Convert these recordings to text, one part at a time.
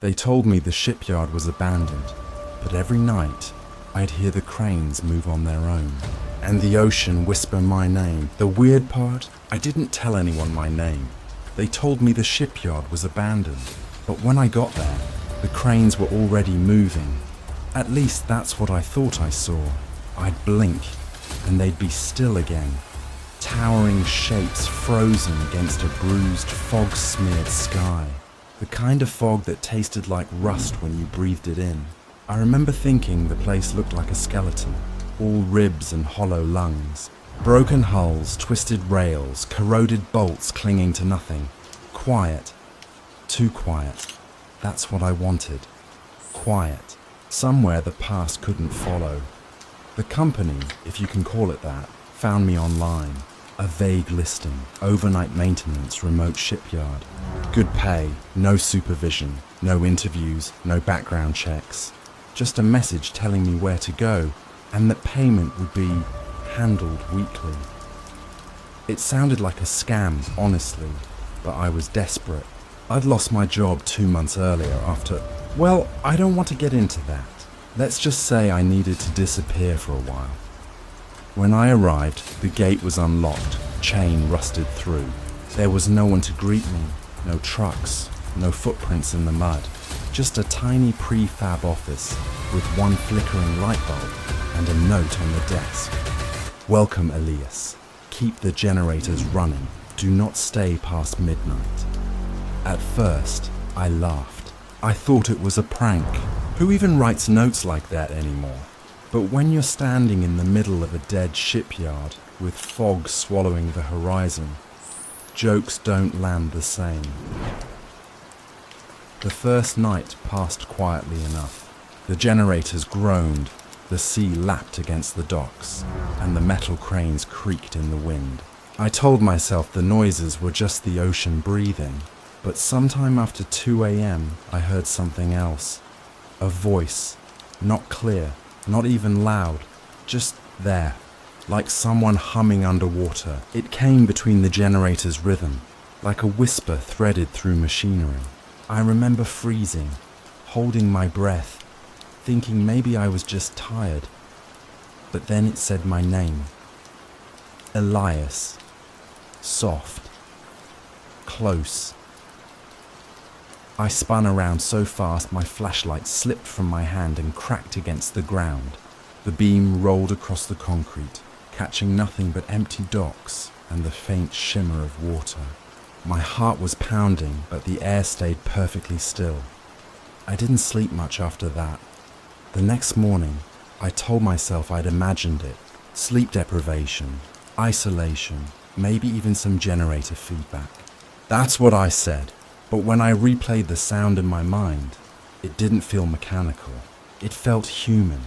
They told me the shipyard was abandoned, but every night I'd hear the cranes move on their own, and the ocean whisper my name. The weird part, I didn't tell anyone my name. They told me the shipyard was abandoned, but when I got there, the cranes were already moving. At least that's what I thought I saw. I'd blink, and they'd be still again. Towering shapes frozen against a bruised, fog-smeared sky. The kind of fog that tasted like rust when you breathed it in. I remember thinking the place looked like a skeleton, all ribs and hollow lungs. Broken hulls, twisted rails, corroded bolts clinging to nothing. Quiet. Too quiet. That's what I wanted. Quiet. Somewhere the past couldn't follow. The company, if you can call it that, found me online. A vague listing, overnight maintenance, remote shipyard. Good pay, no supervision, no interviews, no background checks. Just a message telling me where to go and that payment would be handled weekly. It sounded like a scam, honestly, but I was desperate. I'd lost my job 2 months earlier after... Well, I don't want to get into that. Let's just say I needed to disappear for a while. When I arrived, the gate was unlocked, chain rusted through. There was no one to greet me, no trucks, no footprints in the mud. Just a tiny prefab office with one flickering light bulb and a note on the desk. Welcome, Elias. Keep the generators running. Do not stay past midnight. At first, I laughed. I thought it was a prank. Who even writes notes like that anymore? But when you're standing in the middle of a dead shipyard with fog swallowing the horizon, jokes don't land the same. The first night passed quietly enough. The generators groaned, the sea lapped against the docks, and the metal cranes creaked in the wind. I told myself the noises were just the ocean breathing, but sometime after 2 a.m. I heard something else. A voice, not clear, not even loud, just there, like someone humming underwater. It came between the generator's rhythm, like a whisper threaded through machinery. I remember freezing, holding my breath, thinking maybe I was just tired. But then it said my name. Elias. Soft. Close. I spun around so fast my flashlight slipped from my hand and cracked against the ground. The beam rolled across the concrete, catching nothing but empty docks and the faint shimmer of water. My heart was pounding, but the air stayed perfectly still. I didn't sleep much after that. The next morning, I told myself I'd imagined it. Sleep deprivation, isolation, maybe even some generator feedback. That's what I said. But when I replayed the sound in my mind, it didn't feel mechanical. It felt human,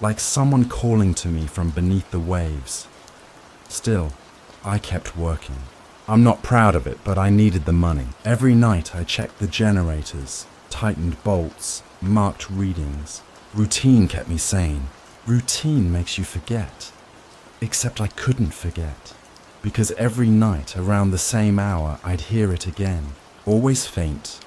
like someone calling to me from beneath the waves. Still, I kept working. I'm not proud of it, but I needed the money. Every night I checked the generators, tightened bolts, marked readings. Routine kept me sane. Routine makes you forget. Except I couldn't forget, because every night around the same hour I'd hear it again. Always faint,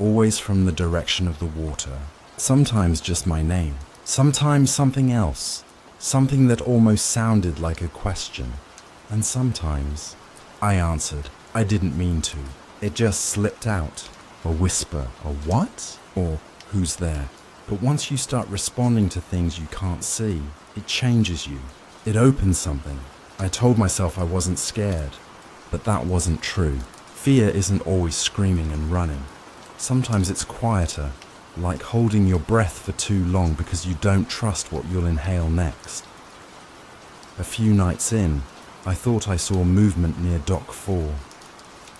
always from the direction of the water. Sometimes just my name, sometimes something else, something that almost sounded like a question. And sometimes I answered. I didn't mean to. It just slipped out. A whisper, a what? Or who's there? But once you start responding to things you can't see, it changes you. It opens something. I told myself I wasn't scared, but that wasn't true. Fear isn't always screaming and running. Sometimes it's quieter, like holding your breath for too long because you don't trust what you'll inhale next. A few nights in, I thought I saw movement near Dock 4.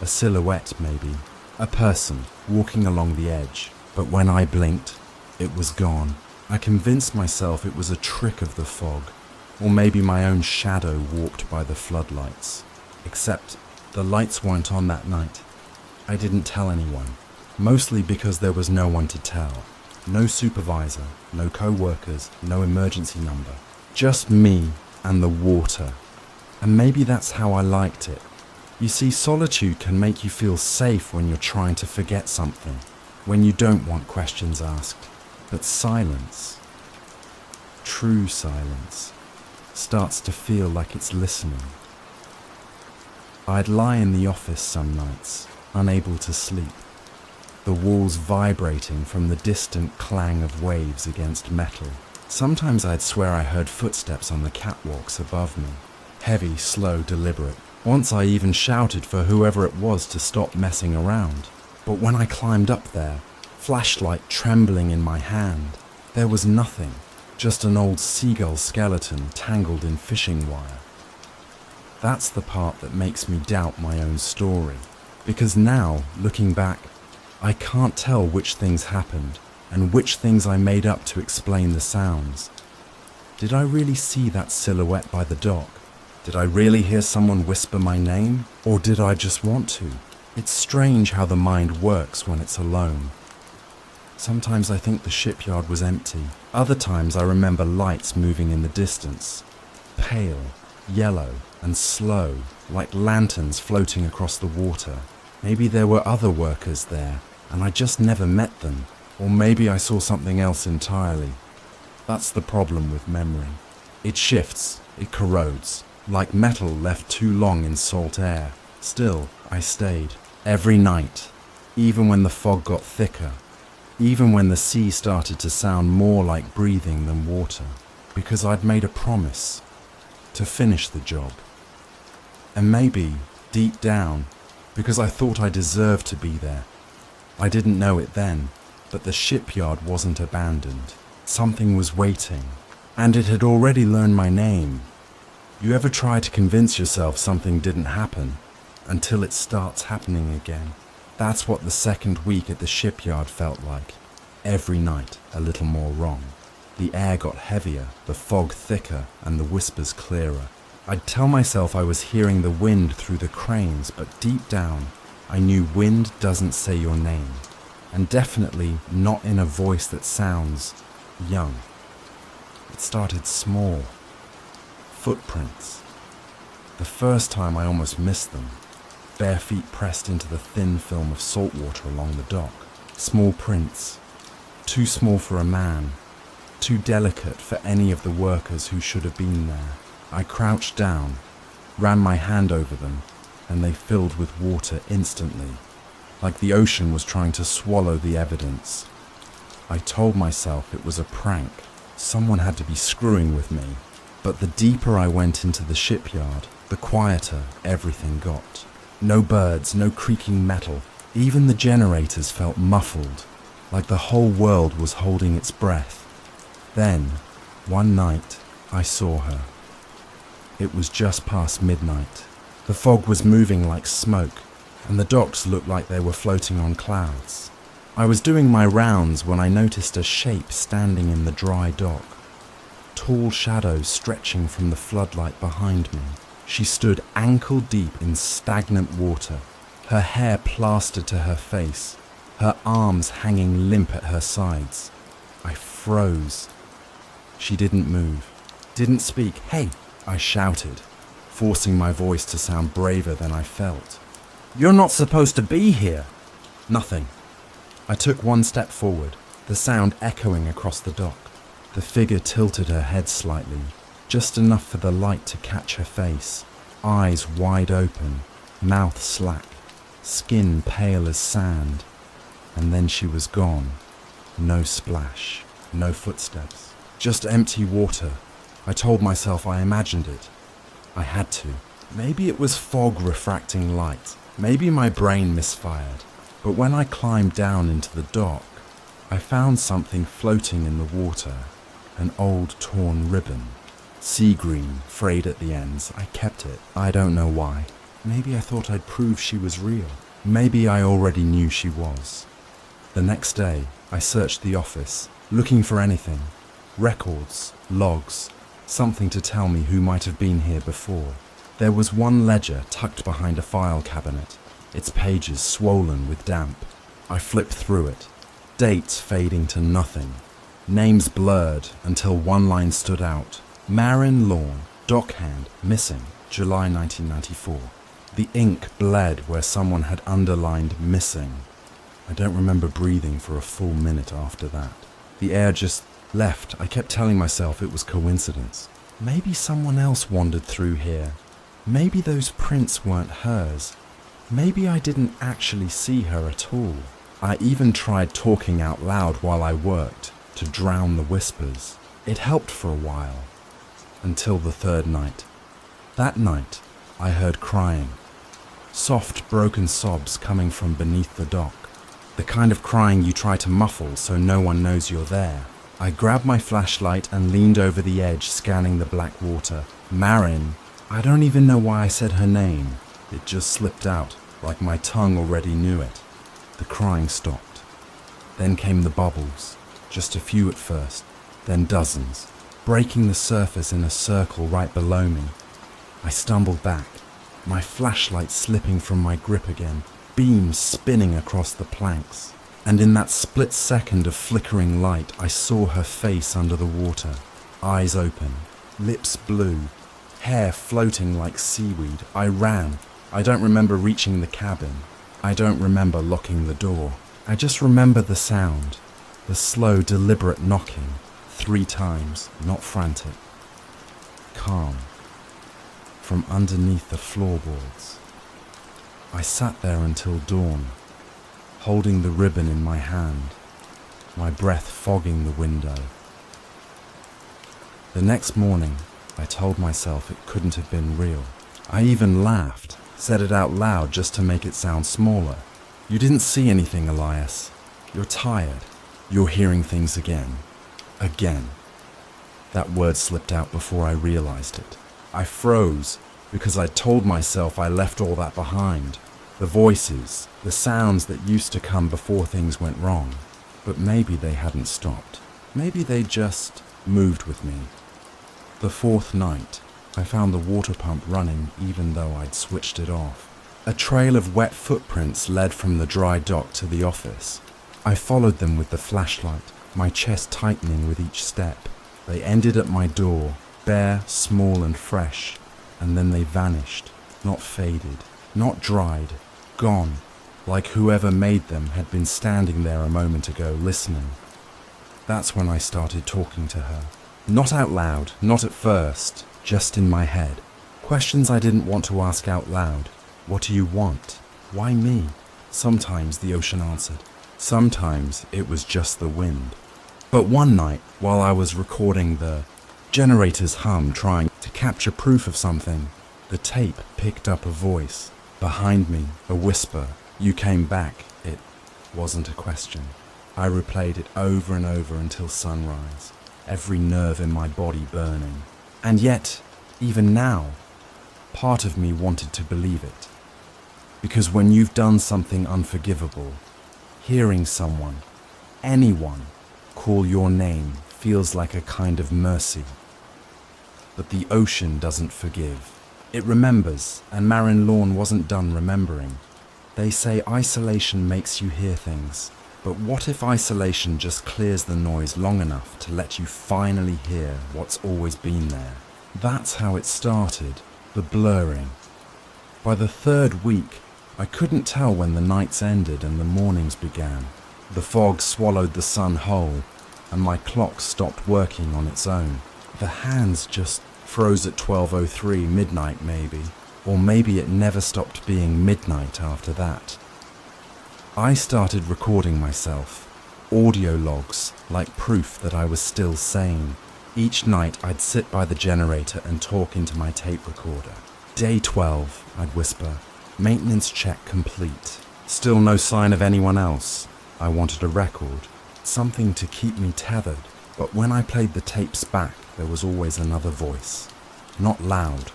A silhouette, maybe. A person walking along the edge. But when I blinked, it was gone. I convinced myself it was a trick of the fog, or maybe my own shadow warped by the floodlights. Except the lights weren't on that night. I didn't tell anyone, mostly because there was no one to tell. No supervisor, no co-workers, no emergency number. Just me and the water. And maybe that's how I liked it. You see, solitude can make you feel safe when you're trying to forget something. when you don't want questions asked, but silence, true silence, starts to feel like it's listening. I'd lie in the office some nights, unable to sleep, the walls vibrating from the distant clang of waves against metal. Sometimes I'd swear I heard footsteps on the catwalks above me, heavy, slow, deliberate. Once I even shouted for whoever it was to stop messing around. But when I climbed up there, flashlight trembling in my hand, there was nothing, just an old seagull skeleton tangled in fishing wire. That's the part that makes me doubt my own story, because now, looking back, I can't tell which things happened and which things I made up to explain the sounds. Did I really see that silhouette by the dock? Did I really hear someone whisper my name? Or did I just want to? It's strange how the mind works when it's alone. Sometimes I think the shipyard was empty. Other times I remember lights moving in the distance. Pale, yellow, and slow, like lanterns floating across the water. Maybe there were other workers there, and I just never met them. Or maybe I saw something else entirely. That's the problem with memory. It shifts, it corrodes, like metal left too long in salt air. Still, I stayed. Every night, even when the fog got thicker, even when the sea started to sound more like breathing than water, because I'd made a promise to finish the job. And maybe, deep down, because I thought I deserved to be there. I didn't know it then, but the shipyard wasn't abandoned. Something was waiting, and it had already learned my name. You ever try to convince yourself something didn't happen until it starts happening again? That's what the second week at the shipyard felt like. Every night, a little more wrong. The air got heavier, the fog thicker, and the whispers clearer. I'd tell myself I was hearing the wind through the cranes, but deep down, I knew wind doesn't say your name, and definitely not in a voice that sounds young. It started small. Footprints. The first time I almost missed them. Bare feet pressed into the thin film of salt water along the dock. Small prints. Too small for a man. Too delicate for any of the workers who should have been there. I crouched down, ran my hand over them, and they filled with water instantly, like the ocean was trying to swallow the evidence. I told myself it was a prank. Someone had to be screwing with me. But the deeper I went into the shipyard, the quieter everything got. No birds, no creaking metal. Even the generators felt muffled, like the whole world was holding its breath. Then, one night, I saw her. It was just past midnight. The fog was moving like smoke, and the docks looked like they were floating on clouds. I was doing my rounds when I noticed a shape standing in the dry dock. Tall shadows stretching from the floodlight behind me. She stood ankle deep in stagnant water, her hair plastered to her face, her arms hanging limp at her sides. I froze. She didn't move, didn't speak. "Hey!" I shouted, forcing my voice to sound braver than I felt. "You're not supposed to be here!" Nothing. I took one step forward, the sound echoing across the dock. The figure tilted her head slightly, just enough for the light to catch her face. Eyes wide open, mouth slack, skin pale as sand. And then she was gone. No splash, no footsteps, just empty water. I told myself I imagined it. I had to. Maybe it was fog refracting light. Maybe my brain misfired. But when I climbed down into the dock, I found something floating in the water. An old torn ribbon. Sea green, frayed at the ends. I kept it. I don't know why. Maybe I thought I'd prove she was real. Maybe I already knew she was. The next day, I searched the office, looking for anything. Records, logs, something to tell me who might have been here before. There was one ledger tucked behind a file cabinet, its pages swollen with damp. I flipped through it, dates fading to nothing. Names blurred until one line stood out. Marin Lawn, dockhand, missing, July 1994. The ink bled where someone had underlined missing. I don't remember breathing for a full minute after that. The air just left. I kept telling myself it was coincidence. Maybe someone else wandered through here. Maybe those prints weren't hers. Maybe I didn't actually see her at all. I even tried talking out loud while I worked to drown the whispers. It helped for a while, until the third night. That night, I heard crying. Soft, broken sobs coming from beneath the dock. The kind of crying you try to muffle so no one knows you're there. I grabbed my flashlight and leaned over the edge, scanning the black water. Marin. I don't even know why I said her name. It just slipped out, like my tongue already knew it. The crying stopped. Then came the bubbles. Just a few at first, then dozens, breaking the surface in a circle right below me. I stumbled back, my flashlight slipping from my grip again, beams spinning across the planks. And in that split second of flickering light, I saw her face under the water, eyes open, lips blue, hair floating like seaweed. I ran. I don't remember reaching the cabin. I don't remember locking the door. I just remember the sound, the slow, deliberate knocking, 3 times, not frantic. Calm. From underneath the floorboards. I sat there until dawn, holding the ribbon in my hand, my breath fogging the window. The next morning, I told myself it couldn't have been real. I even laughed, said it out loud just to make it sound smaller. You didn't see anything, Elias. You're tired. You're hearing things again. Again. That word slipped out before I realized it. I froze because I told myself I left all that behind. The voices, the sounds that used to come before things went wrong. But maybe they hadn't stopped. Maybe they just moved with me. The 4th night, I found the water pump running even though I'd switched it off. A trail of wet footprints led from the dry dock to the office. I followed them with the flashlight, my chest tightening with each step. They ended at my door, bare, small and fresh, and then they vanished, not faded, not dried, gone, like whoever made them had been standing there a moment ago listening. That's when I started talking to her. Not out loud, not at first, just in my head. Questions I didn't want to ask out loud. What do you want? Why me? Sometimes the ocean answered. Sometimes it was just the wind. But one night, while I was recording the generator's hum trying to capture proof of something, the tape picked up a voice. Behind me, a whisper. You came back. It wasn't a question. I replayed it over and over until sunrise, every nerve in my body burning. And yet, even now, part of me wanted to believe it. Because when you've done something unforgivable, hearing someone, anyone, call your name feels like a kind of mercy. But the ocean doesn't forgive. It remembers, and Marin Lawn wasn't done remembering. They say isolation makes you hear things, but what if isolation just clears the noise long enough to let you finally hear what's always been there? That's how it started, the blurring. By the 3rd week, I couldn't tell when the nights ended and the mornings began. The fog swallowed the sun whole, and my clock stopped working on its own. The hands just froze at 12:03 midnight maybe, or maybe it never stopped being midnight after that. I started recording myself, audio logs like proof that I was still sane. Each night I'd sit by the generator and talk into my tape recorder. Day 12, I'd whisper, maintenance check complete. Still no sign of anyone else. I wanted a record, something to keep me tethered. But when I played the tapes back, there was always another voice. Not loud,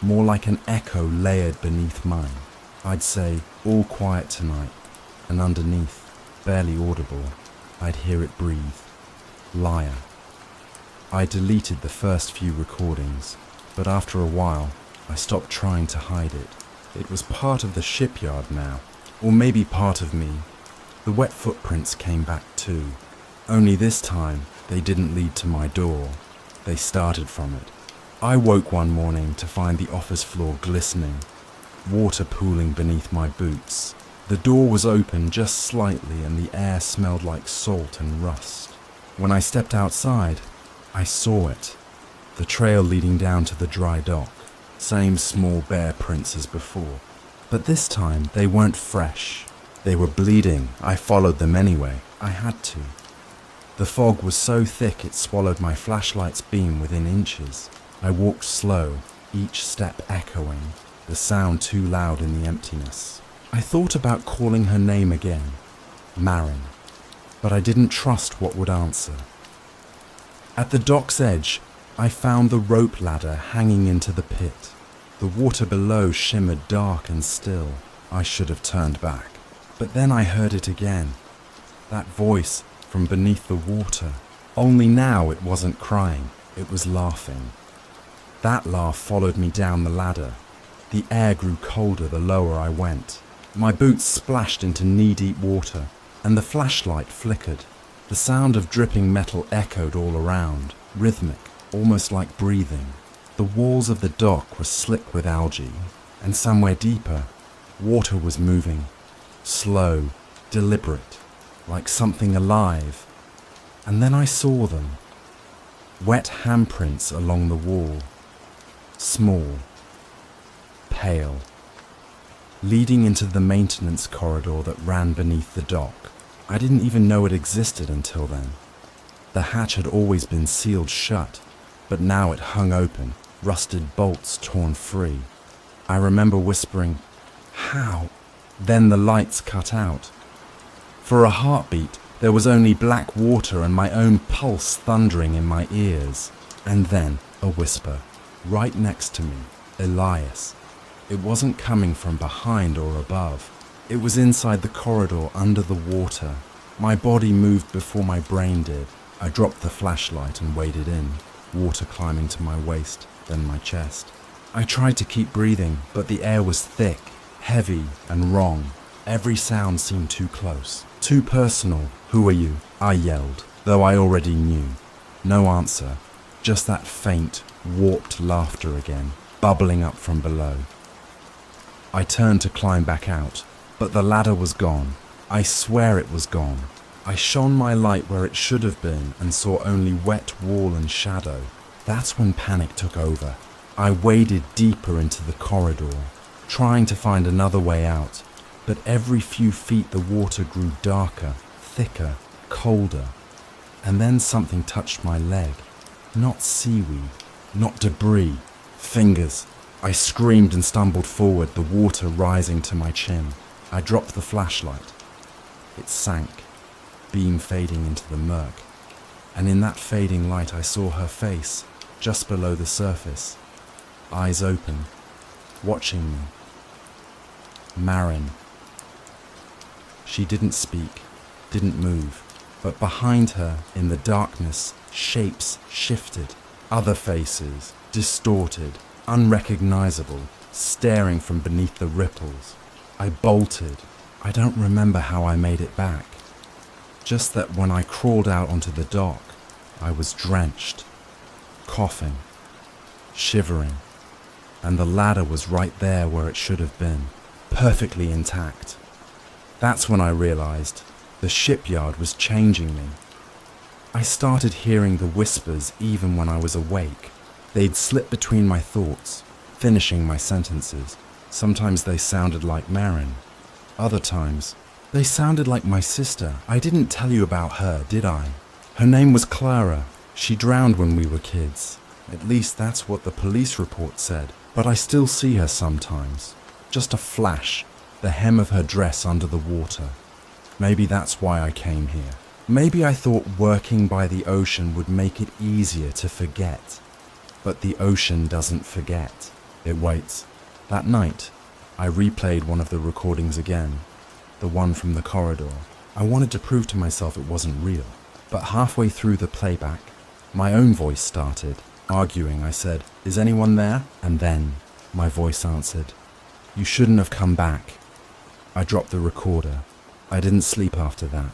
more like an echo layered beneath mine. I'd say, all quiet tonight, and underneath, barely audible, I'd hear it breathe. Liar. I deleted the first few recordings, but after a while, I stopped trying to hide it. It was part of the shipyard now, or maybe part of me. The wet footprints came back too. Only this time, they didn't lead to my door. They started from it. I woke one morning to find the office floor glistening, water pooling beneath my boots, The door was open just slightly and the air smelled like salt and rust. When I stepped outside, I saw it. The trail leading down to the dry dock. Same small bear prints as before. But this time, they weren't fresh. They were bleeding. I followed them anyway. I had to. The fog was so thick it swallowed my flashlight's beam within inches. I walked slow, each step echoing, the sound too loud in the emptiness. I thought about calling her name again, Marin, but I didn't trust what would answer. At the dock's edge, I found the rope ladder hanging into the pit. The water below shimmered dark and still. I should have turned back. But then I heard it again. That voice from beneath the water. Only now it wasn't crying, it was laughing. That laugh followed me down the ladder. The air grew colder the lower I went. My boots splashed into knee-deep water, and the flashlight flickered. The sound of dripping metal echoed all around, rhythmic, almost like breathing. The walls of the dock were slick with algae, and somewhere deeper, water was moving. Slow, deliberate, like something alive. And then I saw them. Wet handprints along the wall. Small. Pale. Leading into the maintenance corridor that ran beneath the dock. I didn't even know it existed until then. The hatch had always been sealed shut, but now it hung open, rusted bolts torn free. I remember whispering, "How?" Then the lights cut out. For a heartbeat, there was only black water and my own pulse thundering in my ears. And then a whisper, right next to me, Elias. It wasn't coming from behind or above. It was inside the corridor under the water. My body moved before my brain did. I dropped the flashlight and waded in, water climbing to my waist, then my chest. I tried to keep breathing, but the air was thick, heavy, and wrong. Every sound seemed too close, too personal. "Who are you?" I yelled, though I already knew. No answer, just that faint, warped laughter again, bubbling up from below. I turned to climb back out, but the ladder was gone. I swear it was gone. I shone my light where it should have been and saw only wet wall and shadow. That's when panic took over. I waded deeper into the corridor, trying to find another way out, but every few feet the water grew darker, thicker, colder. And then something touched my leg. Not seaweed, not debris, fingers. I screamed and stumbled forward, the water rising to my chin. I dropped the flashlight. It sank, beam fading into the murk. And in that fading light I saw her face, just below the surface. Eyes open, watching me. Marin. She didn't speak, didn't move, but behind her, in the darkness, shapes shifted. Other faces, distorted, unrecognizable, staring from beneath the ripples. I bolted. I don't remember how I made it back. Just that when I crawled out onto the dock, I was drenched, coughing, shivering, and the ladder was right there where it should have been, perfectly intact. That's when I realized the shipyard was changing me. I started hearing the whispers even when I was awake. They'd slip between my thoughts, finishing my sentences. Sometimes they sounded like Marin. Other times, they sounded like my sister. I didn't tell you about her, did I? Her name was Clara. She drowned when we were kids. At least that's what the police report said. But I still see her sometimes. Just a flash, the hem of her dress under the water. Maybe that's why I came here. Maybe I thought working by the ocean would make it easier to forget. But the ocean doesn't forget. It waits. That night, I replayed one of the recordings again, the one from the corridor. I wanted to prove to myself it wasn't real. But halfway through the playback, my own voice started. Arguing, I said, "Is anyone there?" And then, my voice answered, "You shouldn't have come back." I dropped the recorder. I didn't sleep after that.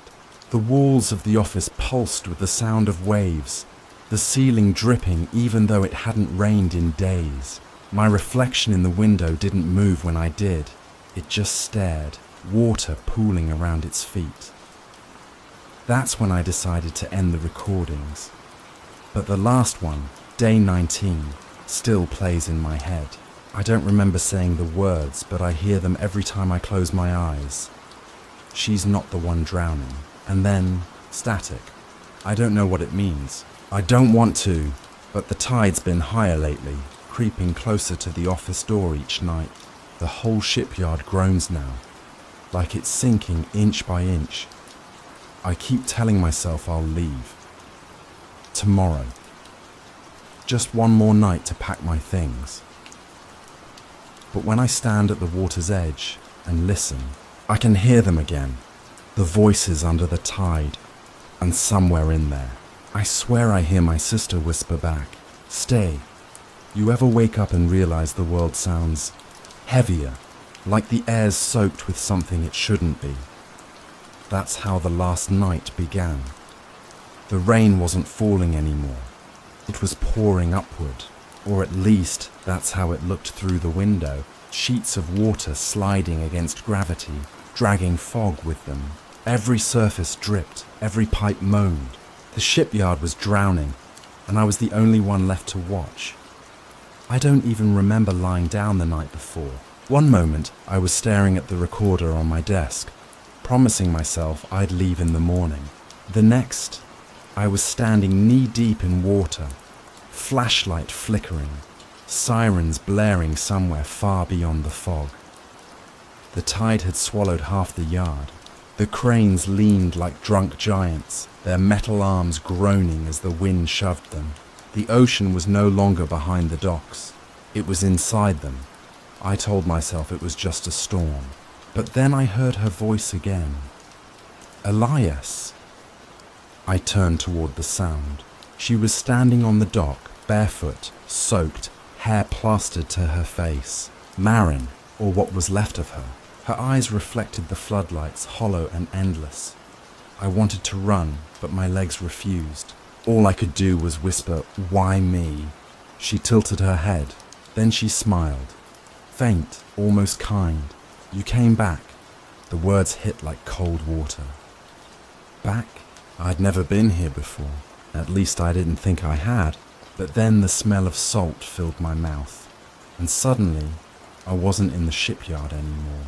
The walls of the office pulsed with the sound of waves, the ceiling dripping even though it hadn't rained in days. My reflection in the window didn't move when I did. It just stared, water pooling around its feet. That's when I decided to end the recordings. But the last one, day 19, still plays in my head. I don't remember saying the words, but I hear them every time I close my eyes. She's not the one drowning. And then, static. I don't know what it means. I don't want to, but the tide's been higher lately, creeping closer to the office door each night. The whole shipyard groans now, like it's sinking inch by inch. I keep telling myself I'll leave. Tomorrow. Just one more night to pack my things. But when I stand at the water's edge and listen, I can hear them again. The voices under the tide, and somewhere in there, I swear I hear my sister whisper back, "Stay." You ever wake up and realize the world sounds heavier, like the air's soaked with something it shouldn't be? That's how the last night began. The rain wasn't falling anymore. It was pouring upward, or at least that's how it looked through the window. Sheets of water sliding against gravity, dragging fog with them. Every surface dripped, every pipe moaned. The shipyard was drowning, and I was the only one left to watch. I don't even remember lying down the night before. One moment, I was staring at the recorder on my desk, promising myself I'd leave in the morning. The next, I was standing knee-deep in water, flashlight flickering, sirens blaring somewhere far beyond the fog. The tide had swallowed half the yard. The cranes leaned like drunk giants, their metal arms groaning as the wind shoved them. The ocean was no longer behind the docks. It was inside them. I told myself it was just a storm. But then I heard her voice again. "Elias." I turned toward the sound. She was standing on the dock, barefoot, soaked, hair plastered to her face. Marin, or what was left of her. Her eyes reflected the floodlights, hollow and endless. I wanted to run, but my legs refused. All I could do was whisper, "Why me?" She tilted her head. Then she smiled. Faint, almost kind. "You came back." The words hit like cold water. Back? I'd never been here before. At least I didn't think I had. But then the smell of salt filled my mouth. And suddenly, I wasn't in the shipyard anymore.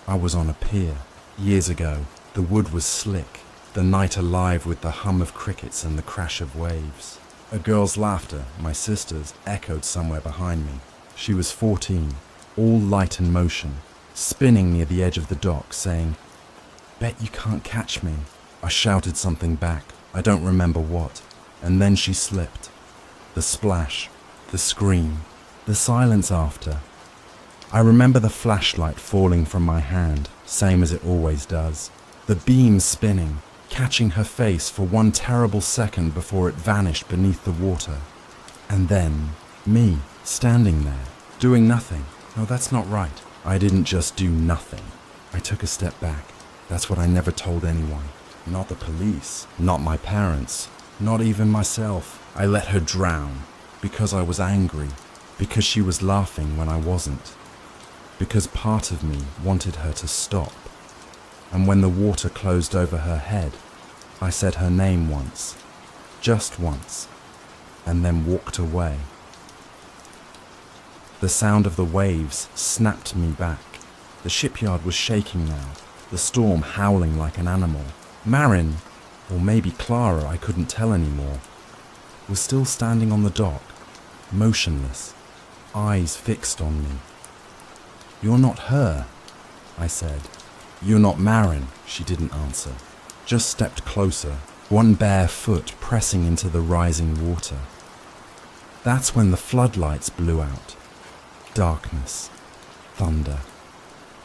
I was on a pier. Years ago, the wood was slick, the night alive with the hum of crickets and the crash of waves. A girl's laughter, my sister's, echoed somewhere behind me. She was 14, all light and motion, spinning near the edge of the dock, saying, "Bet you can't catch me." I shouted something back, I don't remember what, and then she slipped. The splash, the scream, the silence after. I remember the flashlight falling from my hand, same as it always does. The beam spinning, catching her face for one terrible second before it vanished beneath the water. And then, me, standing there, doing nothing. No, that's not right. I didn't just do nothing. I took a step back. That's what I never told anyone. Not the police, not my parents, not even myself. I let her drown, because I was angry, because she was laughing when I wasn't, because part of me wanted her to stop. And when the water closed over her head, I said her name once, just once, and then walked away. The sound of the waves snapped me back. The shipyard was shaking now, the storm howling like an animal. Marin, or maybe Clara, I couldn't tell anymore, was still standing on the dock, motionless, eyes fixed on me. "You're not her," I said. "You're not Marin," she didn't answer, just stepped closer, one bare foot pressing into the rising water. That's when the floodlights blew out. Darkness, thunder,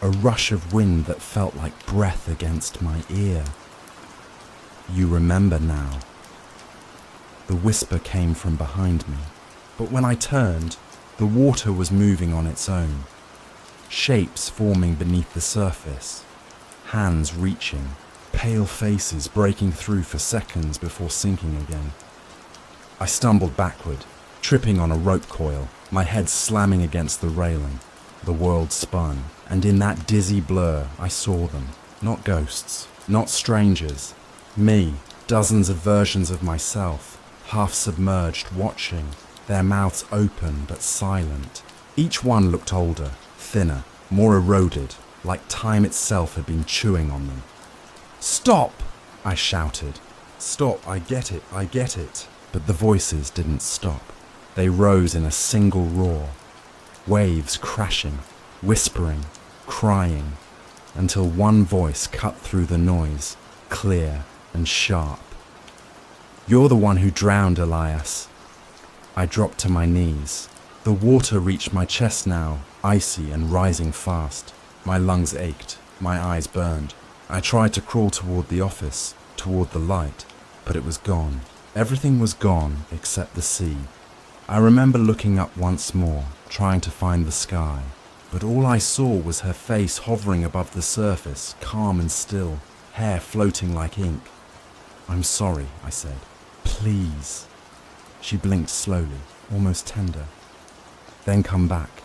a rush of wind that felt like breath against my ear. "You remember now." The whisper came from behind me, but when I turned, the water was moving on its own. Shapes forming beneath the surface, hands reaching, pale faces breaking through for seconds before sinking again. I stumbled backward, tripping on a rope coil, my head slamming against the railing. The world spun, and in that dizzy blur, I saw them. Not ghosts, not strangers. Me, dozens of versions of myself, half submerged, watching, their mouths open but silent. Each one looked older, thinner, more eroded, like time itself had been chewing on them. "Stop!" I shouted. "Stop, I get it." But the voices didn't stop. They rose in a single roar. Waves crashing, whispering, crying, until one voice cut through the noise, clear and sharp. "You're the one who drowned, Elias." I dropped to my knees. The water reached my chest now, icy and rising fast. My lungs ached, my eyes burned. I tried to crawl toward the office, toward the light, but it was gone. Everything was gone except the sea. I remember looking up once more, trying to find the sky, but all I saw was her face hovering above the surface, calm and still, hair floating like ink. "I'm sorry," I said. "Please." She blinked slowly, almost tender. "Then come back."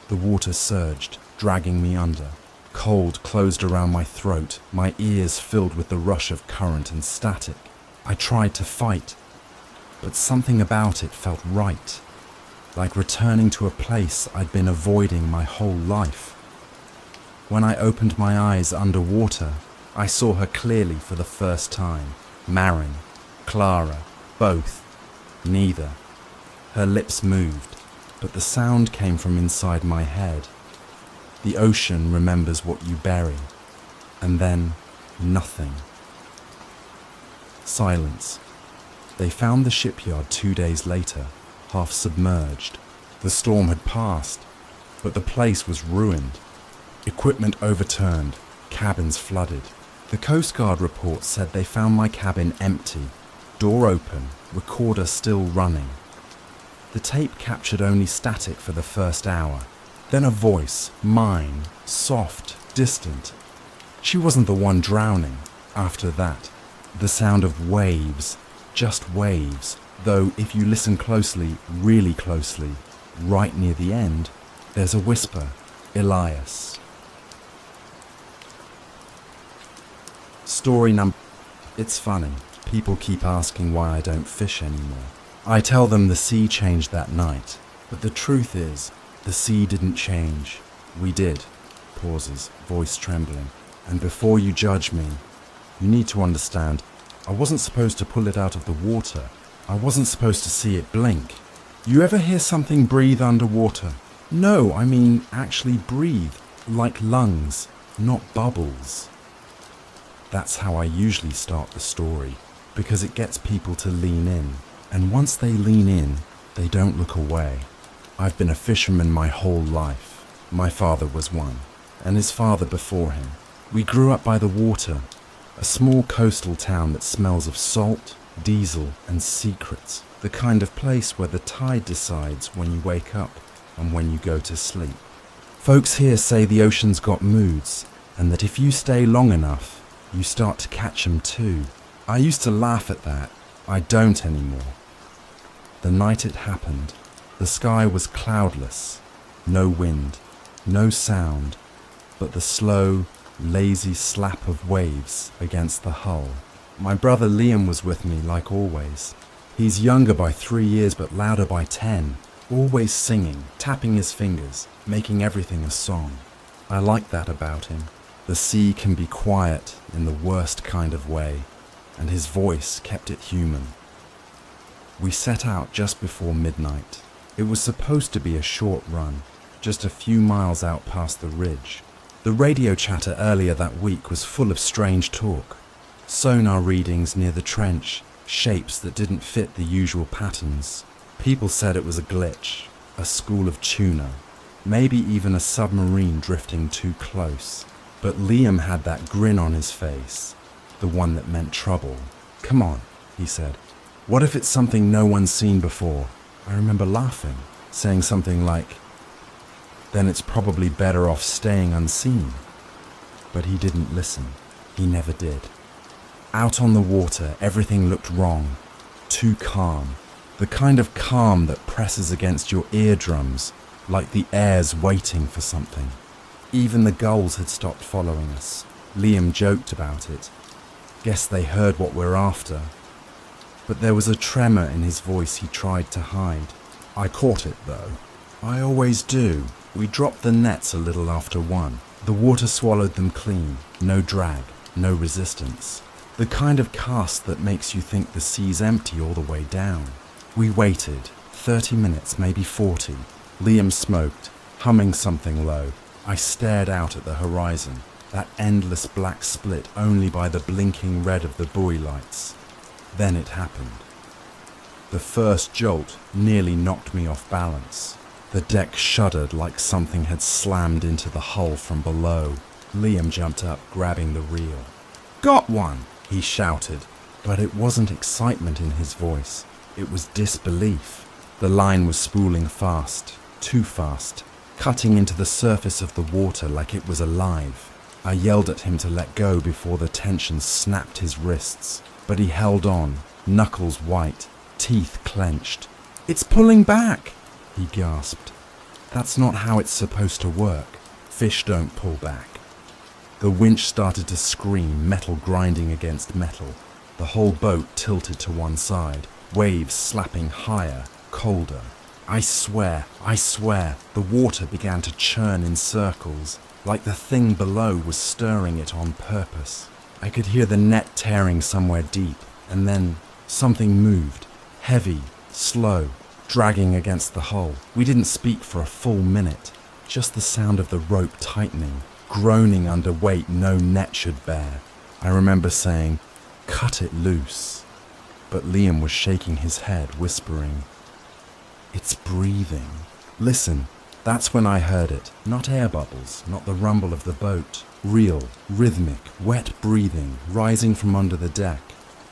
The water surged, dragging me under. Cold closed around my throat, my ears filled with the rush of current and static. I tried to fight, but something about it felt right, like returning to a place I'd been avoiding my whole life. When I opened my eyes underwater, I saw her clearly for the first time. Marin, Clara, both, neither. Her lips moved, but the sound came from inside my head. The ocean remembers what you bury, and then nothing. Silence. They found the shipyard 2 days later, half submerged. The storm had passed, but the place was ruined. Equipment overturned, cabins flooded. The Coast Guard report said they found my cabin empty, door open, recorder still running. The tape captured only static for the first hour. Then a voice, mine, soft, distant. She wasn't the one drowning. After that, the sound of waves, just waves, though if you listen closely, really closely, right near the end, there's a whisper, Elias. Story number... It's funny. People keep asking why I don't fish anymore. I tell them the sea changed that night, but the truth is, the sea didn't change. We did. Pauses, voice trembling. And before you judge me, you need to understand, I wasn't supposed to pull it out of the water. I wasn't supposed to see it blink. You ever hear something breathe underwater? No, I mean actually breathe, like lungs, not bubbles. That's how I usually start the story, because it gets people to lean in. And once they lean in, they don't look away. I've been a fisherman my whole life. My father was one, and his father before him. We grew up by the water, a small coastal town that smells of salt, diesel, and secrets. The kind of place where the tide decides when you wake up and when you go to sleep. Folks here say the ocean's got moods, and that if you stay long enough, you start to catch 'em too. I used to laugh at that. I don't anymore. The night it happened, the sky was cloudless, no wind, no sound, but the slow, lazy slap of waves against the hull. My brother Liam was with me like always. He's younger by 3 years but louder by 10, always singing, tapping his fingers, making everything a song. I like that about him. The sea can be quiet in the worst kind of way, and his voice kept it human. We set out just before midnight. It was supposed to be a short run, just a few miles out past the ridge. The radio chatter earlier that week was full of strange talk. Sonar readings near the trench, shapes that didn't fit the usual patterns. People said it was a glitch, a school of tuna, maybe even a submarine drifting too close. But Liam had that grin on his face, the one that meant trouble. "Come on," he said. "What if it's something no one's seen before?" I remember laughing, saying something like, "Then it's probably better off staying unseen." But he didn't listen. He never did. Out on the water, everything looked wrong, too calm, the kind of calm that presses against your eardrums, like the air's waiting for something. Even the gulls had stopped following us. Liam joked about it. Guess they heard what we're after. But there was a tremor in his voice he tried to hide. I caught it, though. I always do. We dropped the nets a little after 1. The water swallowed them clean. No drag, no resistance. The kind of cast that makes you think the sea's empty all the way down. We waited. 30 minutes, maybe 40. Liam smoked, humming something low. I stared out at the horizon, that endless black split only by the blinking red of the buoy lights. Then it happened. The first jolt nearly knocked me off balance. The deck shuddered like something had slammed into the hull from below. Liam jumped up, grabbing the reel. "Got one!" he shouted, but it wasn't excitement in his voice. It was disbelief. The line was spooling fast, too fast, cutting into the surface of the water like it was alive. I yelled at him to let go before the tension snapped his wrists, but he held on, knuckles white, teeth clenched. "It's pulling back!" he gasped. "That's not how it's supposed to work. Fish don't pull back." The winch started to scream, metal grinding against metal. The whole boat tilted to one side, waves slapping higher, colder. I swear, the water began to churn in circles, like the thing below was stirring it on purpose. I could hear the net tearing somewhere deep, and then something moved, heavy, slow, dragging against the hull. We didn't speak for a full minute, just the sound of the rope tightening, groaning under weight no net should bear. I remember saying, "Cut it loose." But Liam was shaking his head, whispering, "It's breathing." Listen, that's when I heard it. Not air bubbles, not the rumble of the boat. Real, rhythmic, wet breathing, rising from under the deck.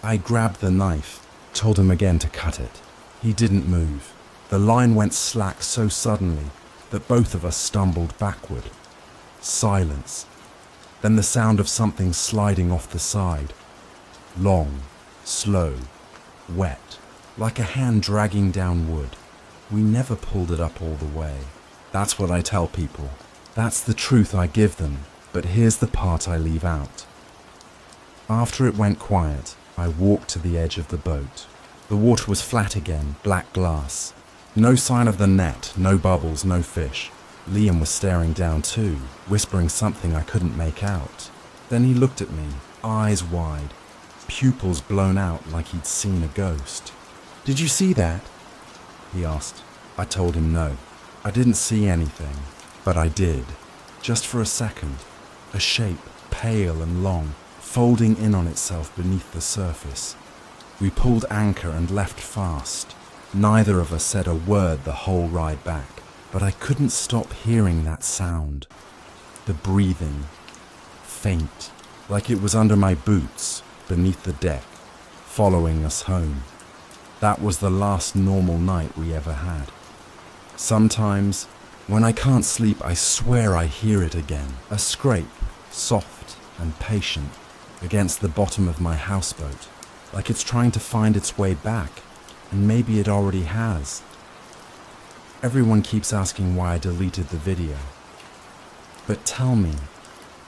I grabbed the knife, told him again to cut it. He didn't move. The line went slack so suddenly that both of us stumbled backward. Silence. Then the sound of something sliding off the side. Long, slow, wet, like a hand dragging down wood. We never pulled it up all the way. That's what I tell people. That's the truth I give them. But here's the part I leave out. After it went quiet, I walked to the edge of the boat. The water was flat again, black glass. No sign of the net, no bubbles, no fish. Liam was staring down too, whispering something I couldn't make out. Then he looked at me, eyes wide, pupils blown out like he'd seen a ghost. "Did you see that?" he asked. I told him no. I didn't see anything, but I did. Just for a second. A shape, pale and long, folding in on itself beneath the surface. We pulled anchor and left fast. Neither of us said a word the whole ride back, but I couldn't stop hearing that sound. The breathing. Faint, like it was under my boots, beneath the deck, following us home. That was the last normal night we ever had. Sometimes, when I can't sleep, I swear I hear it again. A scrape, soft and patient, against the bottom of my houseboat, like it's trying to find its way back, and maybe it already has. Everyone keeps asking why I deleted the video. But tell me,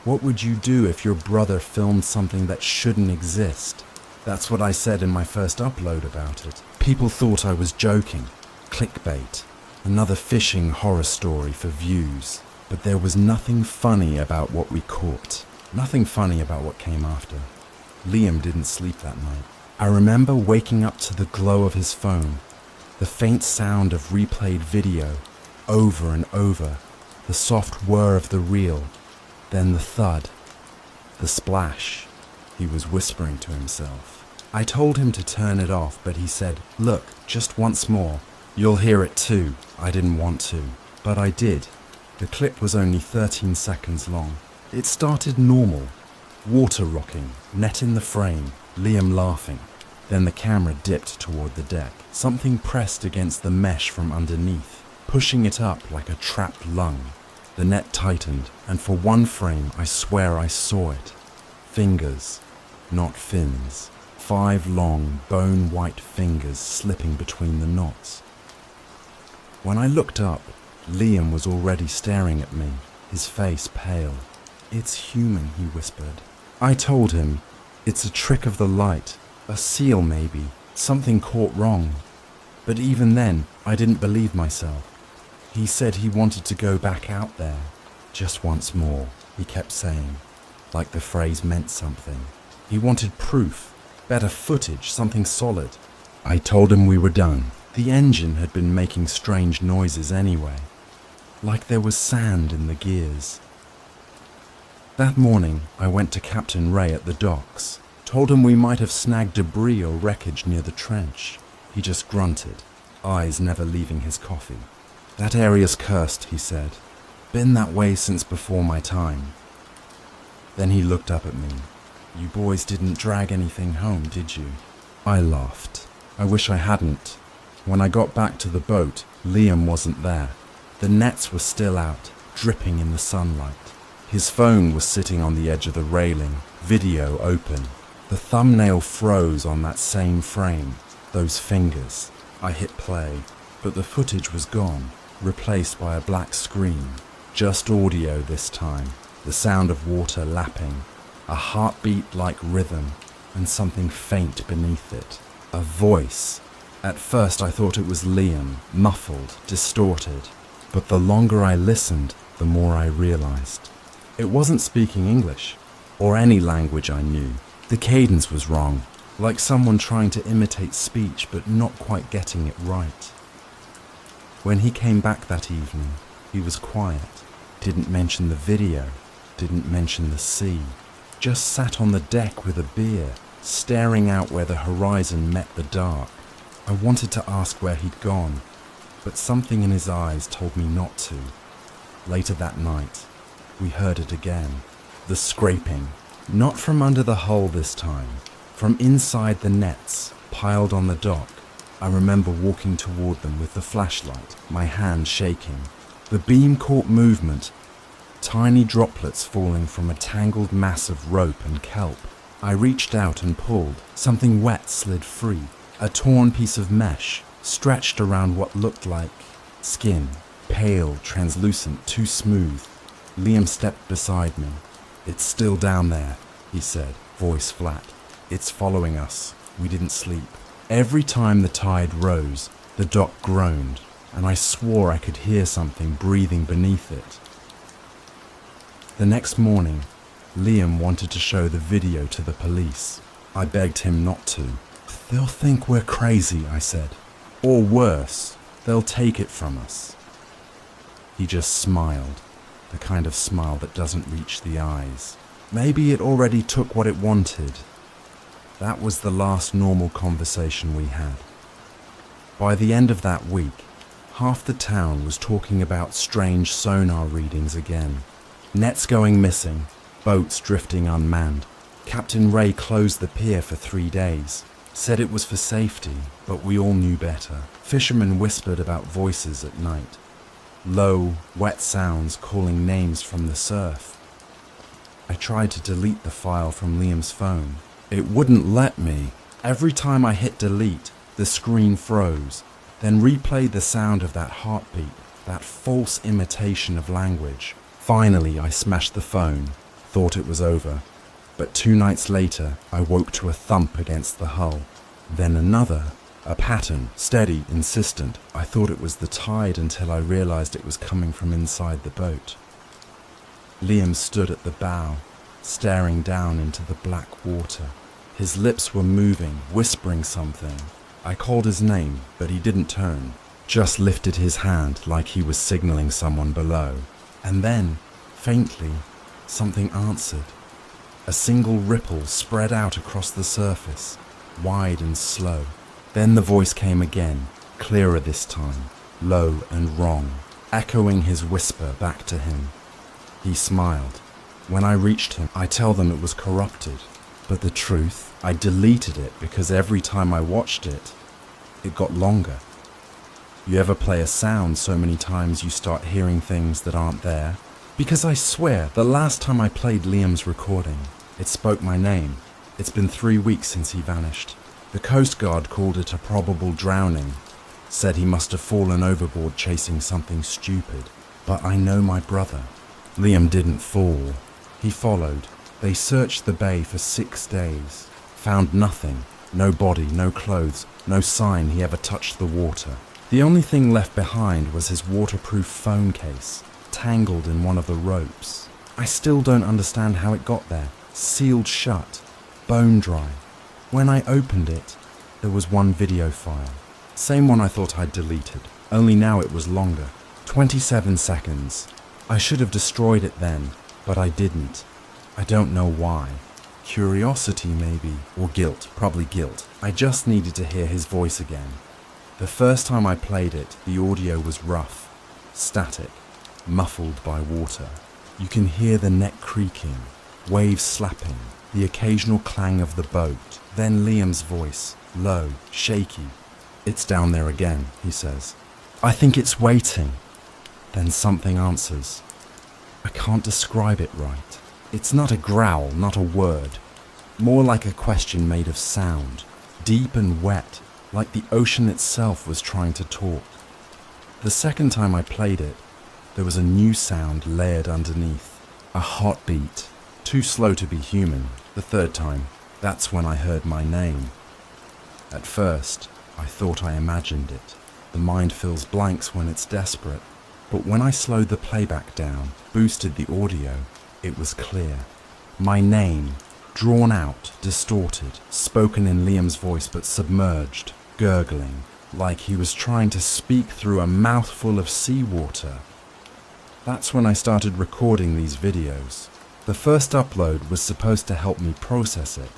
what would you do if your brother filmed something that shouldn't exist? That's what I said in my first upload about it. People thought I was joking. Clickbait. Another fishing horror story for views. But there was nothing funny about what we caught. Nothing funny about what came after. Liam didn't sleep that night. I remember waking up to the glow of his phone, the faint sound of replayed video, over and over, the soft whir of the reel, then the thud, the splash. He was whispering to himself. I told him to turn it off, but he said, "Look, just once more. You'll hear it too." I didn't want to, but I did. The clip was only 13 seconds long. It started normal. Water rocking, net in the frame, Liam laughing. Then the camera dipped toward the deck. Something pressed against the mesh from underneath, pushing it up like a trapped lung. The net tightened, and for one frame, I swear I saw it. Fingers, not fins. 5 long, bone-white fingers slipping between the knots. When I looked up, Liam was already staring at me, his face pale. "It's human," he whispered. I told him, "It's a trick of the light, a seal maybe, something caught wrong." But even then, I didn't believe myself. He said he wanted to go back out there. "Just once more," he kept saying, like the phrase meant something. He wanted proof, better footage, something solid. I told him we were done. The engine had been making strange noises anyway, like there was sand in the gears. That morning, I went to Captain Ray at the docks, told him we might have snagged debris or wreckage near the trench. He just grunted, eyes never leaving his coffee. "That area's cursed," he said. "Been that way since before my time." Then he looked up at me. "You boys didn't drag anything home, did you?" I laughed. I wish I hadn't. When I got back to the boat, Liam wasn't there. The nets were still out, dripping in the sunlight. His phone was sitting on the edge of the railing, video open. The thumbnail froze on that same frame, those fingers. I hit play, but the footage was gone, replaced by a black screen. Just audio this time, the sound of water lapping, a heartbeat-like rhythm, and something faint beneath it. A voice. At first I thought it was Liam, muffled, distorted. But the longer I listened, the more I realized. It wasn't speaking English, or any language I knew. The cadence was wrong, like someone trying to imitate speech but not quite getting it right. When he came back that evening, he was quiet, didn't mention the video, didn't mention the sea, just sat on the deck with a beer, staring out where the horizon met the dark. I wanted to ask where he'd gone, but something in his eyes told me not to. Later that night, we heard it again. The scraping, not from under the hull this time, from inside the nets, piled on the dock. I remember walking toward them with the flashlight, my hand shaking. The beam caught movement, tiny droplets falling from a tangled mass of rope and kelp. I reached out and pulled. Something wet slid free. A torn piece of mesh, stretched around what looked like skin. Pale, translucent, too smooth. Liam stepped beside me. "It's still down there," he said, voice flat. "It's following us. We didn't sleep." Every time the tide rose, the dock groaned, and I swore I could hear something breathing beneath it. The next morning, Liam wanted to show the video to the police. I begged him not to. "They'll think we're crazy," I said. "Or worse, they'll take it from us." He just smiled, the kind of smile that doesn't reach the eyes. Maybe it already took what it wanted. That was the last normal conversation we had. By the end of that week, half the town was talking about strange sonar readings again. Nets going missing, boats drifting unmanned. Captain Ray closed the pier for 3 days. Said it was for safety, but we all knew better. Fishermen whispered about voices at night. Low, wet sounds calling names from the surf. I tried to delete the file from Liam's phone. It wouldn't let me. Every time I hit delete, the screen froze, then replayed the sound of that heartbeat, that false imitation of language. Finally, I smashed the phone, thought it was over. But 2 nights later, I woke to a thump against the hull. Then another, a pattern, steady, insistent. I thought it was the tide until I realized it was coming from inside the boat. Liam stood at the bow, staring down into the black water. His lips were moving, whispering something. I called his name, but he didn't turn, just lifted his hand like he was signaling someone below. And then, faintly, something answered. A single ripple spread out across the surface, wide and slow. Then the voice came again, clearer this time, low and wrong, echoing his whisper back to him. He smiled. When I reached him, I tell them it was corrupted. But the truth, I deleted it because every time I watched it, it got longer. You ever play a sound so many times you start hearing things that aren't there? Because I swear, the last time I played Liam's recording, it spoke my name. It's been 3 weeks since he vanished. The Coast Guard called it a probable drowning. Said he must have fallen overboard chasing something stupid. But I know my brother. Liam didn't fall. He followed. They searched the bay for 6 days. Found nothing. No body, no clothes, no sign he ever touched the water. The only thing left behind was his waterproof phone case, tangled in one of the ropes. I still don't understand how it got there. Sealed shut. Bone dry. When I opened it, there was one video file. Same one I thought I'd deleted, only now it was longer. 27 seconds. I should have destroyed it then, but I didn't. I don't know why. Curiosity maybe, or guilt, probably guilt. I just needed to hear his voice again. The first time I played it, the audio was rough, static, muffled by water. You can hear the net creaking, waves slapping, the occasional clang of the boat, then Liam's voice, low, shaky. "It's down there again," he says. "I think it's waiting." Then something answers. I can't describe it right. It's not a growl, not a word. More like a question made of sound, deep and wet, like the ocean itself was trying to talk. The second time I played it, there was a new sound layered underneath. A heartbeat, too slow to be human. The third time, that's when I heard my name. At first, I thought I imagined it. The mind fills blanks when it's desperate. But when I slowed the playback down, boosted the audio, it was clear. My name, drawn out, distorted, spoken in Liam's voice but submerged, gurgling, like he was trying to speak through a mouthful of seawater. That's when I started recording these videos. The first upload was supposed to help me process it,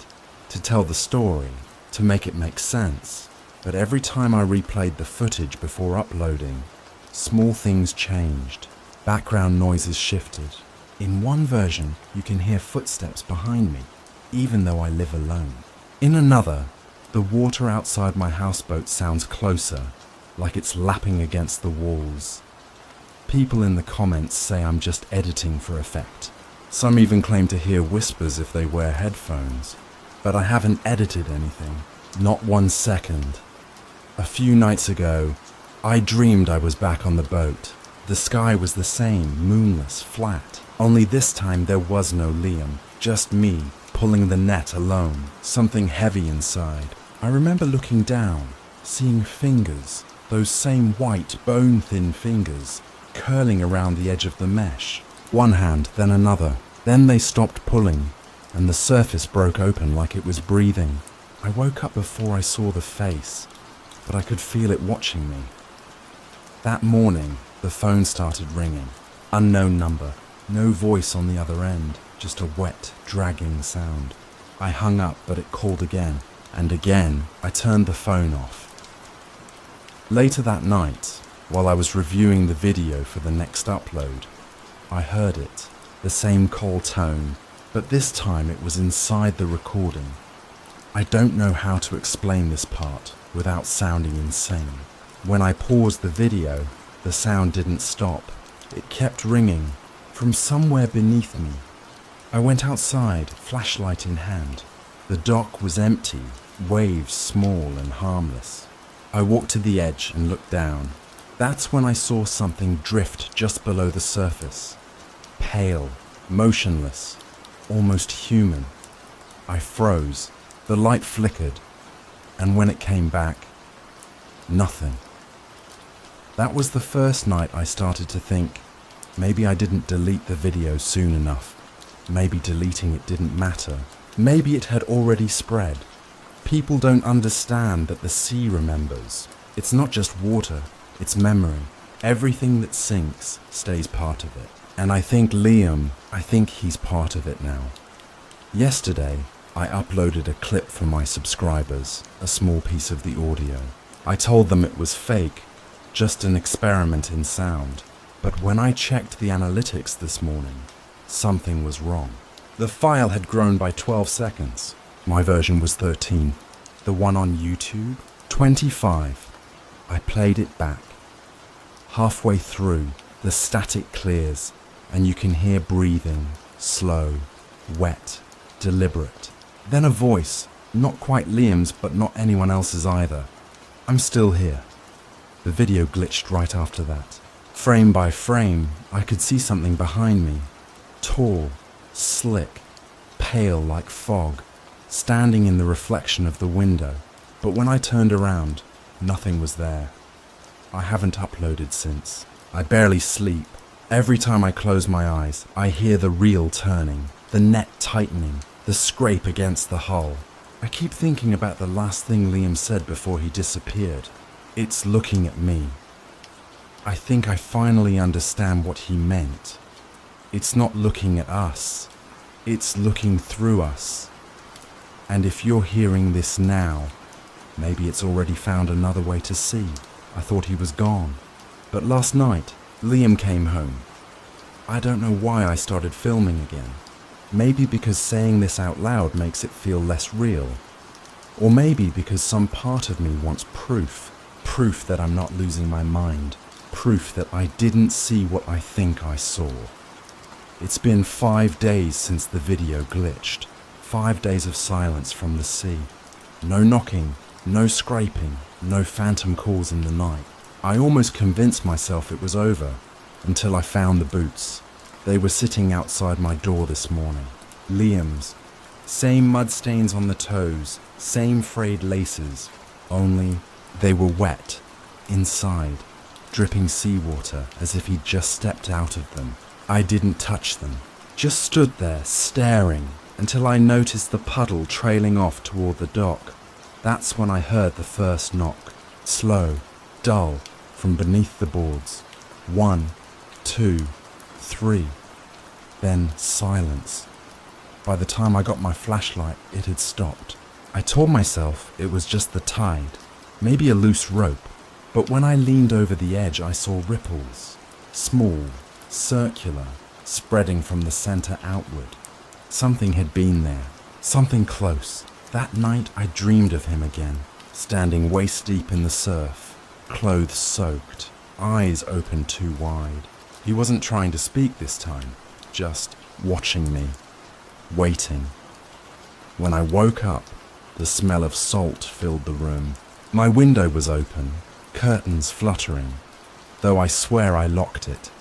to tell the story, to make it make sense. But every time I replayed the footage before uploading, small things changed. Background noises shifted. In one version, you can hear footsteps behind me, even though I live alone. In another, the water outside my houseboat sounds closer, like it's lapping against the walls. People in the comments say I'm just editing for effect. Some even claim to hear whispers if they wear headphones. But I haven't edited anything. Not 1 second. A few nights ago, I dreamed I was back on the boat. The sky was the same, moonless, flat. Only this time there was no Liam, just me, pulling the net alone, something heavy inside. I remember looking down, seeing fingers, those same white, bone-thin fingers, curling around the edge of the mesh. One hand, then another. Then they stopped pulling, and the surface broke open like it was breathing. I woke up before I saw the face, but I could feel it watching me. That morning, the phone started ringing. Unknown number. No voice on the other end, just a wet, dragging sound. I hung up, but it called again, and again. I turned the phone off. Later that night, while I was reviewing the video for the next upload, I heard it, the same cold tone, but this time it was inside the recording. I don't know how to explain this part without sounding insane. When I paused the video, the sound didn't stop. It kept ringing from somewhere beneath me. I went outside, flashlight in hand. The dock was empty, waves small and harmless. I walked to the edge and looked down. That's when I saw something drift just below the surface. Pale, motionless, almost human. I froze. The light flickered, and when it came back, nothing. That was the first night I started to think, maybe I didn't delete the video soon enough. Maybe deleting it didn't matter. Maybe it had already spread. People don't understand that the sea remembers. It's not just water, it's memory. Everything that sinks stays part of it. And I think he's part of it now. Yesterday, I uploaded a clip for my subscribers, a small piece of the audio. I told them it was fake, just an experiment in sound. But when I checked the analytics this morning, something was wrong. The file had grown by 12 seconds. My version was 13. The one on YouTube, 25. I played it back. Halfway through, the static clears, and you can hear breathing, slow, wet, deliberate. Then a voice, not quite Liam's, but not anyone else's either. "I'm still here." The video glitched right after that. Frame by frame, I could see something behind me. Tall, slick, pale like fog, standing in the reflection of the window. But when I turned around, nothing was there. I haven't uploaded since. I barely sleep. Every time I close my eyes, I hear the reel turning, the net tightening, the scrape against the hull. I keep thinking about the last thing Liam said before he disappeared. It's looking at me. I think I finally understand what he meant. It's not looking at us. It's looking through us. And if you're hearing this now, maybe it's already found another way to see. I thought he was gone. But last night, Liam came home. I don't know why I started filming again. Maybe because saying this out loud makes it feel less real. Or maybe because some part of me wants proof. Proof that I'm not losing my mind. Proof that I didn't see what I think I saw. It's been 5 days since the video glitched. 5 days of silence from the sea. No knocking, no scraping, no phantom calls in the night. I almost convinced myself it was over until I found the boots. They were sitting outside my door this morning. Liam's. Same mud stains on the toes, same frayed laces, only they were wet, inside, dripping seawater as if he'd just stepped out of them. I didn't touch them, just stood there staring until I noticed the puddle trailing off toward the dock. That's when I heard the first knock, slow, dull, from beneath the boards. 1, 2, 3, then silence. By the time I got my flashlight, it had stopped. I told myself it was just the tide, maybe a loose rope, but when I leaned over the edge I saw ripples, small, circular, spreading from the center outward. Something had been there, something close. That night I dreamed of him again, standing waist deep in the surf, clothes soaked, eyes open too wide. He wasn't trying to speak this time, just watching me, waiting. When I woke up, the smell of salt filled the room. My window was open, curtains fluttering, though I swear I locked it.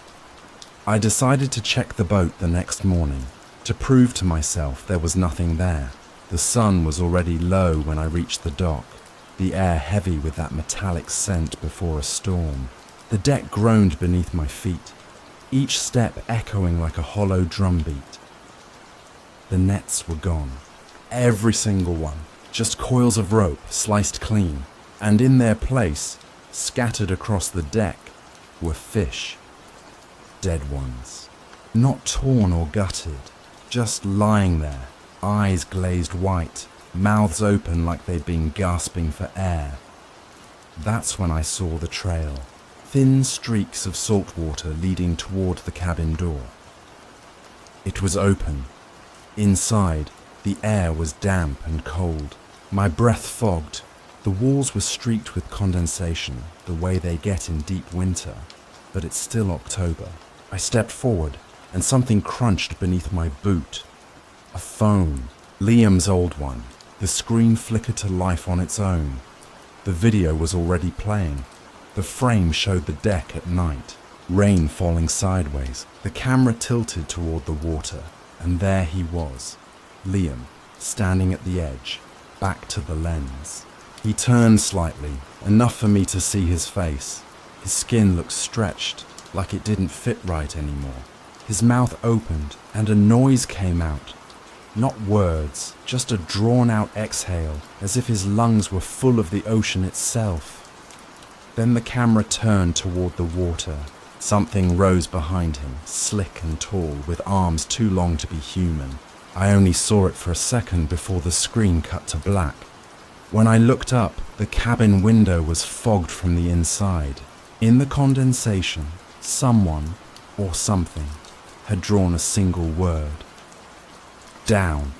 I decided to check the boat the next morning, to prove to myself there was nothing there. The sun was already low when I reached the dock, the air heavy with that metallic scent before a storm. The deck groaned beneath my feet, each step echoing like a hollow drumbeat. The nets were gone, every single one, just coils of rope sliced clean, and in their place, scattered across the deck, were fish. Dead ones, not torn or gutted, just lying there, eyes glazed white, mouths open like they'd been gasping for air. That's when I saw the trail, thin streaks of salt water leading toward the cabin door. It was open. Inside, the air was damp and cold. My breath fogged. The walls were streaked with condensation, the way they get in deep winter, but it's still October. I stepped forward, and something crunched beneath my boot. A phone, Liam's old one. The screen flickered to life on its own. The video was already playing. The frame showed the deck at night, rain falling sideways. The camera tilted toward the water, and there he was, Liam, standing at the edge, back to the lens. He turned slightly, enough for me to see his face. His skin looked stretched, like it didn't fit right anymore. His mouth opened, and a noise came out. Not words, just a drawn-out exhale, as if his lungs were full of the ocean itself. Then the camera turned toward the water. Something rose behind him, slick and tall, with arms too long to be human. I only saw it for a second before the screen cut to black. When I looked up, the cabin window was fogged from the inside. In the condensation, someone, or something, had drawn a single word. Down.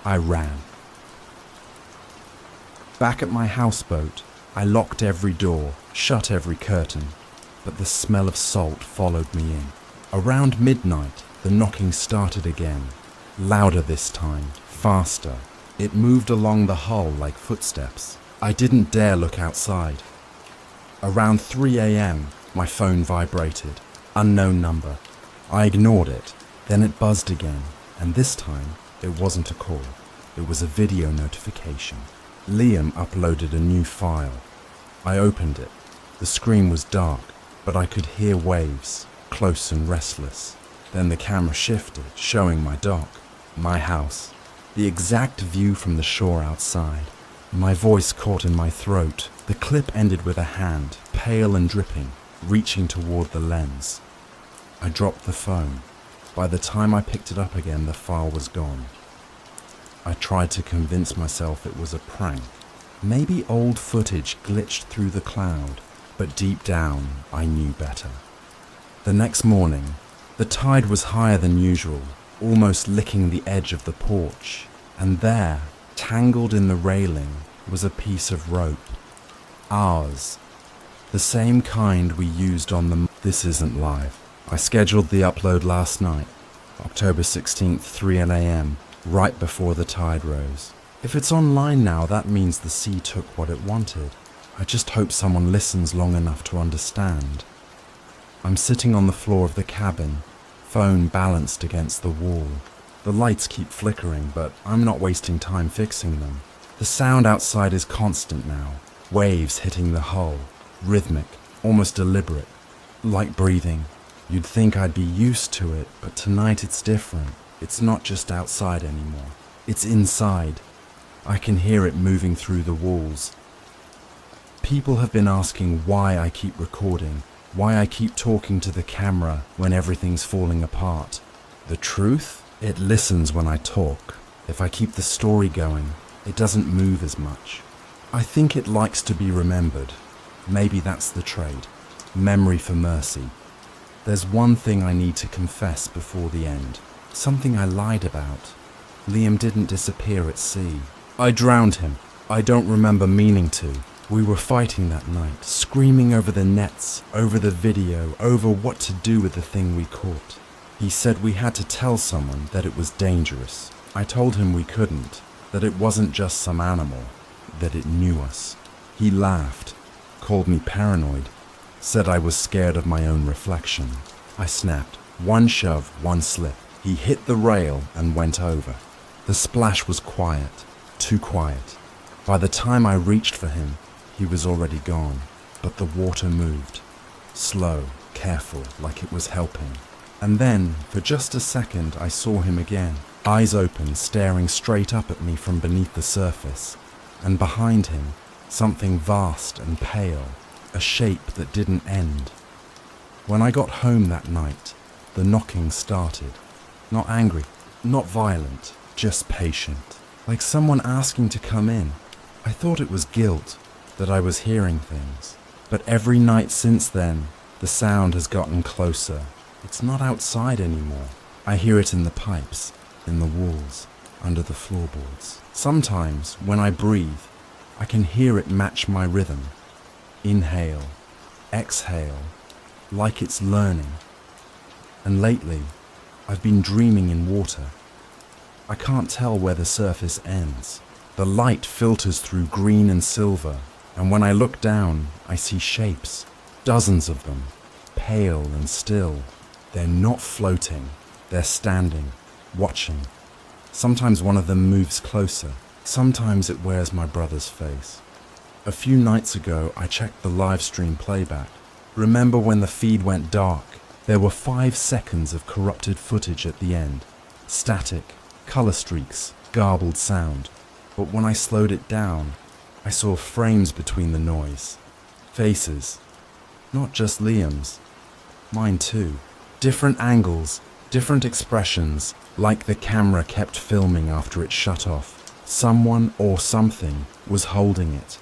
I ran. Back at my houseboat, I locked every door, shut every curtain, but the smell of salt followed me in. Around midnight, the knocking started again, louder this time, faster. It moved along the hull like footsteps. I didn't dare look outside. Around 3 a.m., my phone vibrated. Unknown number. I ignored it. Then it buzzed again, and this time it wasn't a call. It was a video notification. Liam uploaded a new file. I opened it. The screen was dark, but I could hear waves, close and restless. Then the camera shifted, showing my dock, my house, the exact view from the shore outside. My voice caught in my throat. The clip ended with a hand, pale and dripping, reaching toward the lens. I dropped the phone. By the time I picked it up again, the file was gone. I tried to convince myself it was a prank. Maybe old footage glitched through the cloud, but deep down, I knew better. The next morning, the tide was higher than usual, almost licking the edge of the porch, and there, tangled in the railing, was a piece of rope. Ours. The same kind we used on the... This isn't live. I scheduled the upload last night, October 16th, 3 a.m., right before the tide rose. If it's online now, that means the sea took what it wanted. I just hope someone listens long enough to understand. I'm sitting on the floor of the cabin, phone balanced against the wall. The lights keep flickering, but I'm not wasting time fixing them. The sound outside is constant now, waves hitting the hull, rhythmic, almost deliberate, like breathing. You'd think I'd be used to it, but tonight it's different. It's not just outside anymore. It's inside. I can hear it moving through the walls. People have been asking why I keep recording, why I keep talking to the camera when everything's falling apart. The truth? It listens when I talk. If I keep the story going, it doesn't move as much. I think it likes to be remembered. Maybe that's the trade. Memory for mercy. There's one thing I need to confess before the end. Something I lied about. Liam didn't disappear at sea. I drowned him. I don't remember meaning to. We were fighting that night, screaming over the nets, over the video, over what to do with the thing we caught. He said we had to tell someone that it was dangerous. I told him we couldn't, that it wasn't just some animal, that it knew us. He laughed, called me paranoid, said I was scared of my own reflection. I snapped. One shove, one slip. He hit the rail and went over. The splash was quiet, too quiet. By the time I reached for him, he was already gone, but the water moved. Slow, careful, like it was helping. And then, for just a second, I saw him again, eyes open, staring straight up at me from beneath the surface. And behind him, something vast and pale, a shape that didn't end. When I got home that night, the knocking started. Not angry, not violent, just patient. Like someone asking to come in. I thought it was guilt, that I was hearing things. But every night since then, the sound has gotten closer. It's not outside anymore. I hear it in the pipes, in the walls, under the floorboards. Sometimes, when I breathe, I can hear it match my rhythm. Inhale, exhale, like it's learning. And lately, I've been dreaming in water. I can't tell where the surface ends. The light filters through green and silver, and when I look down, I see shapes, dozens of them, pale and still. They're not floating, they're standing, watching. Sometimes one of them moves closer, sometimes it wears my brother's face. A few nights ago, I checked the live stream playback. Remember when the feed went dark? There were 5 seconds of corrupted footage at the end. Static, color streaks, garbled sound. But when I slowed it down, I saw frames between the noise. Faces. Not just Liam's. Mine too. Different angles, different expressions, like the camera kept filming after it shut off. Someone or something was holding it.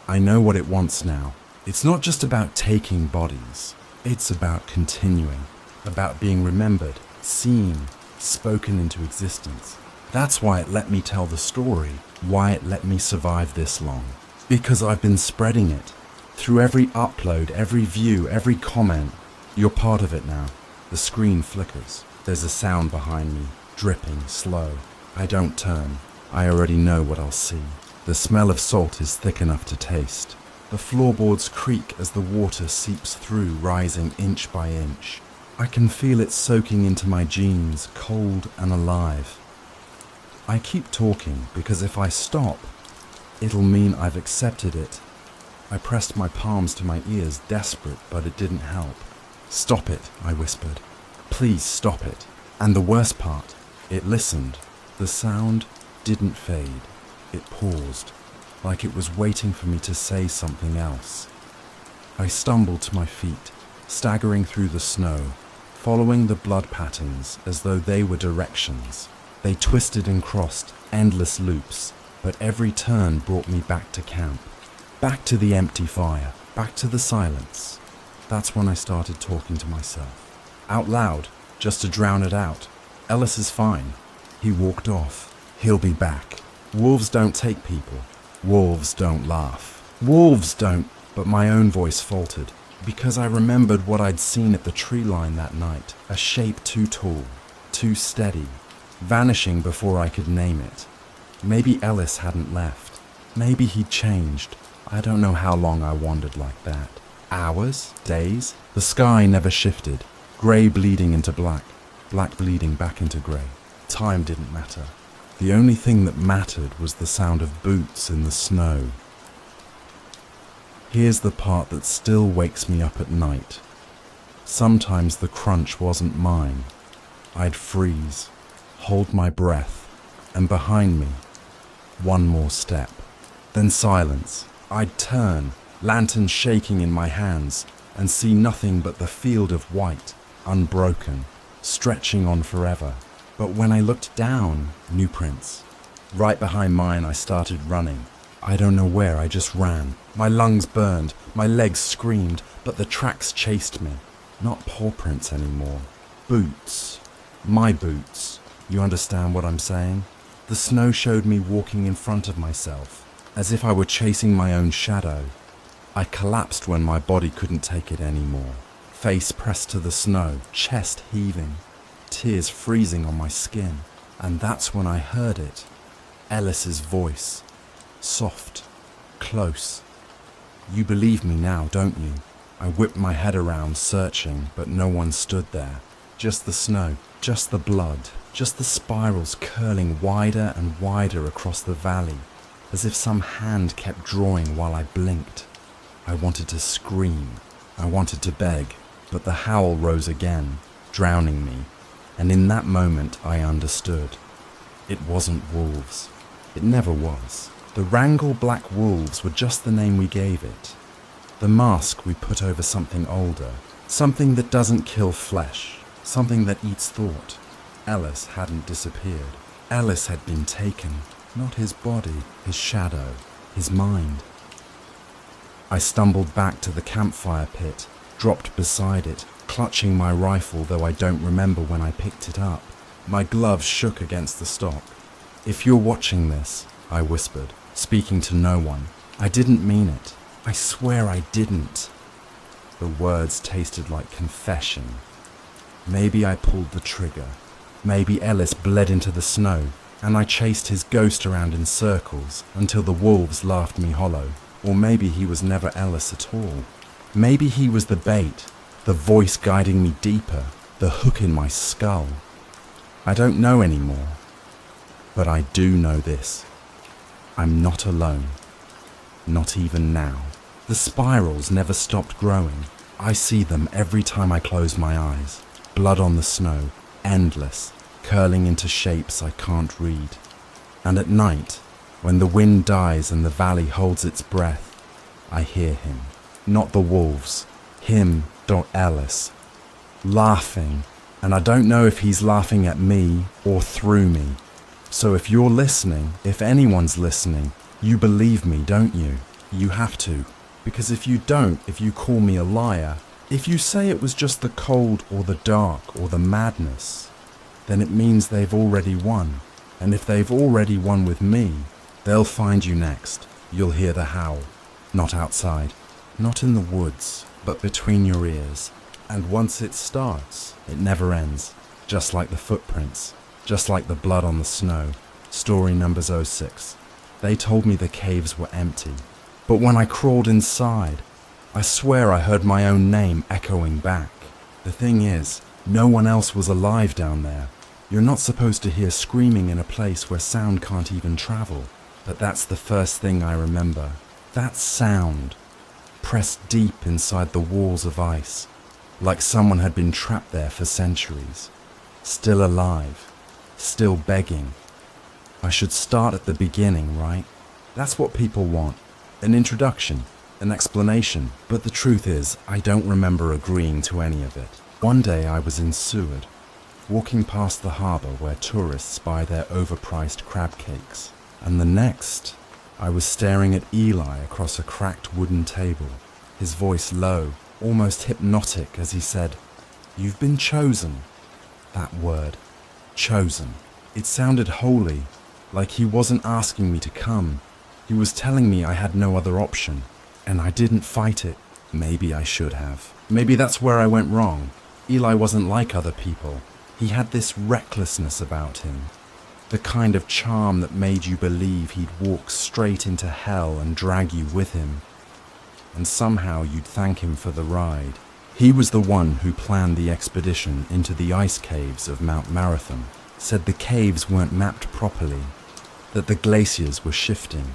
I know what it wants now. It's not just about taking bodies. It's about continuing, about being remembered, seen, spoken into existence. That's why it let me tell the story, why it let me survive this long. Because I've been spreading it. Through every upload, every view, every comment. You're part of it now. The screen flickers. There's a sound behind me, dripping, slow. I don't turn. I already know what I'll see. The smell of salt is thick enough to taste. The floorboards creak as the water seeps through, rising inch by inch. I can feel it soaking into my jeans, cold and alive. I keep talking because if I stop, it'll mean I've accepted it. I pressed my palms to my ears, desperate, but it didn't help. "Stop it," I whispered. "Please stop it." And the worst part, it listened. The sound didn't fade. It paused, like it was waiting for me to say something else. I stumbled to my feet, staggering through the snow, following the blood patterns as though they were directions. They twisted and crossed, endless loops, but every turn brought me back to camp, back to the empty fire, back to the silence. That's when I started talking to myself, out loud, just to drown it out. "Ellis is fine. He walked off. He'll be back. Wolves don't take people. Wolves don't laugh. Wolves don't..." But my own voice faltered, because I remembered what I'd seen at the tree line that night, a shape too tall, too steady, vanishing before I could name it. Maybe Ellis hadn't left. Maybe he'd changed. I don't know how long I wandered like that. Hours? Days? The sky never shifted. Grey bleeding into black, black bleeding back into grey. Time didn't matter. The only thing that mattered was the sound of boots in the snow. Here's the part that still wakes me up at night. Sometimes the crunch wasn't mine. I'd freeze, hold my breath, and behind me, one more step. Then silence. I'd turn, lantern shaking in my hands, and see nothing but the field of white, unbroken, stretching on forever. But when I looked down, new prints. Right behind mine, I started running. I don't know where, I just ran. My lungs burned, my legs screamed, but the tracks chased me. Not paw prints anymore. Boots. My boots. You understand what I'm saying? The snow showed me walking in front of myself, as if I were chasing my own shadow. I collapsed when my body couldn't take it anymore. Face pressed to the snow, chest heaving, tears freezing on my skin. And that's when I heard it. Ellis's voice. Soft. Close. You believe me now, don't you? I whipped my head around, searching, but no one stood there. Just the snow, just the blood, just the spirals curling wider and wider across the valley, as if some hand kept drawing while I blinked. I wanted to scream. I wanted to beg, but the howl rose again, drowning me. And in that moment I understood. It wasn't wolves. It never was. The Wrangell Black Wolves were just the name we gave it. The mask we put over something older, something that doesn't kill flesh, something that eats thought. Ellis hadn't disappeared. Ellis had been taken, not his body, his shadow, his mind. I stumbled back to the campfire pit, dropped beside it, clutching my rifle, though I don't remember when I picked it up. My gloves shook against the stock. "If you're watching this," I whispered, speaking to no one. I didn't mean it. I swear I didn't. The words tasted like confession. Maybe I pulled the trigger. Maybe Ellis bled into the snow, and I chased his ghost around in circles until the wolves laughed me hollow. Or maybe he was never Ellis at all. Maybe he was the bait, the voice guiding me deeper, the hook in my skull. I don't know anymore. But I do know this. I'm not alone. Not even now. The spirals never stopped growing. I see them every time I close my eyes. Blood on the snow, endless, curling into shapes I can't read. And at night, when the wind dies and the valley holds its breath, I hear him. Not the wolves. Him, Ellis. Laughing. And I don't know if he's laughing at me or through me. So if you're listening, if anyone's listening, you believe me, don't you? You have to. Because if you don't, if you call me a liar, if you say it was just the cold or the dark or the madness, then it means they've already won. And if they've already won with me, they'll find you next. You'll hear the howl. Not outside, not in the woods, but between your ears. And once it starts, it never ends. Just like the footprints, just like the blood on the snow. Story numbers 06. They told me the caves were empty. But when I crawled inside, I swear I heard my own name echoing back. The thing is, no one else was alive down there. You're not supposed to hear screaming in a place where sound can't even travel. But that's the first thing I remember. That sound, pressed deep inside the walls of ice, like someone had been trapped there for centuries. Still alive, still begging. I should start at the beginning, right? That's what people want. An introduction, an explanation. But the truth is, I don't remember agreeing to any of it. One day I was in Seward, walking past the harbour where tourists buy their overpriced crab cakes. And the next, I was staring at Eli across a cracked wooden table, his voice low, almost hypnotic as he said, "You've been chosen." That word, chosen. It sounded holy, like he wasn't asking me to come. He was telling me I had no other option, and I didn't fight it. Maybe I should have. Maybe that's where I went wrong. Eli wasn't like other people. He had this recklessness about him, the kind of charm that made you believe he'd walk straight into hell and drag you with him. And somehow you'd thank him for the ride. He was the one who planned the expedition into the ice caves of Mount Marathon, said the caves weren't mapped properly, that the glaciers were shifting,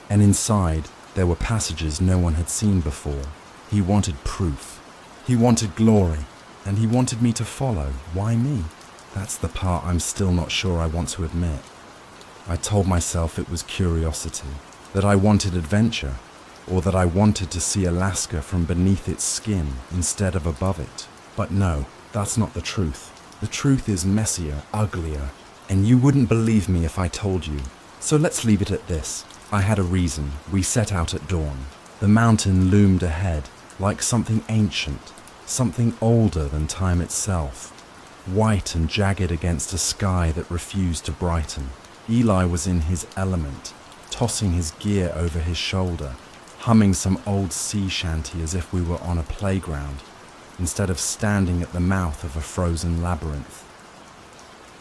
and inside there were passages no one had seen before. He wanted proof. He wanted glory, and he wanted me to follow. Why me? That's the part I'm still not sure I want to admit. I told myself it was curiosity, that I wanted adventure, or that I wanted to see Alaska from beneath its skin instead of above it. But no, that's not the truth. The truth is messier, uglier, and you wouldn't believe me if I told you. So let's leave it at this. I had a reason. We set out at dawn. The mountain loomed ahead, like something ancient, something older than time itself, white and jagged against a sky that refused to brighten. Eli was in his element, tossing his gear over his shoulder, humming some old sea shanty as if we were on a playground, instead of standing at the mouth of a frozen labyrinth.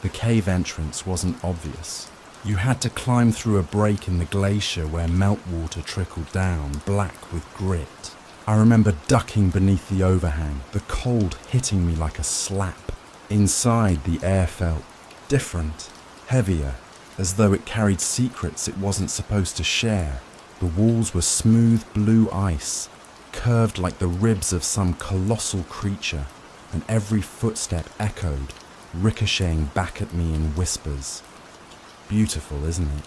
The cave entrance wasn't obvious. You had to climb through a break in the glacier where meltwater trickled down, black with grit. I remember ducking beneath the overhang, the cold hitting me like a slap. Inside, the air felt different, heavier, as though it carried secrets it wasn't supposed to share. The walls were smooth blue ice, curved like the ribs of some colossal creature, and every footstep echoed, ricocheting back at me in whispers. "Beautiful, isn't it?"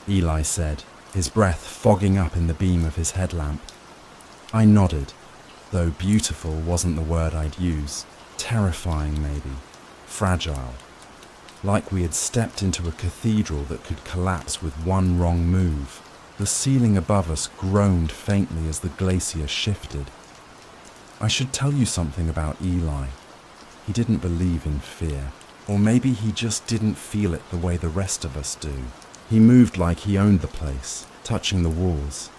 Eli said, his breath fogging up in the beam of his headlamp. I nodded, though beautiful wasn't the word I'd use. Terrifying, maybe. Fragile. Like we had stepped into a cathedral that could collapse with one wrong move. The ceiling above us groaned faintly as the glacier shifted. I should tell you something about Eli. He didn't believe in fear. Or maybe he just didn't feel it the way the rest of us do. He moved like he owned the place, touching the walls,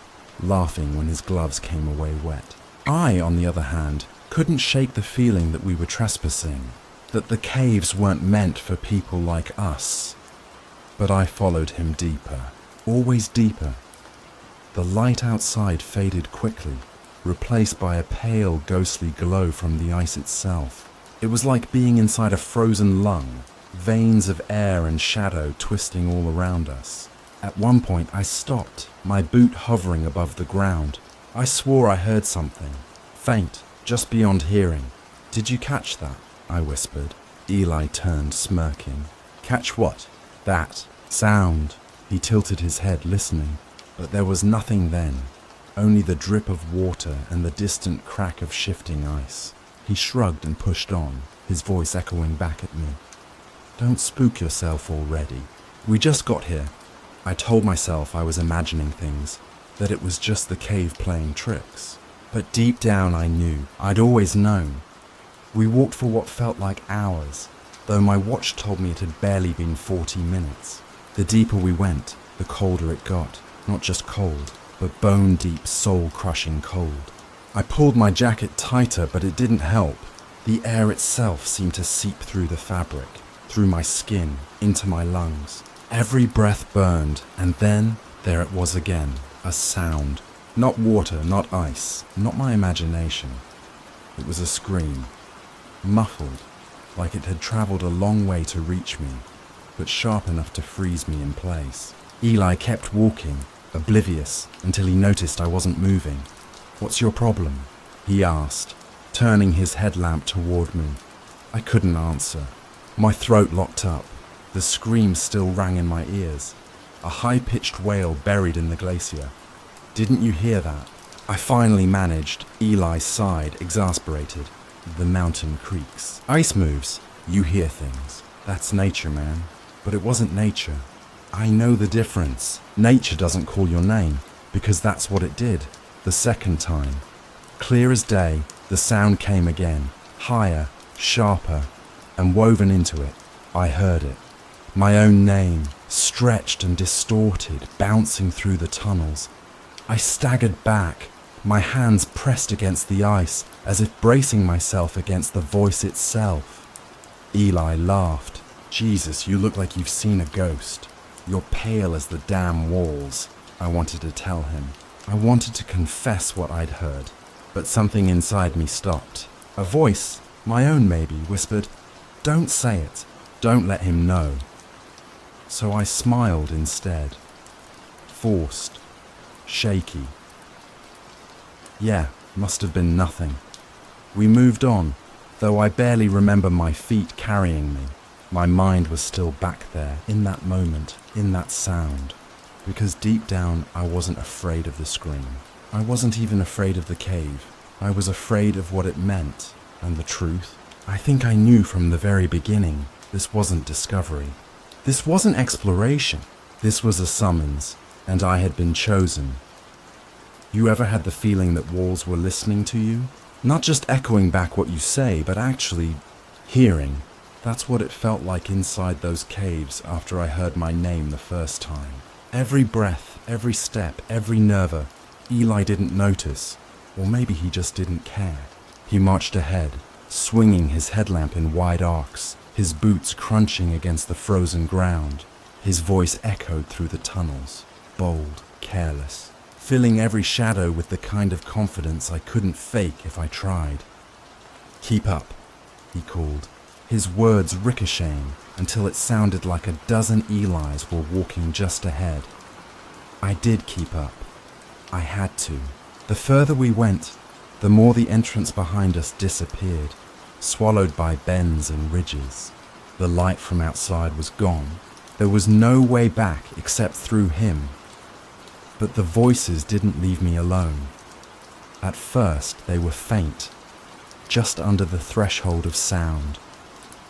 laughing when his gloves came away wet. I, on the other hand, couldn't shake the feeling that we were trespassing, that the caves weren't meant for people like us. But I followed him deeper, always deeper. The light outside faded quickly, replaced by a pale, ghostly glow from the ice itself. It was like being inside a frozen lung, veins of air and shadow twisting all around us. At one point I stopped, my boot hovering above the ground. I swore I heard something, faint, just beyond hearing. "Did you catch that?" I whispered. Eli turned, smirking. "Catch what?" "That sound." He tilted his head, listening. But there was nothing then, only the drip of water and the distant crack of shifting ice. He shrugged and pushed on, his voice echoing back at me. "Don't spook yourself already. We just got here." I told myself I was imagining things, that it was just the cave playing tricks. But deep down I knew, I'd always known. We walked for what felt like hours, though my watch told me it had barely been 40 minutes. The deeper we went, the colder it got. Not just cold, but bone-deep, soul-crushing cold. I pulled my jacket tighter, but it didn't help. The air itself seemed to seep through the fabric, through my skin, into my lungs. Every breath burned, and then there it was again, a sound. Not water, not ice, not my imagination. It was a scream, muffled, like it had traveled a long way to reach me, but sharp enough to freeze me in place. Eli kept walking, oblivious, until he noticed I wasn't moving. "What's your problem?" he asked, turning his headlamp toward me. I couldn't answer. My throat locked up. The scream still rang in my ears, a high-pitched wail buried in the glacier. "Didn't you hear that?" I finally managed. Eli sighed, exasperated. "The mountain creaks. Ice moves. You hear things. That's nature, man." But it wasn't nature. I know the difference. Nature doesn't call your name, because that's what it did. The second time. Clear as day, the sound came again, higher, sharper, and woven into it, I heard it. My own name, stretched and distorted, bouncing through the tunnels. I staggered back, my hands pressed against the ice, as if bracing myself against the voice itself. Eli laughed. "Jesus, you look like you've seen a ghost. You're pale as the damn walls," I wanted to tell him. I wanted to confess what I'd heard, but something inside me stopped. A voice, my own maybe, whispered, "Don't say it. Don't let him know." So I smiled instead. Forced. Shaky. Yeah, must have been nothing. We moved on, though I barely remember my feet carrying me. My mind was still back there, in that moment, in that sound. Because deep down, I wasn't afraid of the scream. I wasn't even afraid of the cave. I was afraid of what it meant, and the truth. I think I knew from the very beginning, this wasn't discovery. This wasn't exploration. This was a summons, and I had been chosen. You ever had the feeling that walls were listening to you? Not just echoing back what you say, but actually hearing. That's what it felt like inside those caves after I heard my name the first time. Every breath, every step, every nerve, Eli didn't notice, or maybe he just didn't care. He marched ahead, swinging his headlamp in wide arcs, his boots crunching against the frozen ground. His voice echoed through the tunnels, bold, careless, filling every shadow with the kind of confidence I couldn't fake if I tried. "Keep up," he called, his words ricocheting until it sounded like a dozen Elis were walking just ahead. I did keep up. I had to. The further we went, the more the entrance behind us disappeared, swallowed by bends and ridges. The light from outside was gone. There was no way back except through him. But the voices didn't leave me alone. At first, they were faint, just under the threshold of sound,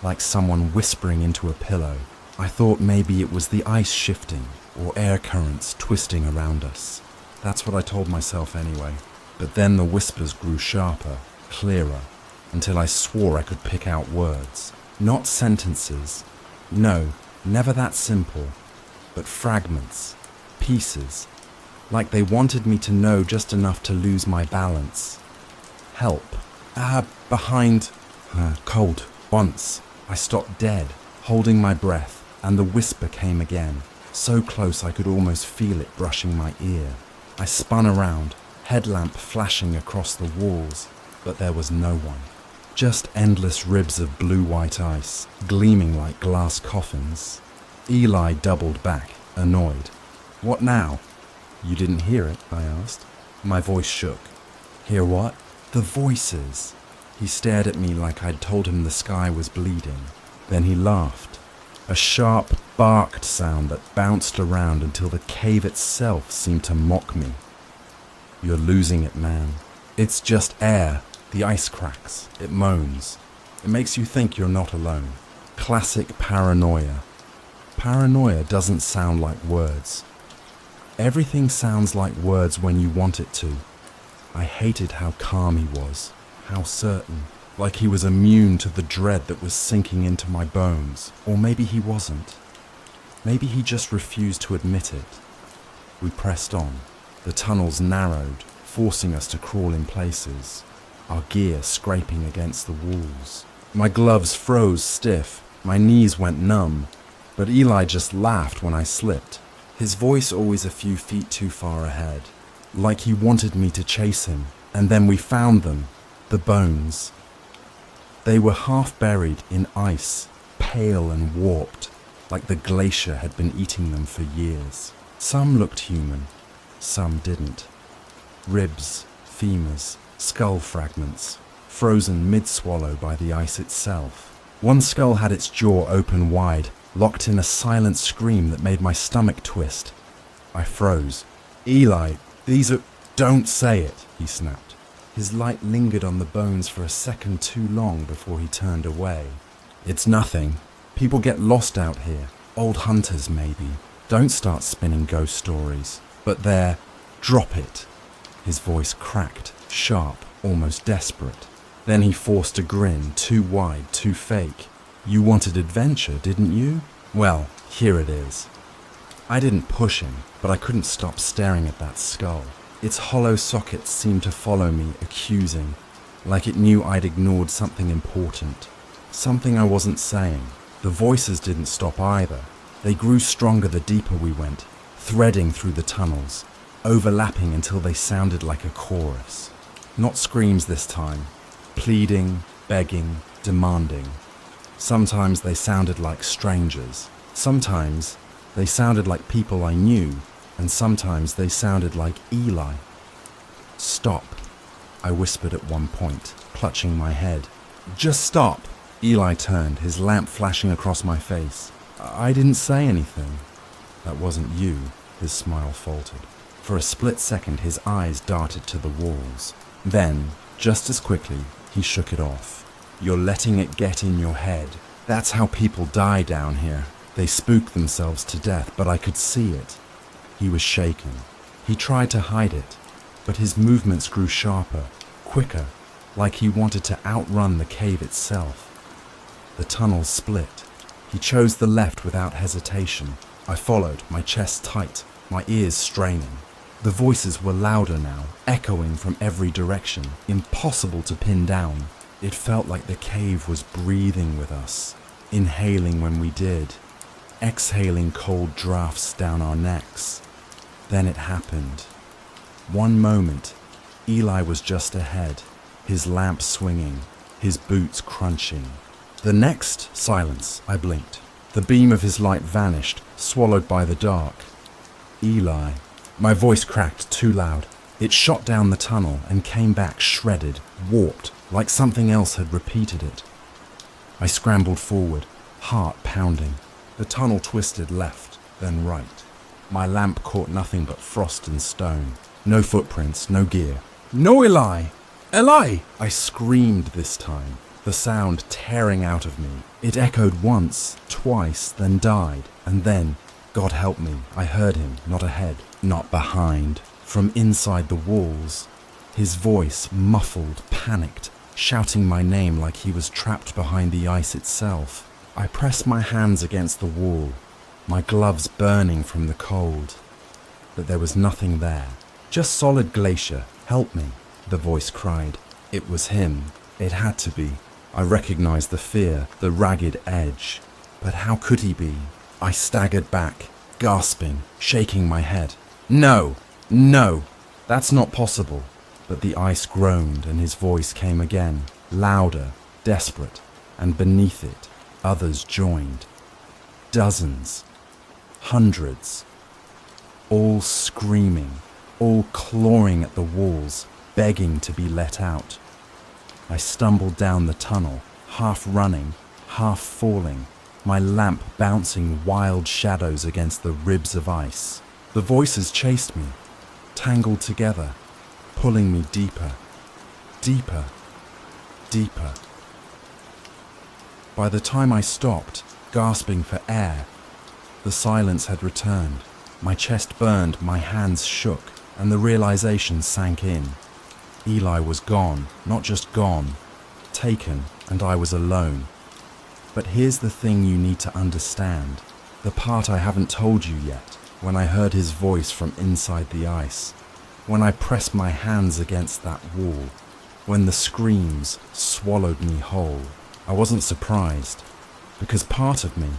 like someone whispering into a pillow. I thought maybe it was the ice shifting or air currents twisting around us. That's what I told myself anyway. But then the whispers grew sharper, clearer, until I swore I could pick out words. Not sentences. No, never that simple. But fragments, pieces, like they wanted me to know just enough to lose my balance. Help. Behind. Cold. Once, I stopped dead, holding my breath, and the whisper came again, so close I could almost feel it brushing my ear. I spun around, headlamp flashing across the walls, but there was no one. Just endless ribs of blue-white ice, gleaming like glass coffins. Eli doubled back, annoyed. "What now?" "You didn't hear it?" I asked. My voice shook. "Hear what?" "The voices." He stared at me like I'd told him the sky was bleeding. Then he laughed. A sharp, barked sound that bounced around until the cave itself seemed to mock me. "You're losing it, man. It's just air. The ice cracks. It moans. It makes you think you're not alone." Classic paranoia. Paranoia doesn't sound like words. Everything sounds like words when you want it to. I hated how calm he was, how certain, like he was immune to the dread that was sinking into my bones. Or maybe he wasn't. Maybe he just refused to admit it. We pressed on. The tunnels narrowed, forcing us to crawl in places, our gear scraping against the walls. My gloves froze stiff, my knees went numb, but Eli just laughed when I slipped, his voice always a few feet too far ahead. like he wanted me to chase him. And then we found them, the bones. They were half buried in ice, pale and warped, like the glacier had been eating them for years. Some looked human, some didn't. Ribs, femurs, skull fragments, frozen mid-swallow by the ice itself. One skull had its jaw open wide, locked in a silent scream that made my stomach twist. I froze. "Eli, these are—" "Don't say it," he snapped. His light lingered on the bones for a second too long before he turned away. "It's nothing. People get lost out here. Old hunters, maybe. Don't start spinning ghost stories. But they're— Drop it." His voice cracked, sharp, almost desperate. Then he forced a grin, too wide, too fake. "You wanted adventure, didn't you? Well, here it is." I didn't push him, but I couldn't stop staring at that skull. Its hollow sockets seemed to follow me, accusing, like it knew I'd ignored something important, something I wasn't saying. The voices didn't stop either. They grew stronger the deeper we went, threading through the tunnels, overlapping until they sounded like a chorus. Not screams this time, pleading, begging, demanding. Sometimes they sounded like strangers. Sometimes they sounded like people I knew, and sometimes they sounded like Eli. "Stop," I whispered at one point, clutching my head. "Just stop." Eli turned, his lamp flashing across my face. "I didn't say anything." "That wasn't you," his smile faltered. For a split second, his eyes darted to the walls. Then, just as quickly, he shook it off. "You're letting it get in your head. That's how people die down here. They spook themselves to death, but I could see it." He was shaken. He tried to hide it, but his movements grew sharper, quicker, like he wanted to outrun the cave itself. The tunnel split. He chose the left without hesitation. I followed, my chest tight, my ears straining. The voices were louder now, echoing from every direction, impossible to pin down. It felt like the cave was breathing with us, inhaling when we did, exhaling cold drafts down our necks. Then it happened. One moment, Eli was just ahead, his lamp swinging, his boots crunching. The next, silence. I blinked. The beam of his light vanished, swallowed by the dark. "Eli." My voice cracked too loud. It shot down the tunnel and came back shredded, warped, like something else had repeated it. I scrambled forward, heart pounding. The tunnel twisted left, then right. My lamp caught nothing but frost and stone. No footprints, no gear. "No, Eli! Eli!" I screamed this time, the sound tearing out of me. It echoed once, twice, then died. And then, God help me, I heard him, not ahead, not behind, from inside the walls. His voice, muffled, panicked, shouting my name like he was trapped behind the ice itself. I pressed my hands against the wall, my gloves burning from the cold. But there was nothing there. "Just solid glacier. Help me," the voice cried. It was him. It had to be. I recognized the fear, the ragged edge. But how could he be? I staggered back, gasping, shaking my head. "No! No! That's not possible." But the ice groaned and his voice came again, louder, desperate, and beneath it, others joined. Dozens. Hundreds. All screaming, all clawing at the walls, begging to be let out. I stumbled down the tunnel, half running, half falling, my lamp bouncing wild shadows against the ribs of ice. The voices chased me, tangled together, pulling me deeper, deeper, deeper. By the time I stopped, gasping for air, the silence had returned. My chest burned, my hands shook, and the realization sank in. Eli was gone, not just gone, taken, and I was alone. But here's the thing you need to understand, the part I haven't told you yet. When I heard his voice from inside the ice, when I pressed my hands against that wall, when the screams swallowed me whole, I wasn't surprised, because part of me,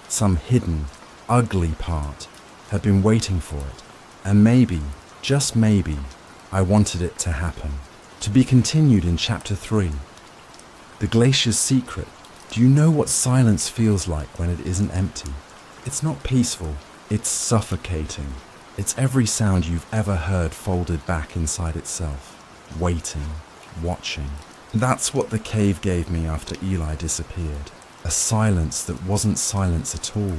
some hidden, ugly part, had been waiting for it, and maybe, Just maybe, I wanted it to happen. To be continued in Chapter 3. The glacier's secret. Do you know what silence feels like when it isn't empty? It's not peaceful, it's suffocating. It's every sound you've ever heard folded back inside itself. Waiting, watching. That's what the cave gave me after Eli disappeared. A silence that wasn't silence at all.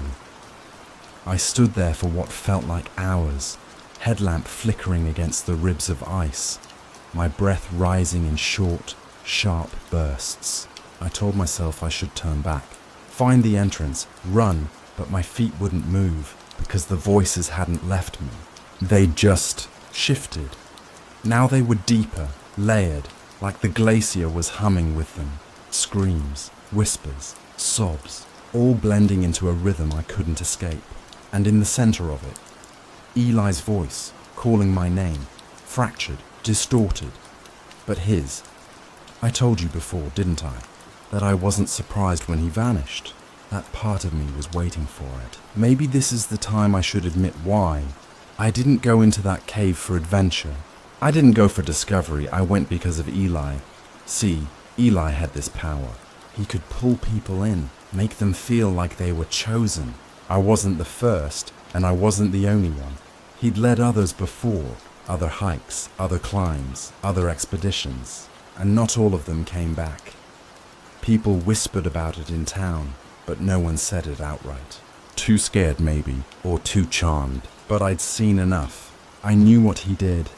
I stood there for what felt like hours, headlamp flickering against the ribs of ice, my breath rising in short, sharp bursts. I told myself I should turn back, find the entrance, run, but my feet wouldn't move because the voices hadn't left me. They'd just shifted. Now they were deeper, layered, like the glacier was humming with them. Screams, whispers, sobs, all blending into a rhythm I couldn't escape. And in the center of it, Eli's voice, calling my name, fractured, distorted. But his. I told you before, didn't I, that I wasn't surprised when he vanished. That part of me was waiting for it. Maybe this is the time I should admit why. I didn't go into that cave for adventure. I didn't go for discovery, I went because of Eli. See, Eli had this power. He could pull people in, make them feel like they were chosen. I wasn't the first, and I wasn't the only one. He'd led others before, other hikes, other climbs, other expeditions, and not all of them came back. People whispered about it in town, but no one said it outright. Too scared maybe, or too charmed, but I'd seen enough. I knew what he did,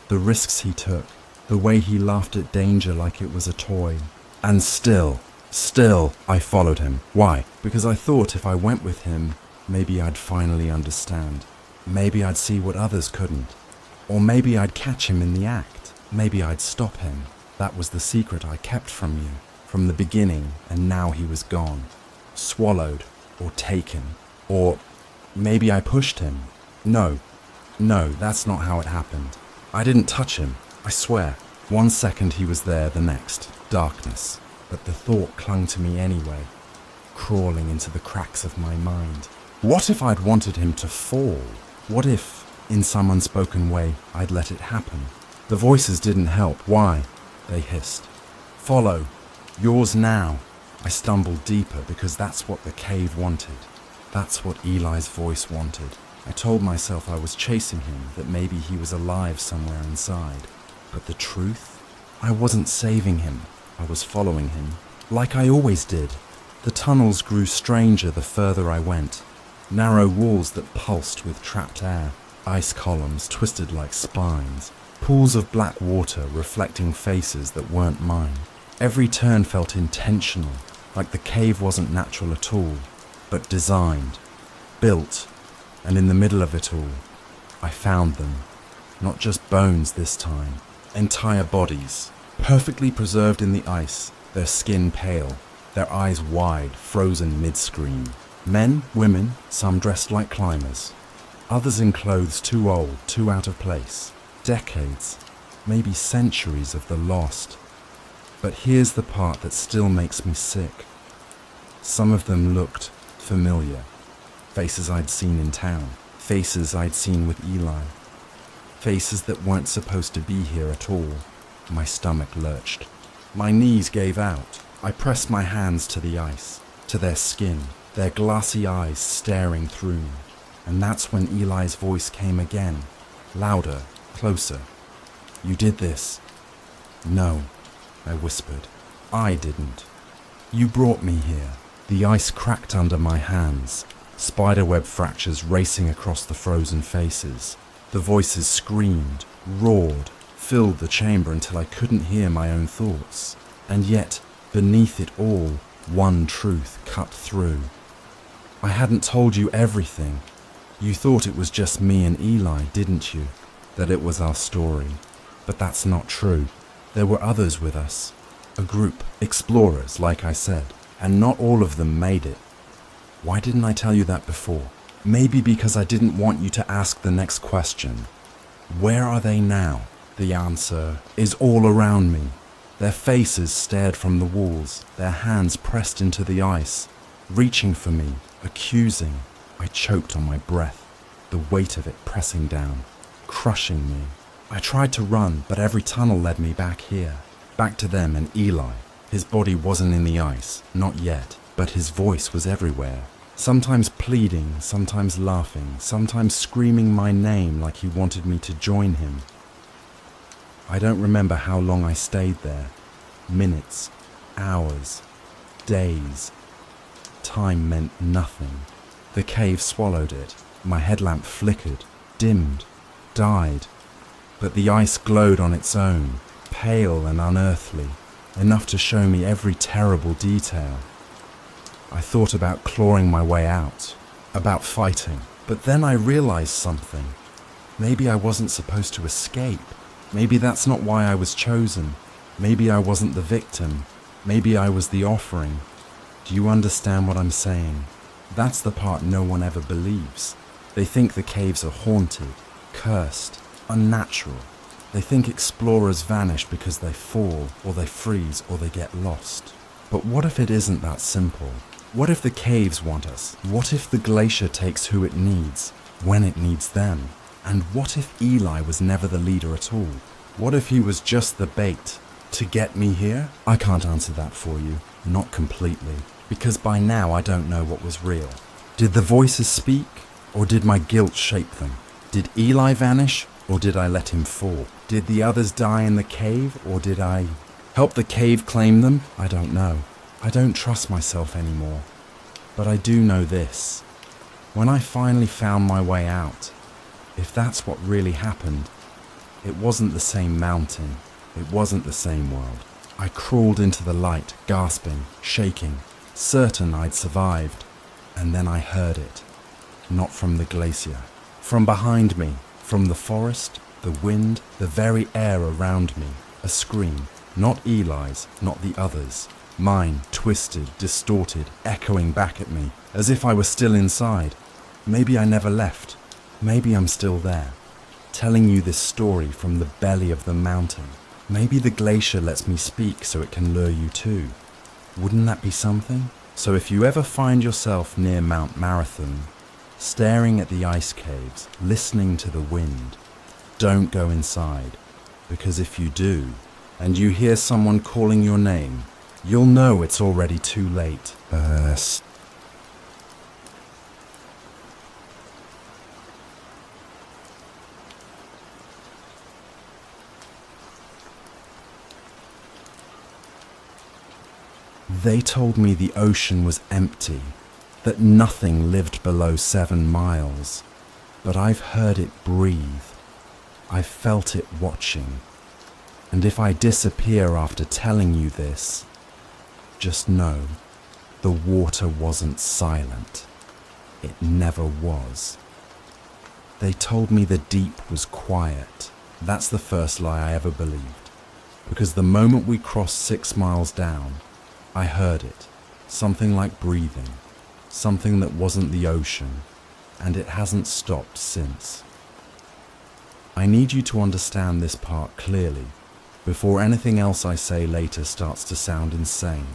the risks he took, the way he laughed at danger like it was a toy. And still, I followed him. Why? Because I thought if I went with him, maybe I'd finally understand. Maybe I'd see what others couldn't. Or maybe I'd catch him in the act. Maybe I'd stop him. That was the secret I kept from you, from the beginning, and now he was gone. Swallowed, or taken, or maybe I pushed him. No, that's not how it happened. I didn't touch him, I swear. 1 second he was there, the next, darkness. But the thought clung to me anyway, crawling into the cracks of my mind. What if I'd wanted him to fall? What if, in some unspoken way, I'd let it happen? The voices didn't help. Why? They hissed. Follow. Yours now. I stumbled deeper because that's what the cave wanted. That's what Eli's voice wanted. I told myself I was chasing him, that maybe he was alive somewhere inside. But the truth? I wasn't saving him. I was following him, like I always did. The tunnels grew stranger the further I went. Narrow walls that pulsed with trapped air, ice columns twisted like spines, pools of black water reflecting faces that weren't mine. Every turn felt intentional, like the cave wasn't natural at all, but designed, built, and in the middle of it all, I found them. Not just bones this time, entire bodies, perfectly preserved in the ice, their skin pale, their eyes wide, frozen mid-scream. Men, women, some dressed like climbers, others in clothes too old, too out of place. Decades, maybe centuries of the lost. But here's the part that still makes me sick. Some of them looked familiar. Faces I'd seen in town. Faces I'd seen with Eli. Faces that weren't supposed to be here at all. My stomach lurched. My knees gave out. I pressed my hands to the ice, to their skin, their glassy eyes staring through me. And that's when Eli's voice came again, louder, closer. You did this. No, I whispered. I didn't. You brought me here. The ice cracked under my hands, spiderweb fractures racing across the frozen faces. The voices screamed, roared, filled the chamber until I couldn't hear my own thoughts. And yet, beneath it all, one truth cut through. I hadn't told you everything. You thought it was just me and Eli, didn't you? That it was our story. But that's not true. There were others with us. A group, explorers, like I said, and not all of them made it. Why didn't I tell you that before? Maybe because I didn't want you to ask the next question. Where are they now? The answer is all around me. Their faces stared from the walls, their hands pressed into the ice, reaching for me, accusing. I choked on my breath, the weight of it pressing down. crushing me. I tried to run, but every tunnel led me back here, back to them and Eli. His body wasn't in the ice, not yet, but his voice was everywhere. Sometimes pleading, sometimes laughing, sometimes screaming my name like he wanted me to join him. I don't remember how long I stayed there. Minutes, hours, days. Time meant nothing. The cave swallowed it. My headlamp flickered, dimmed, died. But the ice glowed on its own, pale and unearthly, enough to show me every terrible detail. I thought about clawing my way out, about fighting, but then I realized something. Maybe I wasn't supposed to escape. Maybe that's not why I was chosen. Maybe I wasn't the victim. Maybe I was the offering. Do you understand what I'm saying? That's the part no one ever believes. They think the caves are haunted, cursed, unnatural. They think explorers vanish because they fall, or they freeze, or they get lost. But what if it isn't that simple? What if the caves want us? What if the glacier takes who it needs, when it needs them? And what if Eli was never the leader at all? What if he was just the bait to get me here? I can't answer that for you, not completely, because by now I don't know what was real. Did the voices speak, or did my guilt shape them? Did Eli vanish, or did I let him fall? Did the others die in the cave, or did I help the cave claim them? I don't know. I don't trust myself anymore. But I do know this. When I finally found my way out, if that's what really happened, it wasn't the same mountain. It wasn't the same world. I crawled into the light, gasping, shaking, certain I'd survived. And then I heard it. Not from the glacier. From behind me, from the forest, the wind, the very air around me. A scream. Not Eli's, not the others'. Mine, twisted, distorted, echoing back at me, as if I were still inside. Maybe I never left. Maybe I'm still there, telling you this story from the belly of the mountain. Maybe the glacier lets me speak so it can lure you too. Wouldn't that be something? So if you ever find yourself near Mount Marathon, staring at the ice caves, listening to the wind, don't go inside, because if you do, and you hear someone calling your name, you'll know it's already too late. They told me the ocean was empty, that nothing lived below 7 miles. But I've heard it breathe. I've felt it watching. And if I disappear after telling you this, just know the water wasn't silent. It never was. They told me the deep was quiet. That's the first lie I ever believed. Because the moment we crossed 6 miles down, I heard it. Something like breathing. Something that wasn't the ocean. And it hasn't stopped since. I need you to understand this part clearly, before anything else I say later starts to sound insane.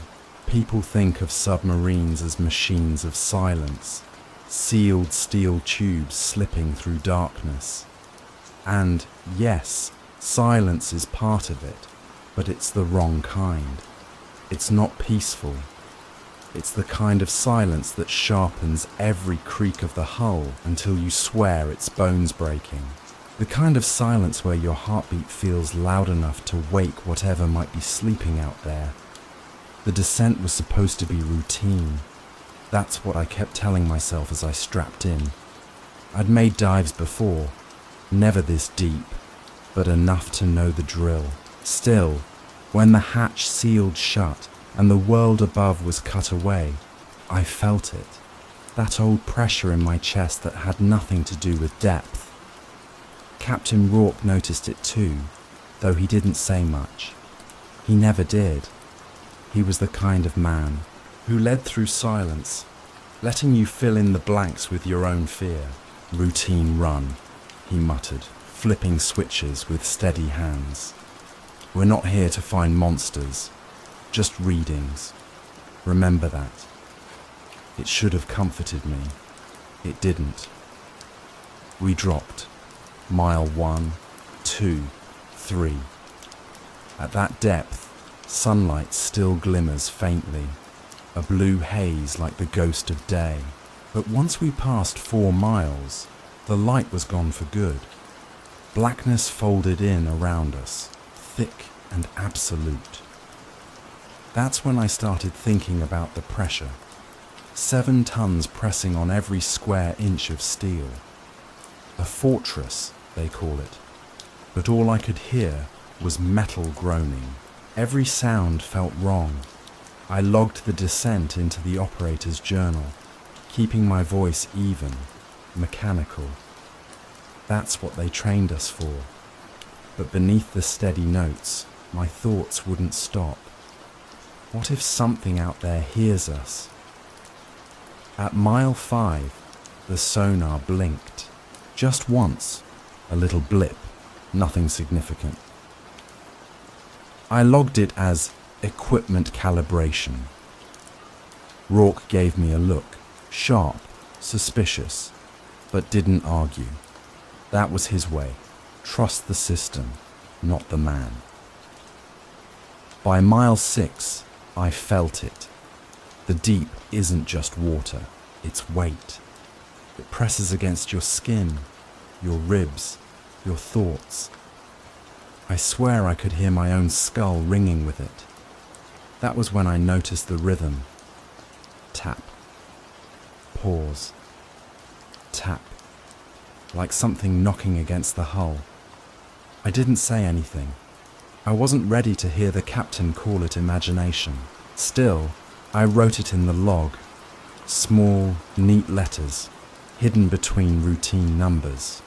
People think of submarines as machines of silence, sealed steel tubes slipping through darkness. And yes, silence is part of it, but it's the wrong kind. It's not peaceful. It's the kind of silence that sharpens every creak of the hull until you swear it's bones breaking. The kind of silence where your heartbeat feels loud enough to wake whatever might be sleeping out there. The descent was supposed to be routine. That's what I kept telling myself as I strapped in. I'd made dives before, never this deep, but enough to know the drill. Still, when the hatch sealed shut and the world above was cut away, I felt it. That old pressure in my chest that had nothing to do with depth. Captain Rourke noticed it too, though he didn't say much. He never did. He was the kind of man who led through silence, letting you fill in the blanks with your own fear. Routine run, he muttered, flipping switches with steady hands. We're not here to find monsters, just readings. Remember that. It should have comforted me. It didn't. We dropped. Mile 1, 2, 3. At that depth, sunlight still glimmers faintly, a blue haze like the ghost of day. But once we passed 4 miles, the light was gone for good. Blackness folded in around us, thick and absolute. That's when I started thinking about the pressure. 7 tons pressing on every square inch of steel. A fortress, they call it. But all I could hear was metal groaning. Every sound felt wrong. I logged the descent into the operator's journal, keeping my voice even, mechanical. That's what they trained us for. But beneath the steady notes, my thoughts wouldn't stop. What if something out there hears us? At mile 5, the sonar blinked. Just once, a little blip, nothing significant. I logged it as equipment calibration. Rourke gave me a look, sharp, suspicious, but didn't argue. That was his way. Trust the system, not the man. By mile 6, I felt it. The deep isn't just water, it's weight. It presses against your skin, your ribs, your thoughts. I swear I could hear my own skull ringing with it. That was when I noticed the rhythm. Tap. Pause. Tap. Like something knocking against the hull. I didn't say anything. I wasn't ready to hear the captain call it imagination. Still, I wrote it in the log. Small, neat letters, hidden between routine numbers.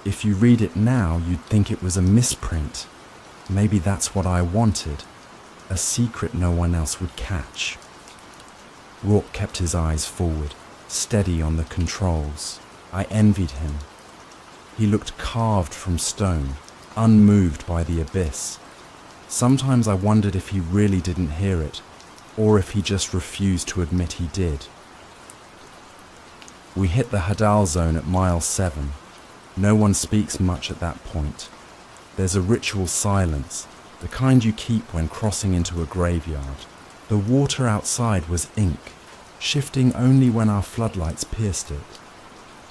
If you read it now, you'd think it was a misprint. Maybe that's what I wanted. A secret no one else would catch. Rourke kept his eyes forward, steady on the controls. I envied him. He looked carved from stone, unmoved by the abyss. Sometimes I wondered if he really didn't hear it, or if he just refused to admit he did. We hit the Hadal zone at mile 7. No one speaks much at that point. There's a ritual silence, the kind you keep when crossing into a graveyard. The water outside was ink, shifting only when our floodlights pierced it.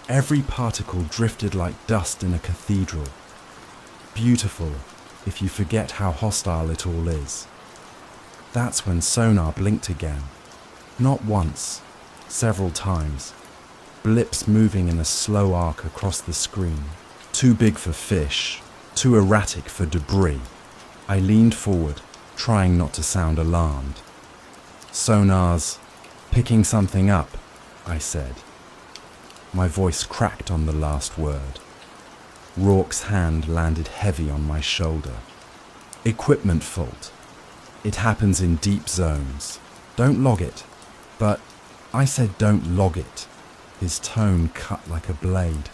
Every particle drifted like dust in a cathedral. Beautiful, if you forget how hostile it all is. That's when sonar blinked again. Not once, several times. Blips moving in a slow arc across the screen. Too big for fish, too erratic for debris. I leaned forward, trying not to sound alarmed. Sonar's picking something up, I said. My voice cracked on the last word. Rourke's hand landed heavy on my shoulder. Equipment fault. It happens in deep zones. Don't log it. But I said don't log it. His tone cut like a blade.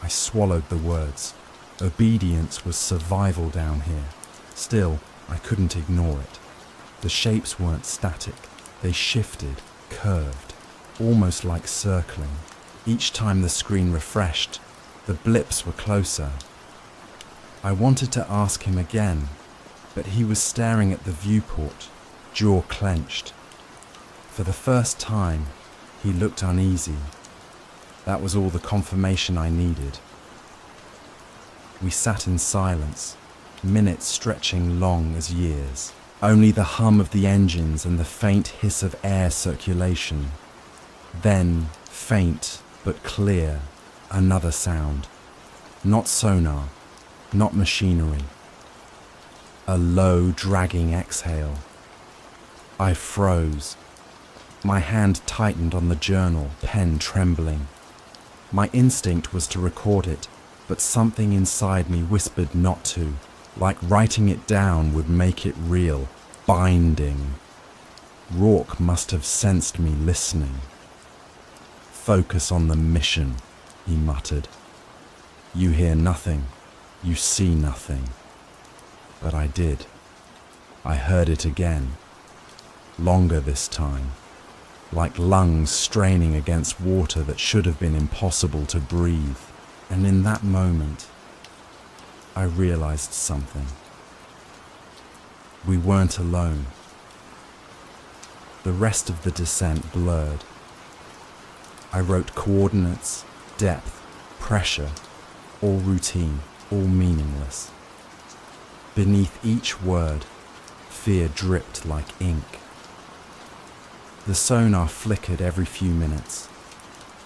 I swallowed the words. Obedience was survival down here. Still, I couldn't ignore it. The shapes weren't static. They shifted, curved, almost like circling. Each time the screen refreshed, the blips were closer. I wanted to ask him again, but he was staring at the viewport, jaw clenched. For the first time, he looked uneasy. That was all the confirmation I needed. We sat in silence, minutes stretching long as years. Only the hum of the engines and the faint hiss of air circulation. Then, faint but clear, another sound. Not sonar, not machinery. A low, dragging exhale. I froze. My hand tightened on the journal, pen trembling. My instinct was to record it, but something inside me whispered not to, like writing it down would make it real, binding. Rourke must have sensed me listening. Focus on the mission, he muttered. You hear nothing, you see nothing. But I did. I heard it again. Longer this time. Like lungs straining against water that should have been impossible to breathe. And in that moment, I realized something. We weren't alone. The rest of the descent blurred. I wrote coordinates, depth, pressure, all routine, all meaningless. Beneath each word, fear dripped like ink. The sonar flickered every few minutes,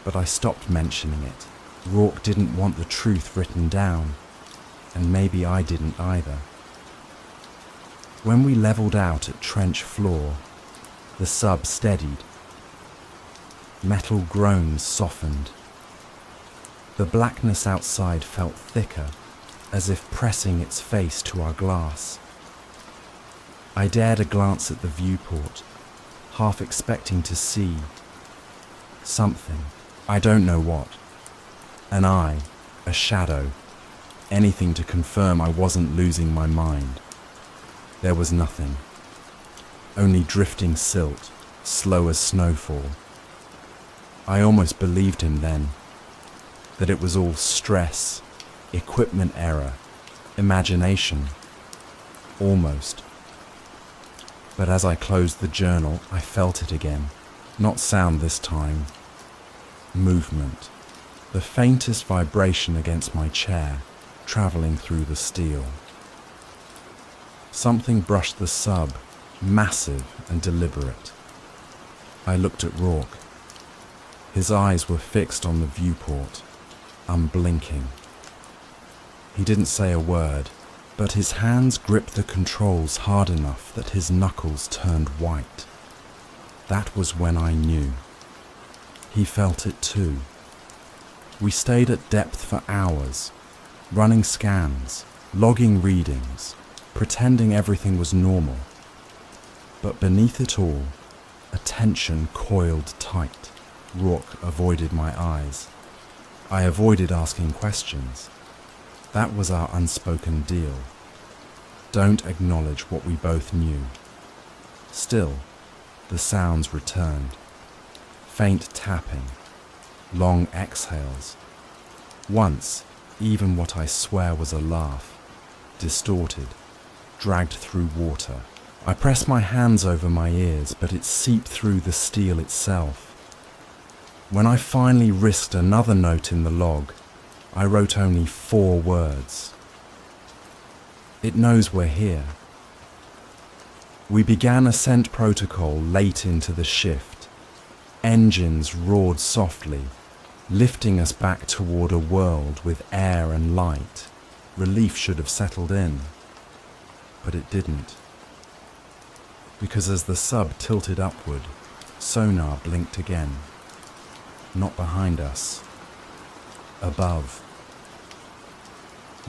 but I stopped mentioning it. Rourke didn't want the truth written down, and maybe I didn't either. When we leveled out at trench floor, the sub steadied. Metal groans softened. The blackness outside felt thicker, as if pressing its face to our glass. I dared a glance at the viewport, half expecting to see something, I don't know what. An eye, a shadow, anything to confirm I wasn't losing my mind. There was nothing. Only drifting silt, slow as snowfall. I almost believed him then, that it was all stress, equipment error, imagination. Almost. But as I closed the journal, I felt it again. Not sound this time. Movement. The faintest vibration against my chair, traveling through the steel. Something brushed the sub, massive and deliberate. I looked at Rourke. His eyes were fixed on the viewport, unblinking. He didn't say a word, but his hands gripped the controls hard enough that his knuckles turned white. That was when I knew. He felt it too. We stayed at depth for hours, running scans, logging readings, pretending everything was normal. But beneath it all, a tension coiled tight. Rourke avoided my eyes. I avoided asking questions. That was our unspoken deal. Don't acknowledge what we both knew. Still, the sounds returned. Faint tapping, long exhales. Once, even what I swear was a laugh, distorted, dragged through water. I pressed my hands over my ears, but it seeped through the steel itself. When I finally risked another note in the log, I wrote only 4 words. It knows we're here. We began ascent protocol late into the shift. Engines roared softly, lifting us back toward a world with air and light. Relief should have settled in, but it didn't. Because as the sub tilted upward, sonar blinked again. Not behind us. Above.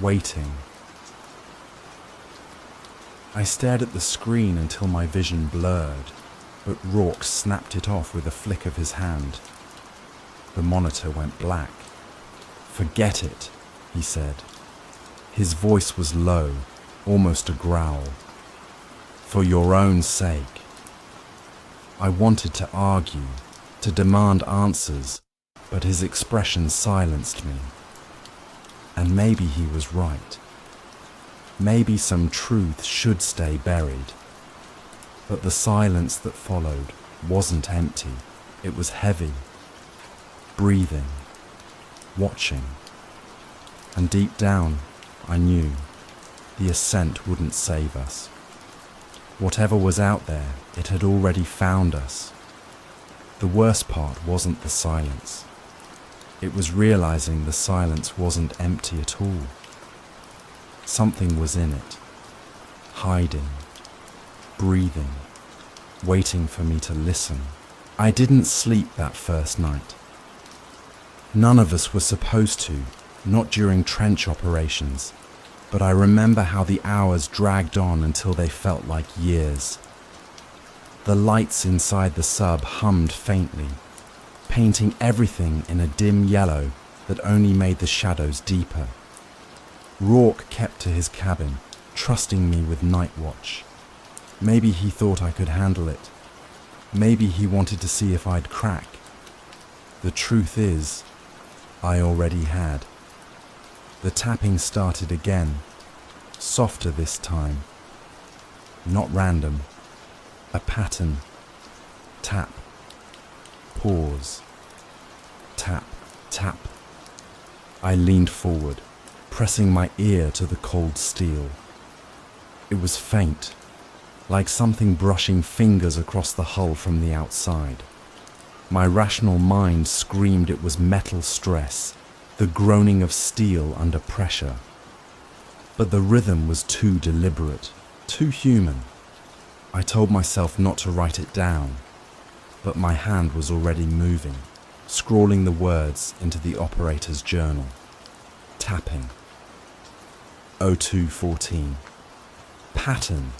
Waiting. I stared at the screen until my vision blurred, but Rourke snapped it off with a flick of his hand. The monitor went black. "Forget it," he said. His voice was low, almost a growl. "For your own sake." I wanted to argue, to demand answers, but his expression silenced me. And maybe he was right. Maybe some truth should stay buried. But the silence that followed wasn't empty. It was heavy. Breathing. Watching. And deep down, I knew the ascent wouldn't save us. Whatever was out there, it had already found us. The worst part wasn't the silence. It was realizing the silence wasn't empty at all. Something was in it, hiding, breathing, waiting for me to listen. I didn't sleep that first night. None of us were supposed to, not during trench operations, but I remember how the hours dragged on until they felt like years. The lights inside the sub hummed faintly, painting everything in a dim yellow that only made the shadows deeper. Rourke kept to his cabin, trusting me with night watch. Maybe he thought I could handle it. Maybe he wanted to see if I'd crack. The truth is, I already had. The tapping started again, softer this time. Not random. A pattern. Tap. Pause. Tap, tap. I leaned forward, pressing my ear to the cold steel. It was faint, like something brushing fingers across the hull from the outside. My rational mind screamed it was metal stress, the groaning of steel under pressure. But the rhythm was too deliberate, too human. I told myself not to write it down, but my hand was already moving, scrawling the words into the operator's journal. Tapping. 0214. Pattern.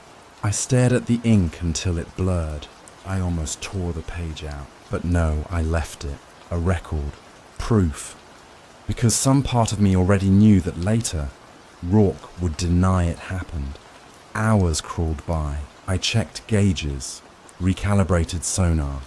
I stared at the ink until it blurred. I almost tore the page out, but no, I left it. A record. Proof. Because some part of me already knew that later, Rourke would deny it happened. Hours crawled by. I checked gauges, recalibrated sonar,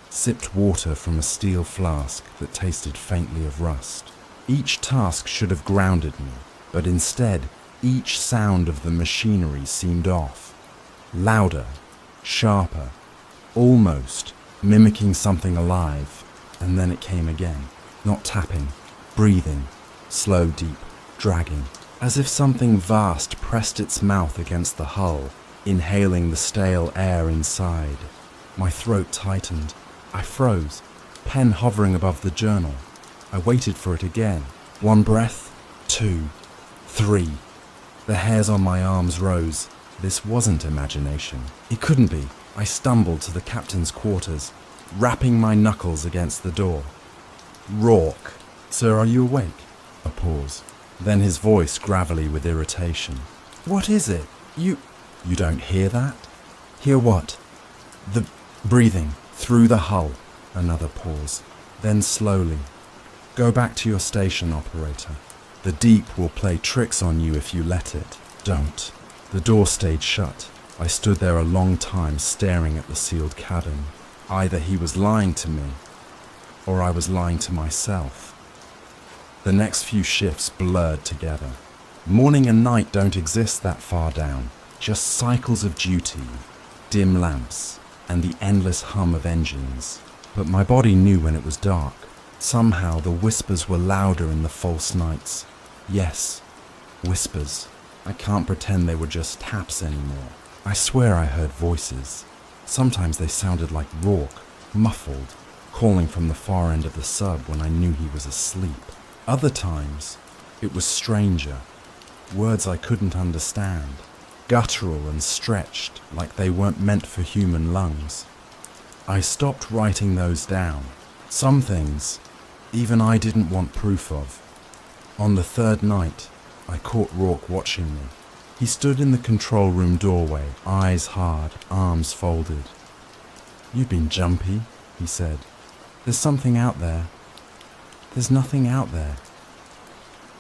sipped water from a steel flask that tasted faintly of rust. Each task should have grounded me, but instead, each sound of the machinery seemed off. Louder, sharper, almost mimicking something alive, and then it came again. Not tapping, breathing, slow, deep, dragging, as if something vast pressed its mouth against the hull, inhaling the stale air inside. My throat tightened. I froze, pen hovering above the journal. I waited for it again. 1 breath, 2, 3. The hairs on my arms rose. This wasn't imagination. It couldn't be. I stumbled to the captain's quarters, rapping my knuckles against the door. Rourke. Sir, are you awake? A pause. Then his voice gravelly with irritation. What is it? You don't hear that? Hear what? The breathing through the hull. Another pause. Then slowly. Go back to your station, operator. The deep will play tricks on you if you let it. Don't. The door stayed shut. I stood there a long time staring at the sealed cabin. Either he was lying to me, or I was lying to myself. The next few shifts blurred together. Morning and night don't exist that far down. Just cycles of duty, dim lamps, and the endless hum of engines. But my body knew when it was dark. Somehow the whispers were louder in the false nights. Yes, whispers. I can't pretend they were just taps anymore. I swear I heard voices. Sometimes they sounded like Rourke, muffled, calling from the far end of the sub when I knew he was asleep. Other times, it was stranger, words I couldn't understand, guttural and stretched like they weren't meant for human lungs. I stopped writing those down. Some things, even I didn't want proof of. On the third night, I caught Rourke watching me. He stood in the control room doorway, eyes hard, arms folded. You've been jumpy, he said. There's something out there. There's nothing out there.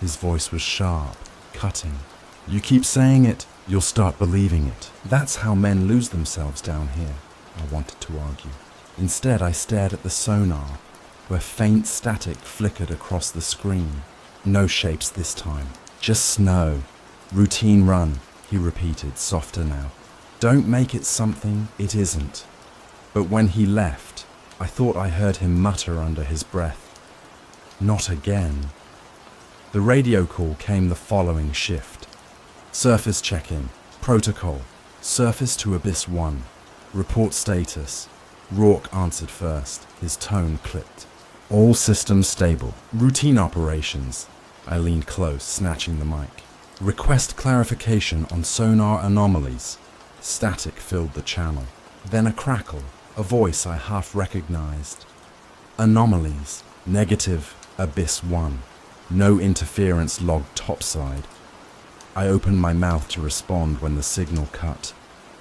His voice was sharp, cutting. You keep saying it, you'll start believing it. That's how men lose themselves down here, I wanted to argue. Instead, I stared at the sonar, where faint static flickered across the screen. No shapes this time, just snow. Routine run, he repeated, softer now. Don't make it something it isn't. But when he left, I thought I heard him mutter under his breath. Not again. The radio call came the following shift. Surface check-in. Protocol. Surface to Abyss 1. Report status. Rourke answered first. His tone clipped. All systems stable. Routine operations. I leaned close, snatching the mic. Request clarification on sonar anomalies. Static filled the channel. Then a crackle. A voice I half recognized. Anomalies. Negative. Abyss 1. No interference logged topside. I opened my mouth to respond when the signal cut.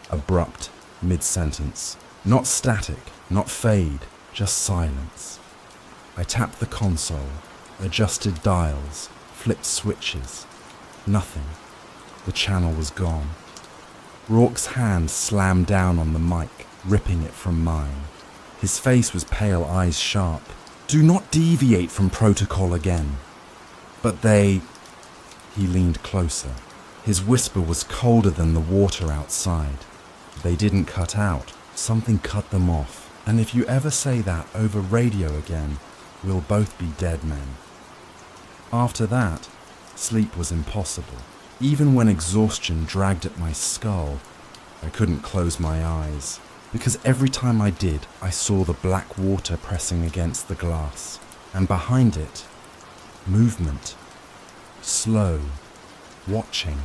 Abrupt, mid-sentence. Not static, not fade, just silence. I tapped the console, adjusted dials, flipped switches. Nothing. The channel was gone. Rourke's hand slammed down on the mic, ripping it from mine. His face was pale, eyes sharp. Do not deviate from protocol again. But they... He leaned closer. His whisper was colder than the water outside. They didn't cut out. Something cut them off. And if you ever say that over radio again, we'll both be dead men. After that, sleep was impossible. Even when exhaustion dragged at my skull, I couldn't close my eyes, because every time I did, I saw the black water pressing against the glass, and behind it, movement. Slow, watching.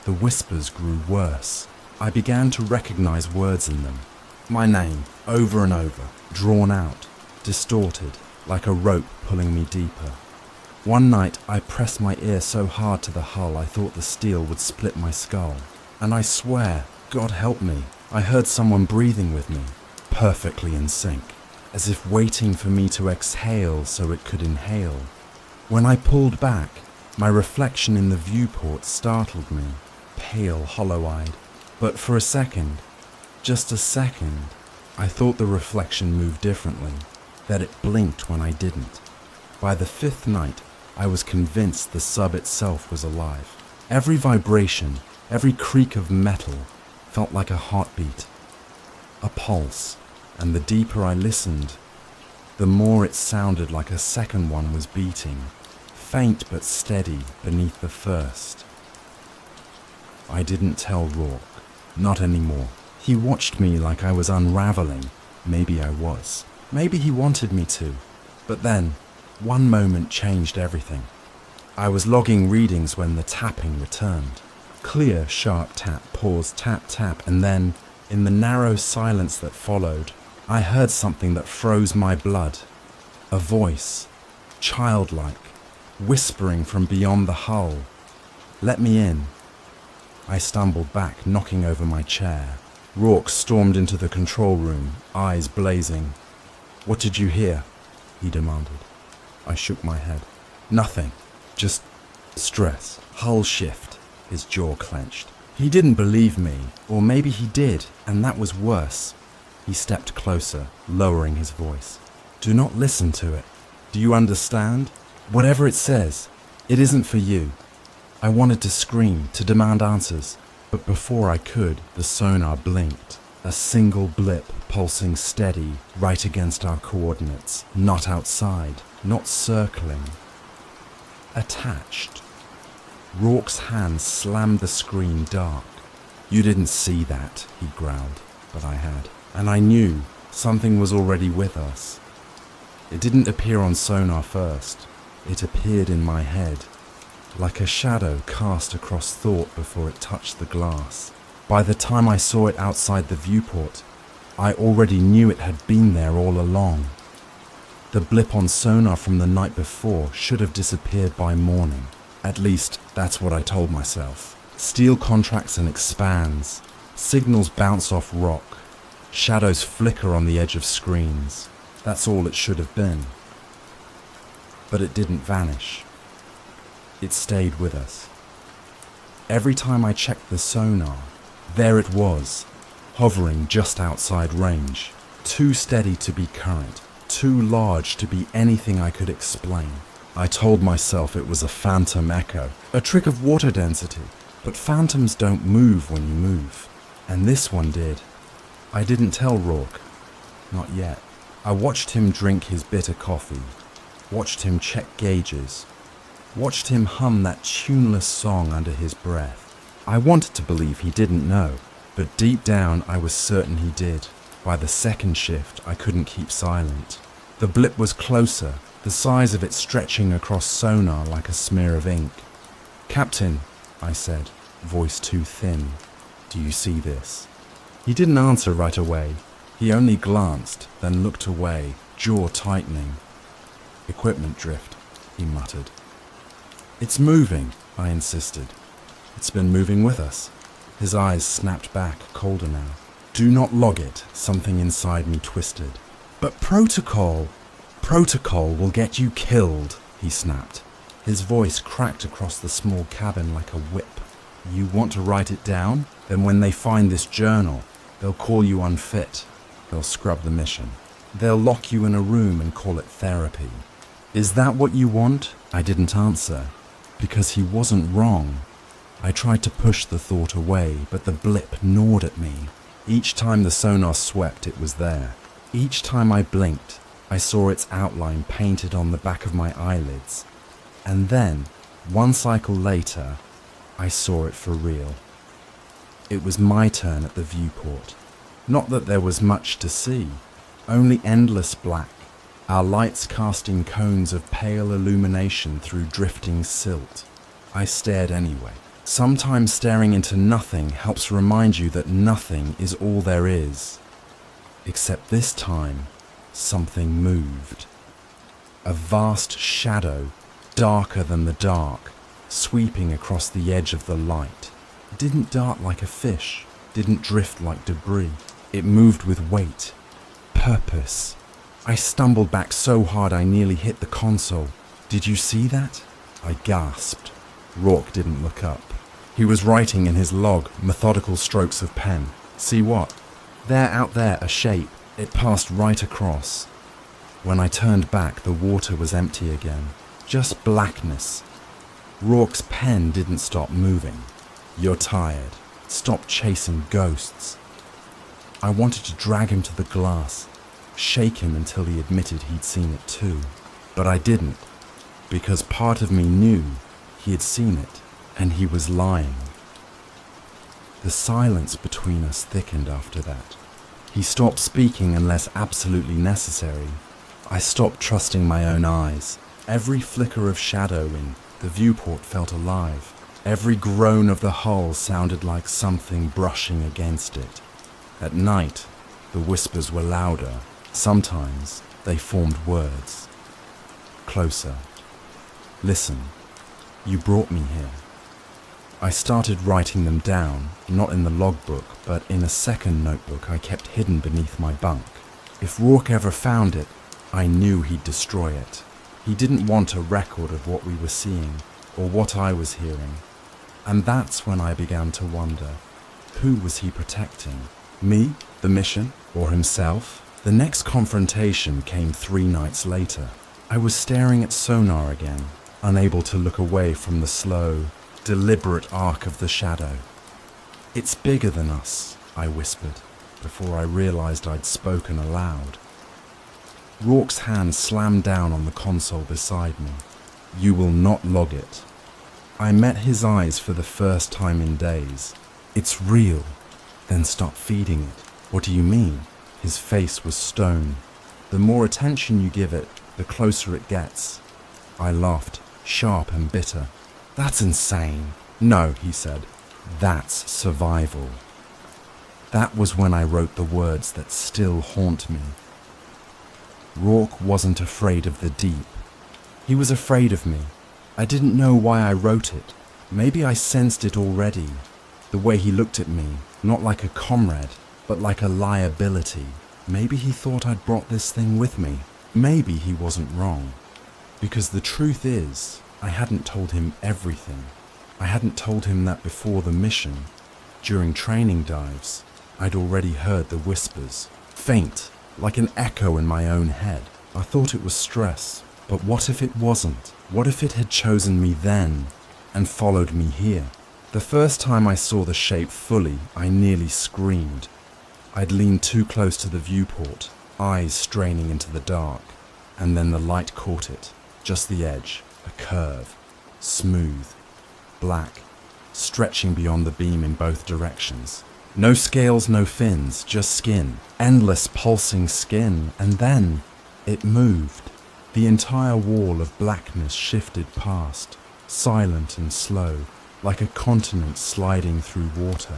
The whispers grew worse. I began to recognize words in them. My name, over and over, drawn out, distorted, like a rope pulling me deeper. One night, I pressed my ear so hard to the hull I thought the steel would split my skull. And I swear, God help me, I heard someone breathing with me, perfectly in sync, as if waiting for me to exhale so it could inhale. When I pulled back, my reflection in the viewport startled me, pale, hollow-eyed. But for a second, just a second, I thought the reflection moved differently, that it blinked when I didn't. By the fifth night, I was convinced the sub itself was alive. Every vibration, every creak of metal felt like a heartbeat, a pulse, and the deeper I listened, the more it sounded like a second one was beating, faint but steady beneath the first. I didn't tell Rourke, not anymore. He watched me like I was unraveling. Maybe I was. Maybe he wanted me to. But then, one moment changed everything. I was logging readings when the tapping returned. Clear, sharp tap, pause, tap, tap, and then, in the narrow silence that followed, I heard something that froze my blood. A voice, childlike, whispering from beyond the hull. Let me in. I stumbled back, knocking over my chair. Rourke stormed into the control room, eyes blazing. "What did you hear?" he demanded. I shook my head. "Nothing. Just stress. Hull shift." His jaw clenched. He didn't believe me, or maybe he did, and that was worse. He stepped closer, lowering his voice. "Do not listen to it. Do you understand? Whatever it says, it isn't for you." I wanted to scream, to demand answers, but before I could, the sonar blinked. A single blip pulsing steady right against our coordinates, not outside, not circling. Attached. Rourke's hand slammed the screen dark. "You didn't see that," he growled, but I had. And I knew something was already with us. It didn't appear on sonar first. It appeared in my head, like a shadow cast across thought before it touched the glass. By the time I saw it outside the viewport, I already knew it had been there all along. The blip on sonar from the night before should have disappeared by morning. At least, that's what I told myself. Steel contracts and expands. Signals bounce off rock. Shadows flicker on the edge of screens. That's all it should have been. But it didn't vanish. It stayed with us. Every time I checked the sonar, there it was, hovering just outside range, too steady to be current, too large to be anything I could explain. I told myself it was a phantom echo, a trick of water density, but phantoms don't move when you move, and this one did. I didn't tell Rourke, not yet. I watched him drink his bitter coffee, watched him check gauges, watched him hum that tuneless song under his breath. I wanted to believe he didn't know, but deep down I was certain he did. By the second shift, I couldn't keep silent. The blip was closer, the size of it stretching across sonar like a smear of ink. "Captain," I said, voice too thin, "do you see this?" He didn't answer right away. He only glanced, then looked away, jaw tightening. "Equipment drift," he muttered. "It's moving," I insisted. "It's been moving with us." His eyes snapped back, colder now. "Do not log it," something inside me twisted. "But protocol will get you killed," he snapped. His voice cracked across the small cabin like a whip. "You want to write it down? Then when they find this journal, they'll call you unfit. They'll scrub the mission. They'll lock you in a room and call it therapy. Is that what you want?" I didn't answer, because he wasn't wrong. I tried to push the thought away, but the blip gnawed at me. Each time the sonar swept, it was there. Each time I blinked, I saw its outline painted on the back of my eyelids. And then, one cycle later, I saw it for real. It was my turn at the viewport. Not that there was much to see, only endless black, our lights casting cones of pale illumination through drifting silt. I stared anyway. Sometimes staring into nothing helps remind you that nothing is all there is. Except this time, something moved. A vast shadow, darker than the dark, sweeping across the edge of the light. It didn't dart like a fish, didn't drift like debris. It moved with weight, purpose. I stumbled back so hard I nearly hit the console. "Did you see that?" I gasped. Rourke didn't look up. He was writing in his log, methodical strokes of pen. "See what?" "There, out there, a shape. It passed right across." When I turned back, the water was empty again. Just blackness. Rourke's pen didn't stop moving. "You're tired. Stop chasing ghosts." I wanted to drag him to the glass, shake him until he admitted he'd seen it too. But I didn't, because part of me knew he had seen it, and he was lying. The silence between us thickened after that. He stopped speaking unless absolutely necessary. I stopped trusting my own eyes. Every flicker of shadow in the viewport felt alive. Every groan of the hull sounded like something brushing against it. At night, the whispers were louder. Sometimes they formed words. Closer. "Listen, you brought me here." I started writing them down, not in the logbook, but in a second notebook I kept hidden beneath my bunk. If Rourke ever found it, I knew he'd destroy it. He didn't want a record of what we were seeing, or what I was hearing. And that's when I began to wonder, who was he protecting? Me, the mission, or himself? The next confrontation came 3 nights later. I was staring at sonar again, unable to look away from the slow, deliberate arc of the shadow. "It's bigger than us," I whispered, before I realized I'd spoken aloud. Rourke's hand slammed down on the console beside me. "You will not log it." I met his eyes for the first time in days. "It's real." "Then stop feeding it." "What do you mean?" His face was stone. "The more attention you give it, the closer it gets." I laughed, sharp and bitter. "That's insane." "No," he said. "That's survival." That was when I wrote the words that still haunt me. Rourke wasn't afraid of the deep. He was afraid of me. I didn't know why I wrote it. Maybe I sensed it already. The way he looked at me, not like a comrade, but like a liability. Maybe he thought I'd brought this thing with me. Maybe he wasn't wrong. Because the truth is, I hadn't told him everything. I hadn't told him that before the mission, during training dives, I'd already heard the whispers, faint, like an echo in my own head. I thought it was stress, but what if it wasn't? What if it had chosen me then and followed me here? The first time I saw the shape fully, I nearly screamed. I'd leaned too close to the viewport, eyes straining into the dark, and then the light caught it, just the edge, a curve, smooth, black, stretching beyond the beam in both directions. No scales, no fins, just skin, endless pulsing skin, and then it moved. The entire wall of blackness shifted past, silent and slow, like a continent sliding through water.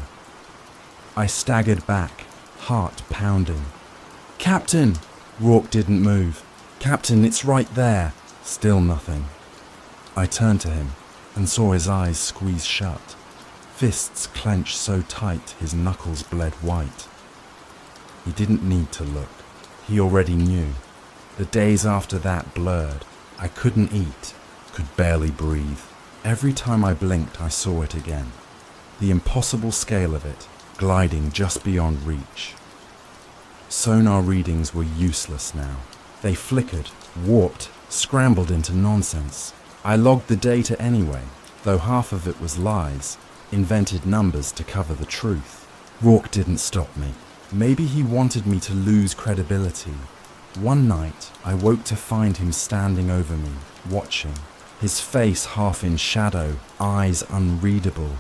I staggered back, heart pounding. "Captain!" Rourke didn't move. "Captain, it's right there." Still nothing. I turned to him and saw his eyes squeeze shut. Fists clenched so tight his knuckles bled white. He didn't need to look. He already knew. The days after that blurred. I couldn't eat, could barely breathe. Every time I blinked, I saw it again. The impossible scale of it, gliding just beyond reach. Sonar readings were useless now. They flickered, warped, scrambled into nonsense. I logged the data anyway, though half of it was lies. invented numbers to cover the truth. Rourke didn't stop me. Maybe he wanted me to lose credibility. One night, I woke to find him standing over me, watching. His face half in shadow, eyes unreadable.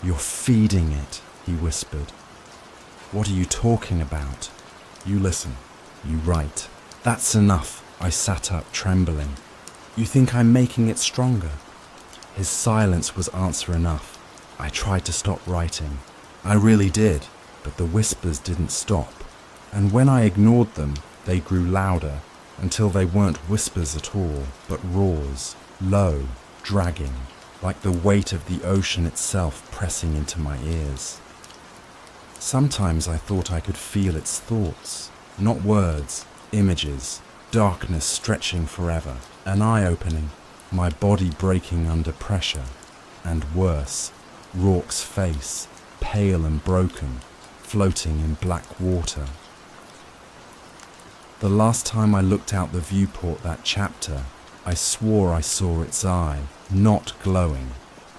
"You're feeding it," he whispered. "What are you talking about?" "You listen. You write." "That's enough." I sat up, trembling. "You think I'm making it stronger?" His silence was answer enough. I tried to stop writing. I really did, but the whispers didn't stop. And when I ignored them, they grew louder, until they weren't whispers at all, but roars, low, dragging, like the weight of the ocean itself pressing into my ears. Sometimes I thought I could feel its thoughts, not words, images, darkness stretching forever, an eye opening, my body breaking under pressure, and worse, Rourke's face, pale and broken, floating in black water. The last time I looked out the viewport that chapter, I swore I saw its eye, not glowing,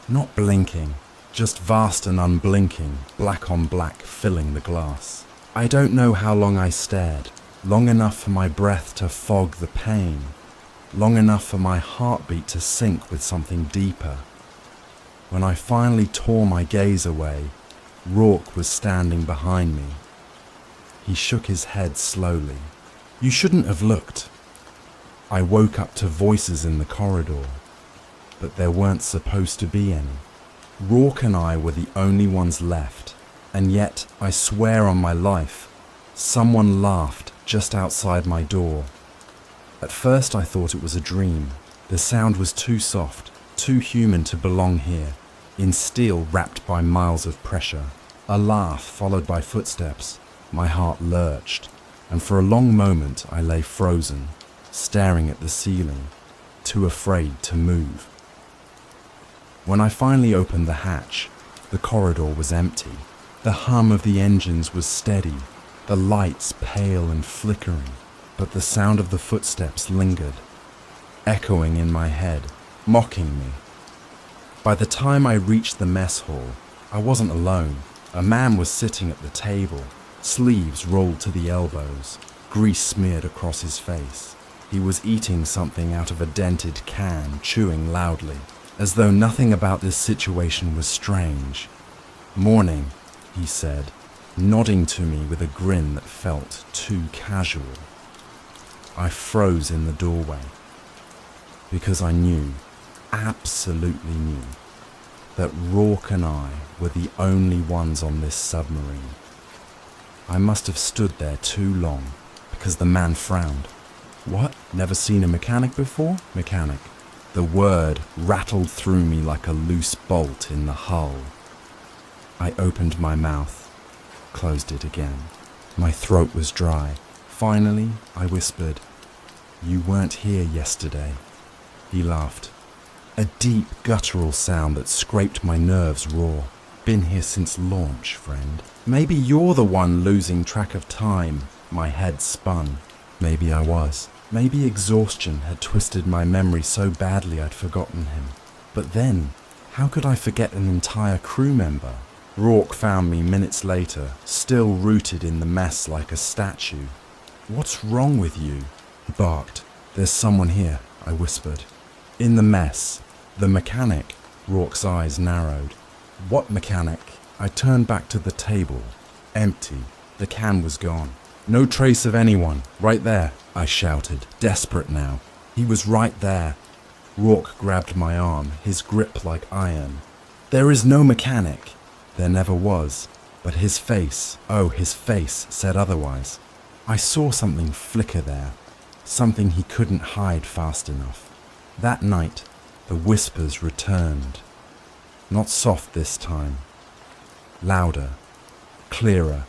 not blinking, just vast and unblinking, black on black, filling the glass. I don't know how long I stared, long enough for my breath to fog the pain, long enough for my heartbeat to sync with something deeper. When I finally tore my gaze away, Rourke was standing behind me. He shook his head slowly. "You shouldn't have looked." I woke up to voices in the corridor, but there weren't supposed to be any. Rourke and I were the only ones left, and yet, I swear on my life, someone laughed just outside my door. At first I thought it was a dream. The sound was too soft, too human to belong here, in steel wrapped by miles of pressure. A laugh followed by footsteps. My heart lurched, and for a long moment I lay frozen, staring at the ceiling, too afraid to move. When I finally opened the hatch, the corridor was empty. The hum of the engines was steady, the lights pale and flickering, but the sound of the footsteps lingered, echoing in my head, mocking me. By the time I reached the mess hall, I wasn't alone. A man was sitting at the table, sleeves rolled to the elbows, grease smeared across his face. He was eating something out of a dented can, chewing loudly, as though nothing about this situation was strange. "Morning," he said, nodding to me with a grin that felt too casual. I froze in the doorway, because I knew, absolutely knew, that Rourke and I were the only ones on this submarine. I must have stood there too long, because the man frowned. "What? Never seen a mechanic before?" "Mechanic." The word rattled through me like a loose bolt in the hull. I opened my mouth, closed it again. My throat was dry. Finally, I whispered, "You weren't here yesterday." He laughed. A deep, guttural sound that scraped my nerves raw. "Been here since launch, friend." "Maybe you're the one losing track of time." My head spun. Maybe I was. Maybe exhaustion had twisted my memory so badly I'd forgotten him. But then, how could I forget an entire crew member? Rourke found me minutes later, still rooted in the mess like a statue. "What's wrong with you?" he barked. "There's someone here," I whispered. In the mess, the mechanic. Rourke's eyes narrowed. "What mechanic?" I turned back to the table. Empty. The can was gone. "No trace of anyone. Right there," I shouted, desperate now. He was right there. Rourke grabbed my arm, his grip like iron. "There is no mechanic." There never was. But his face, his face said otherwise. I saw something flicker there. Something he couldn't hide fast enough. That night, the whispers returned. Not soft this time. Louder. Clearer.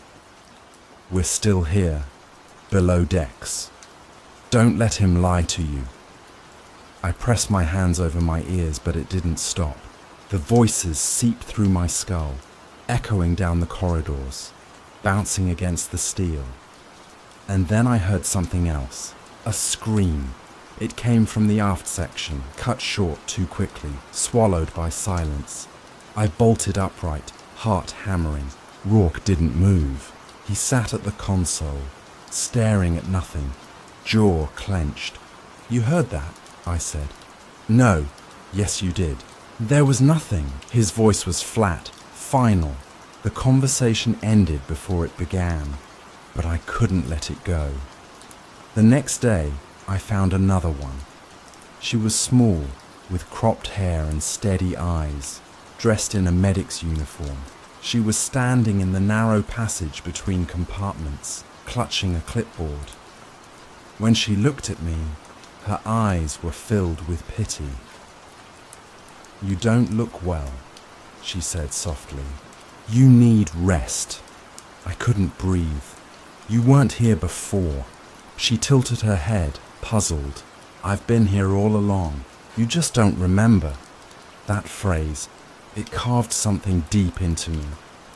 "We're still here. Below decks. Don't let him lie to you." I pressed my hands over my ears, but it didn't stop. The voices seeped through my skull, echoing down the corridors, bouncing against the steel. And then I heard something else. A scream. It came from the aft section, cut short too quickly, swallowed by silence. I bolted upright, heart hammering. Rourke didn't move. He sat at the console, staring at nothing, jaw clenched. "You heard that?" I said. "No." "Yes, you did." "There was nothing." His voice was flat, final. The conversation ended before it began, but I couldn't let it go. The next day, I found another one. She was small, with cropped hair and steady eyes, dressed in a medic's uniform. She was standing in the narrow passage between compartments, clutching a clipboard. When she looked at me, her eyes were filled with pity. "You don't look well," she said softly. "You need rest." I couldn't breathe. "You weren't here before." She tilted her head, puzzled. "I've been here all along. You just don't remember." That phrase, it carved something deep into me.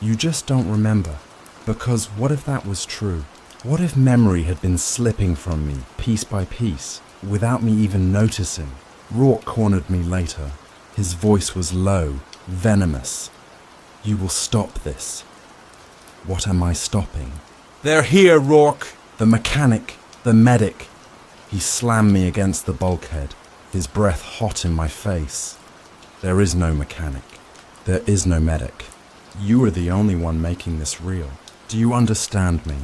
You just don't remember. Because what if that was true? What if memory had been slipping from me, piece by piece, without me even noticing? Rourke cornered me later. His voice was low, venomous. "You will stop this." What am I stopping? "They're here, Rourke!" "The mechanic, the medic." He slammed me against the bulkhead, his breath hot in my face. "There is no mechanic. There is no medic. You are the only one making this real. Do you understand me?"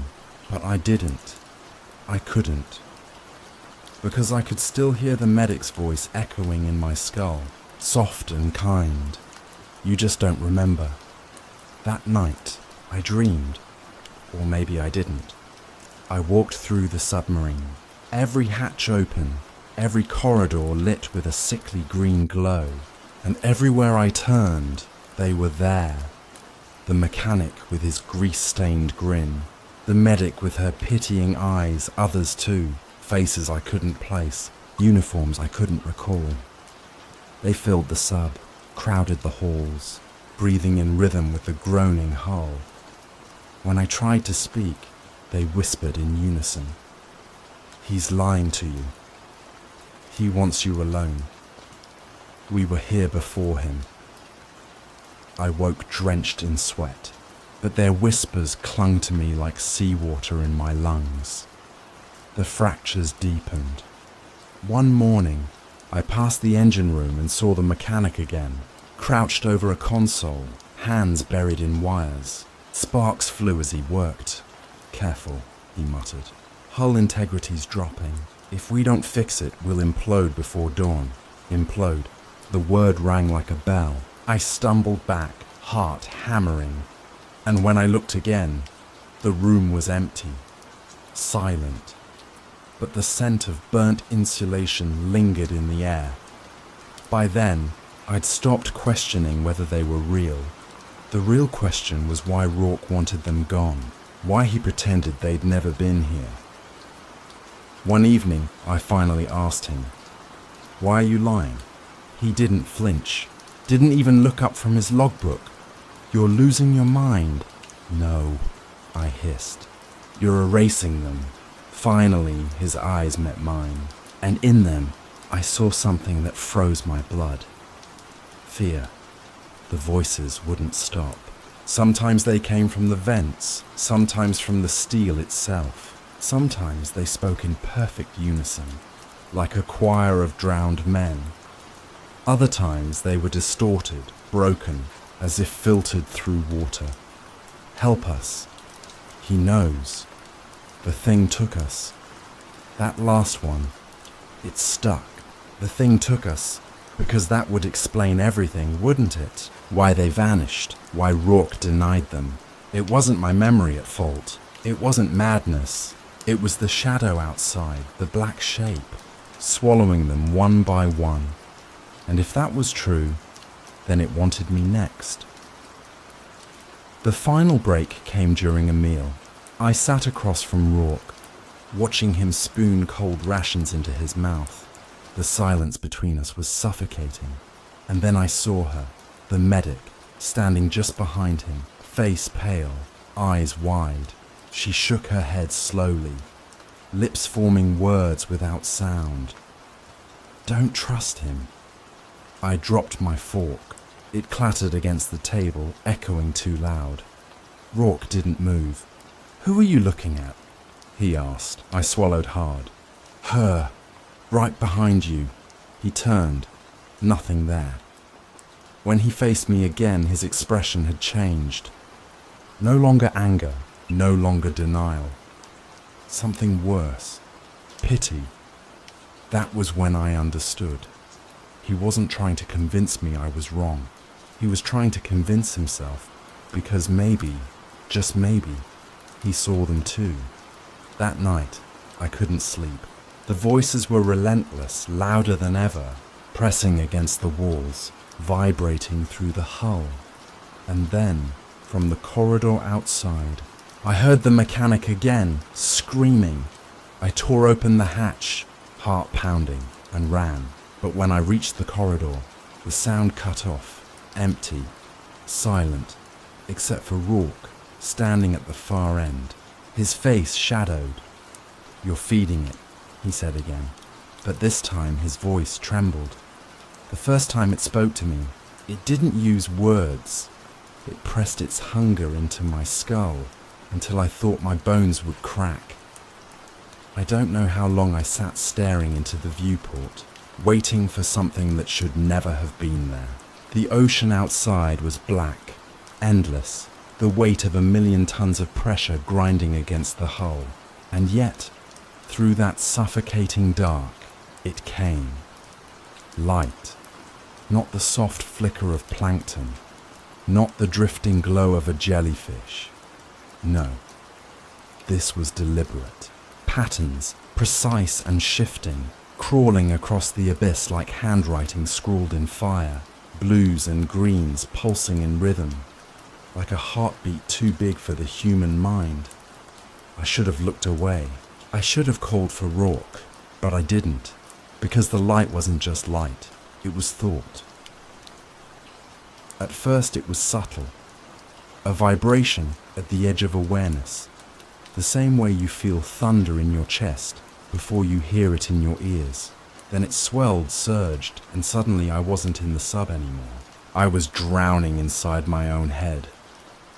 But I didn't. I couldn't. Because I could still hear the medic's voice echoing in my skull, soft and kind. "You just don't remember." That night, I dreamed. Or maybe I didn't. I walked through the submarine, every hatch open, every corridor lit with a sickly green glow, and everywhere I turned, they were there. The mechanic with his grease-stained grin, the medic with her pitying eyes, others too, faces I couldn't place, uniforms I couldn't recall. They filled the sub, crowded the halls, breathing in rhythm with the groaning hull. When I tried to speak, they whispered in unison. "He's lying to you. He wants you alone. We were here before him." I woke drenched in sweat, but their whispers clung to me like seawater in my lungs. The fractures deepened. One morning, I passed the engine room and saw the mechanic again, crouched over a console, hands buried in wires. Sparks flew as he worked. "Careful," he muttered. "Hull integrity's dropping. If we don't fix it, we'll implode before dawn." Implode. The word rang like a bell. I stumbled back, heart hammering. And when I looked again, the room was empty, silent. But the scent of burnt insulation lingered in the air. By then, I'd stopped questioning whether they were real. The real question was why Rourke wanted them gone, why he pretended they'd never been here. One evening, I finally asked him, "Why are you lying?" He didn't flinch, didn't even look up from his logbook. "You're losing your mind." "No," I hissed. "You're erasing them." Finally, his eyes met mine, and in them, I saw something that froze my blood. Fear. The voices wouldn't stop. Sometimes they came from the vents, sometimes from the steel itself. Sometimes they spoke in perfect unison, like a choir of drowned men. Other times they were distorted, broken, as if filtered through water. "Help us. He knows. The thing took us." That last one, it stuck. The thing took us, because that would explain everything, wouldn't it? Why they vanished, why Rourke denied them. It wasn't my memory at fault. It wasn't madness. It was the shadow outside, the black shape, swallowing them one by one. And if that was true, then it wanted me next. The final break came during a meal. I sat across from Rourke, watching him spoon cold rations into his mouth. The silence between us was suffocating. And then I saw her, the medic, standing just behind him, face pale, eyes wide. She shook her head slowly, lips forming words without sound. "Don't trust him." I dropped my fork. It clattered against the table, echoing too loud. Rourke didn't move. "Who are you looking at?" he asked. I swallowed hard. "Her. Right behind you." He turned. Nothing there. When he faced me again, his expression had changed. No longer anger, no longer denial. Something worse. Pity. That was when I understood. He wasn't trying to convince me I was wrong. He was trying to convince himself, because maybe, just maybe, he saw them too. That night, I couldn't sleep. The voices were relentless, louder than ever, pressing against the walls, vibrating through the hull. And then, from the corridor outside, I heard the mechanic again, screaming. I tore open the hatch, heart pounding, and ran. But when I reached the corridor, the sound cut off, empty, silent, except for Rourke, standing at the far end, his face shadowed. "You're feeding it," he said again, but this time his voice trembled. The first time it spoke to me, it didn't use words. It pressed its hunger into my skull until I thought my bones would crack. I don't know how long I sat staring into the viewport, waiting for something that should never have been there. The ocean outside was black, endless, the weight of 1,000,000 tons of pressure grinding against the hull. And yet, through that suffocating dark, it came. Light. Not the soft flicker of plankton, not the drifting glow of a jellyfish. No, this was deliberate. Patterns, precise and shifting, crawling across the abyss like handwriting scrawled in fire, blues and greens pulsing in rhythm, like a heartbeat too big for the human mind. I should have looked away. I should have called for Rourke, but I didn't, because the light wasn't just light, it was thought. At first it was subtle, a vibration at the edge of awareness, the same way you feel thunder in your chest before you hear it in your ears. Then it swelled, surged, and suddenly I wasn't in the sub anymore. I was drowning inside my own head,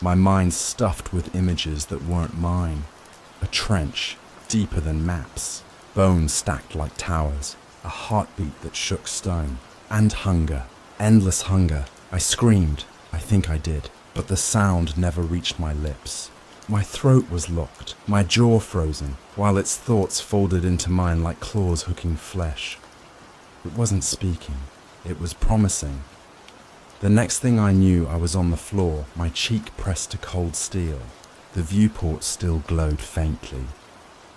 my mind stuffed with images that weren't mine. A trench, deeper than maps, bones stacked like towers, a heartbeat that shook stone, and hunger, endless hunger. I screamed, I think I did, but the sound never reached my lips. My throat was locked, my jaw frozen, while its thoughts folded into mine like claws hooking flesh. It wasn't speaking, it was promising. The next thing I knew, I was on the floor, my cheek pressed to cold steel. The viewport still glowed faintly,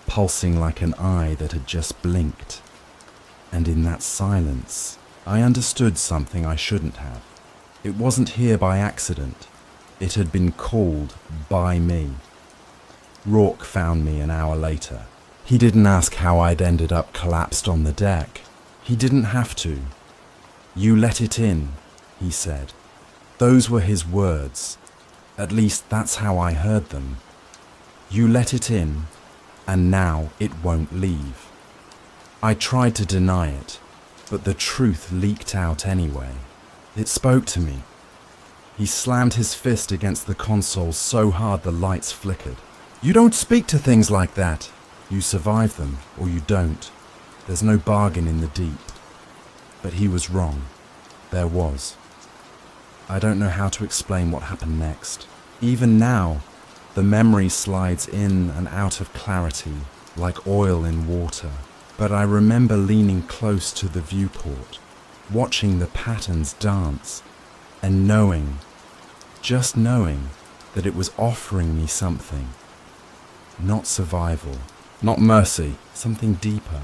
pulsing like an eye that had just blinked. And in that silence, I understood something I shouldn't have. It wasn't here by accident. It had been called by me. Rourke found me an hour later. He didn't ask how I'd ended up collapsed on the deck. He didn't have to. "You let it in," he said. Those were his words. At least that's how I heard them. "You let it in, and now it won't leave." I tried to deny it, but the truth leaked out anyway. It spoke to me. He slammed his fist against the console so hard the lights flickered. "You don't speak to things like that. You survive them, or you don't. There's no bargain in the deep." But he was wrong. There was. I don't know how to explain what happened next. Even now, the memory slides in and out of clarity, like oil in water. But I remember leaning close to the viewport, watching the patterns dance, and knowing, just knowing, that it was offering me something. Not survival, not mercy, something deeper.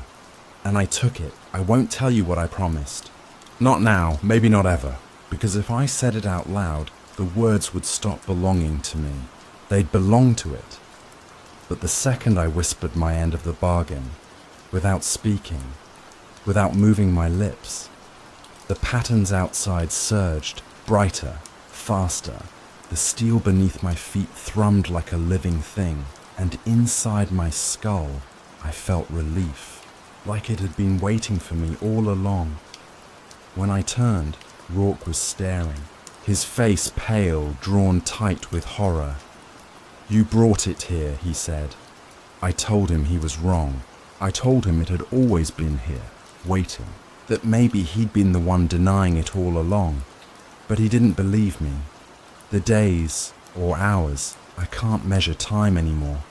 And I took it. I won't tell you what I promised. Not now, maybe not ever, because if I said it out loud, the words would stop belonging to me. They'd belong to it. But the second I whispered my end of the bargain, without speaking, without moving my lips, the patterns outside surged, brighter, faster. The steel beneath my feet thrummed like a living thing, and inside my skull, I felt relief, like it had been waiting for me all along. When I turned, Rourke was staring. his face pale, drawn tight with horror. "You brought it here," he said. I told him he was wrong. I told him it had always been here, waiting, that maybe he'd been the one denying it all along. But he didn't believe me. The days, or hours, I can't measure time anymore,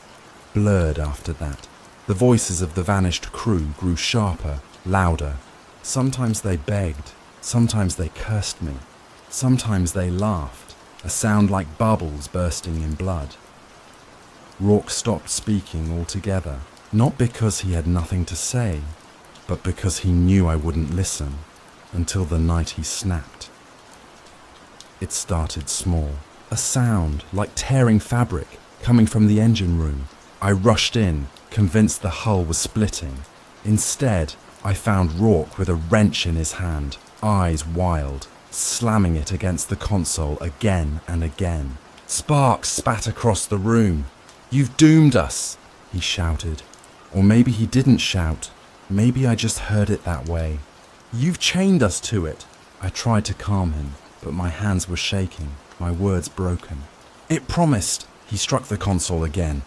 blurred after that. The voices of the vanished crew grew sharper, louder. Sometimes they begged, sometimes they cursed me, sometimes they laughed, a sound like bubbles bursting in blood. Rourke stopped speaking altogether, not because he had nothing to say, but because he knew I wouldn't listen, until the night he snapped. It started small, a sound like tearing fabric coming from the engine room. I rushed in, convinced the hull was splitting. Instead, I found Rourke with a wrench in his hand, eyes wild, slamming it against the console again and again. Sparks spat across the room. "You've doomed us," he shouted. Or maybe he didn't shout. Maybe I just heard it that way. "You've chained us to it." I tried to calm him, but my hands were shaking, my words broken. "It promised," he struck the console again.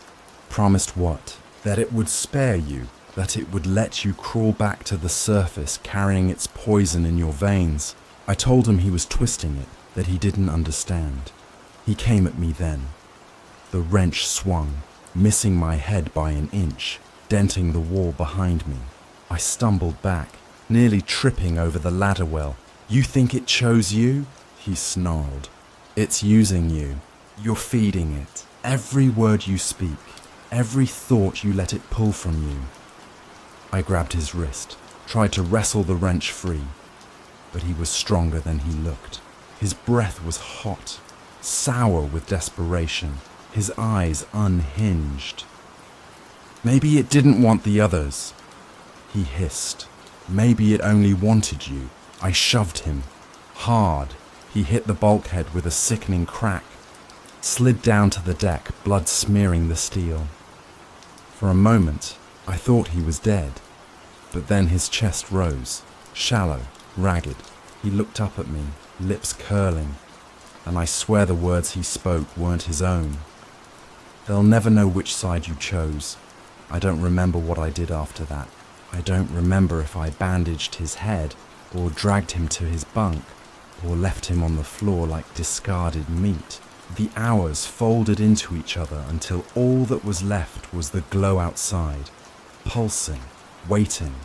"Promised what? That it would spare you, that it would let you crawl back to the surface carrying its poison in your veins." I told him he was twisting it, that he didn't understand. He came at me then. The wrench swung, missing my head by an inch, denting the wall behind me. I stumbled back, nearly tripping over the ladder well. "You think it chose you?" he snarled. "It's using you. You're feeding it. Every word you speak, every thought you let it pull from you." I grabbed his wrist, tried to wrestle the wrench free, but he was stronger than he looked. His breath was hot, sour with desperation, his eyes unhinged. "Maybe it didn't want the others," he hissed. "Maybe it only wanted you." I shoved him. Hard. He hit the bulkhead with a sickening crack, slid down to the deck, blood smearing the steel. For a moment, I thought he was dead, but then his chest rose, shallow, ragged. He looked up at me, lips curling, and I swear the words he spoke weren't his own. "They'll never know which side you chose." I don't remember what I did after that. I don't remember if I bandaged his head, or dragged him to his bunk, or left him on the floor like discarded meat. The hours folded into each other until all that was left was the glow outside, pulsing, waiting.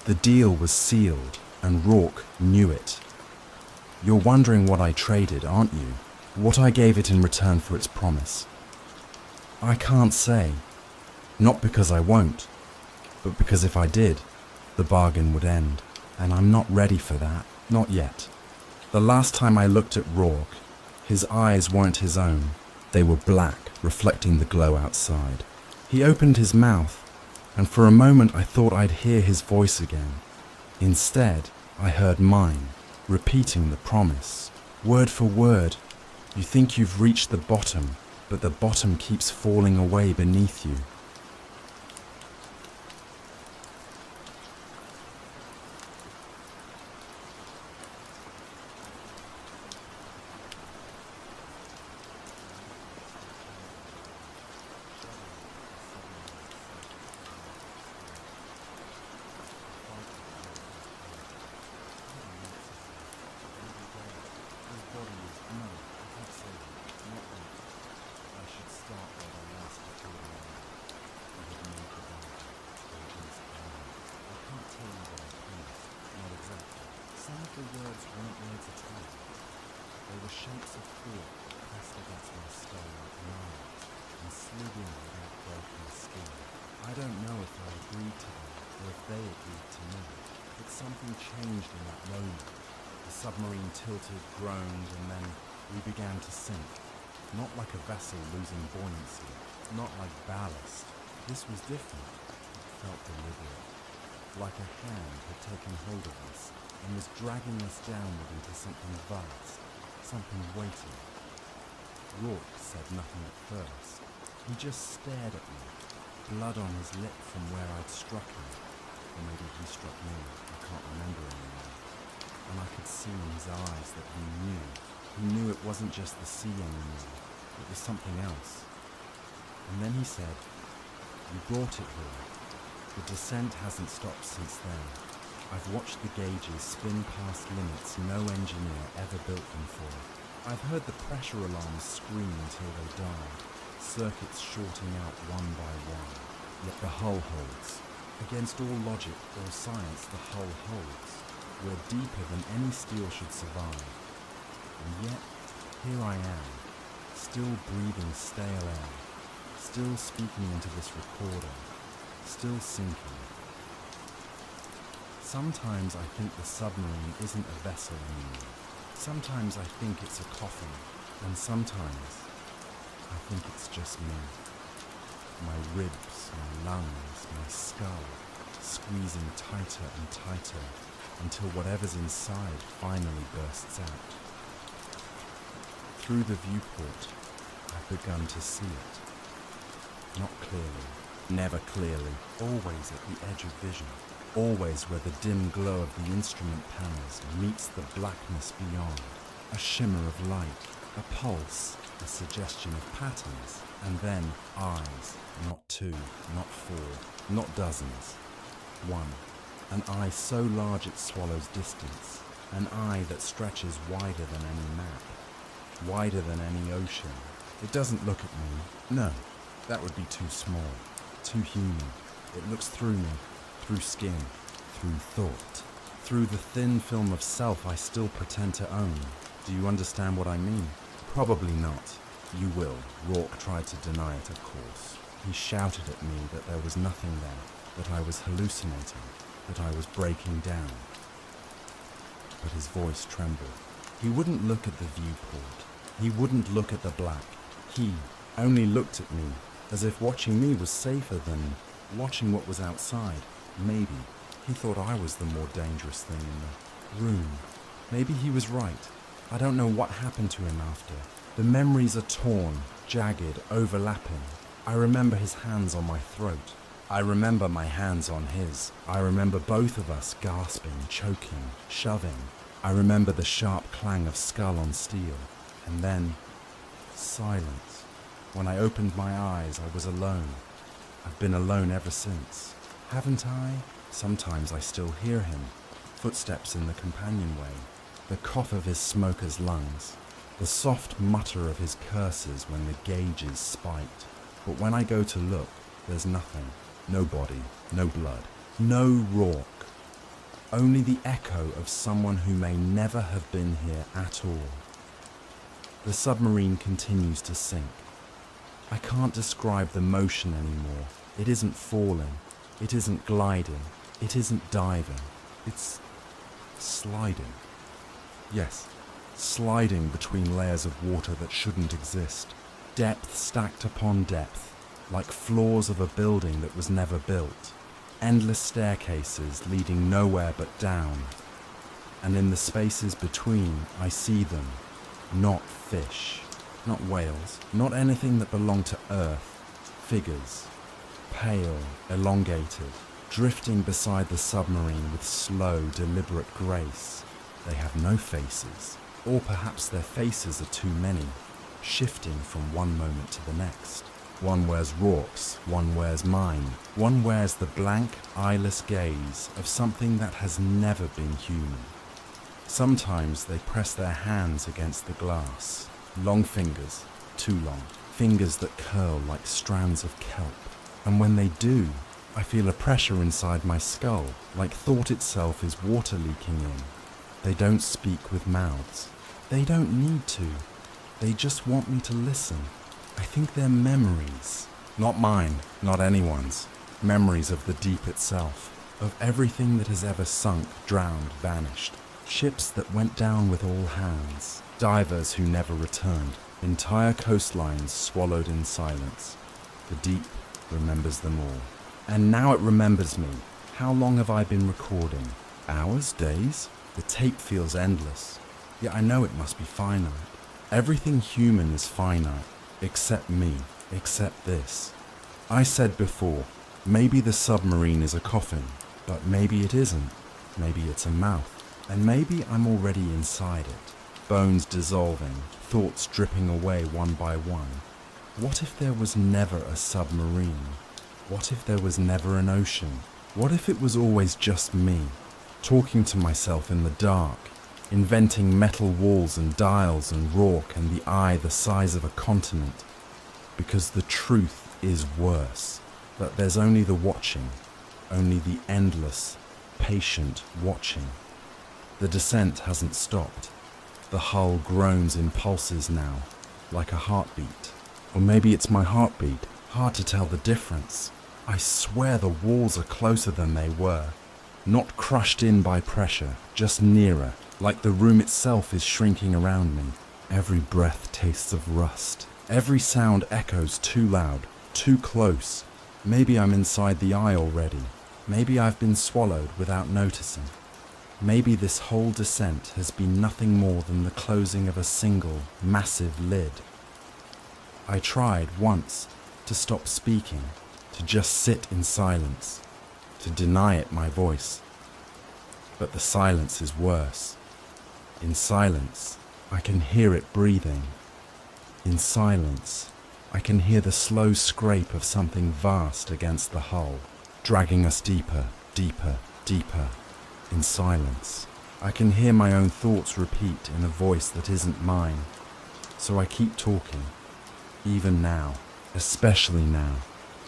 The deal was sealed, and Rourke knew it. You're wondering what I traded, aren't you? What I gave it in return for its promise? I can't say. Not because I won't, but because if I did, the bargain would end. And I'm not ready for that. Not yet. The last time I looked at Rourke, his eyes weren't his own. They were black, reflecting the glow outside. He opened his mouth, and for a moment I thought I'd hear his voice again. Instead, I heard mine, repeating the promise, word for word. "You think you've reached the bottom, but the bottom keeps falling away beneath you." Some of the words weren't words at all. They were shapes of thought pressed against my skull like knives and slid in without breaking skin. I don't know if I agreed to them or if they agreed to me, but something changed in that moment. The submarine tilted, groaned, and then we began to sink. Not like a vessel losing buoyancy, not like ballast. This was different. It felt deliberate, like a hand had taken hold of us and was dragging us downward into something vast, something weighty. Rourke said nothing at first. He just stared at me, blood on his lip from where I'd struck him. Or maybe he struck me, I can't remember anymore. And I could see in his eyes that he knew. He knew it wasn't just the sea anymore. It was something else. And then he said, "You brought it here. The descent hasn't stopped since then. I've watched the gauges spin past limits no engineer ever built them for. I've heard the pressure alarms scream until they died, circuits shorting out one by one. Yet the hull holds. Against all logic, all science, the hull holds. We're deeper than any steel should survive. And yet, here I am, still breathing stale air, still speaking into this recorder, still sinking. Sometimes I think the submarine isn't a vessel anymore. Sometimes I think it's a coffin, and sometimes I think it's just me. My ribs, my lungs, my skull, squeezing tighter and tighter until whatever's inside finally bursts out. Through the viewport, I've begun to see it. Not clearly, never clearly, always at the edge of vision. Always where the dim glow of the instrument panels meets the blackness beyond. A shimmer of light, a pulse, a suggestion of patterns, and then eyes, not two, not four, not dozens. One, an eye so large it swallows distance, an eye that stretches wider than any map, wider than any ocean. It doesn't look at me, no, that would be too small, too human. It looks through me, through skin, through thought, through the thin film of self I still pretend to own. Do you understand what I mean? Probably not. You will. Rourke tried to deny it, of course. He shouted at me that there was nothing there, that I was hallucinating, that I was breaking down. But his voice trembled. He wouldn't look at the viewport. He wouldn't look at the black. He only looked at me, as if watching me was safer than watching what was outside. Maybe he thought I was the more dangerous thing in the room. Maybe he was right. I don't know what happened to him after. The memories are torn, jagged, overlapping. I remember his hands on my throat. I remember my hands on his. I remember both of us gasping, choking, shoving. I remember the sharp clang of skull on steel. And then, silence. When I opened my eyes, I was alone. I've been alone ever since. Haven't I? Sometimes I still hear him. Footsteps in the companionway. The cough of his smoker's lungs. The soft mutter of his curses when the gauges spiked. But when I go to look, there's nothing. No body, no blood, no Rourke. Only the echo of someone who may never have been here at all. The submarine continues to sink. I can't describe the motion anymore. It isn't falling. It isn't gliding. It isn't diving. It's sliding. Yes, sliding between layers of water that shouldn't exist. Depth stacked upon depth, like floors of a building that was never built. Endless staircases leading nowhere but down. And in the spaces between, I see them. Not fish, not whales, not anything that belonged to Earth. Figures, pale, elongated, drifting beside the submarine with slow, deliberate grace. They have no faces, or perhaps their faces are too many, shifting from one moment to the next. One wears Rourke's, one wears mine, one wears the blank, eyeless gaze of something that has never been human. Sometimes they press their hands against the glass, long fingers, too long, fingers that curl like strands of kelp. And when they do, I feel a pressure inside my skull, like thought itself is water leaking in. They don't speak with mouths. They don't need to. They just want me to listen. I think they're memories. Not mine, not anyone's. Memories of the deep itself, of everything that has ever sunk, drowned, vanished. Ships that went down with all hands. Divers who never returned. Entire coastlines swallowed in silence. The deep remembers them all. And now it remembers me. How long have I been recording? Hours? Days? The tape feels endless. Yet I know it must be finite. Everything human is finite. Except me. Except this. I said before, maybe the submarine is a coffin. But maybe it isn't. Maybe it's a mouth. And maybe I'm already inside it. bones dissolving, thoughts dripping away one by one. What if there was never a submarine? What if there was never an ocean? What if it was always just me, talking to myself in the dark, inventing metal walls and dials and Rourke and the eye the size of a continent? Because the truth is worse, that there's only the watching, only the endless, patient watching. The descent hasn't stopped. The hull groans in pulses now, like a heartbeat. Or maybe it's my heartbeat, hard to tell the difference. I swear the walls are closer than they were. Not crushed in by pressure, just nearer, like the room itself is shrinking around me. Every breath tastes of rust. Every sound echoes too loud, too close. Maybe I'm inside the eye already. Maybe I've been swallowed without noticing. Maybe this whole descent has been nothing more than the closing of a single, massive lid. I tried once to stop speaking, to just sit in silence, to deny it my voice. But the silence is worse. In silence, I can hear it breathing. In silence, I can hear the slow scrape of something vast against the hull, dragging us deeper, deeper, deeper. In silence, I can hear my own thoughts repeat in a voice that isn't mine. So I keep talking, even now, especially now.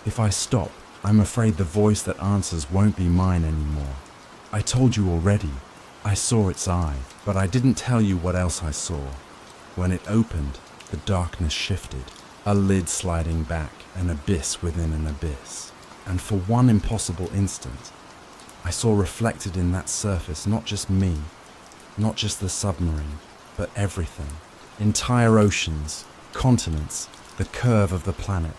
If I stop, I'm afraid the voice that answers won't be mine anymore. I told you already, I saw its eye, but I didn't tell you what else I saw. When it opened, the darkness shifted, a lid sliding back, an abyss within an abyss. And for one impossible instant, I saw reflected in that surface not just me, not just the submarine, but everything. Entire oceans, continents, the curve of the planet,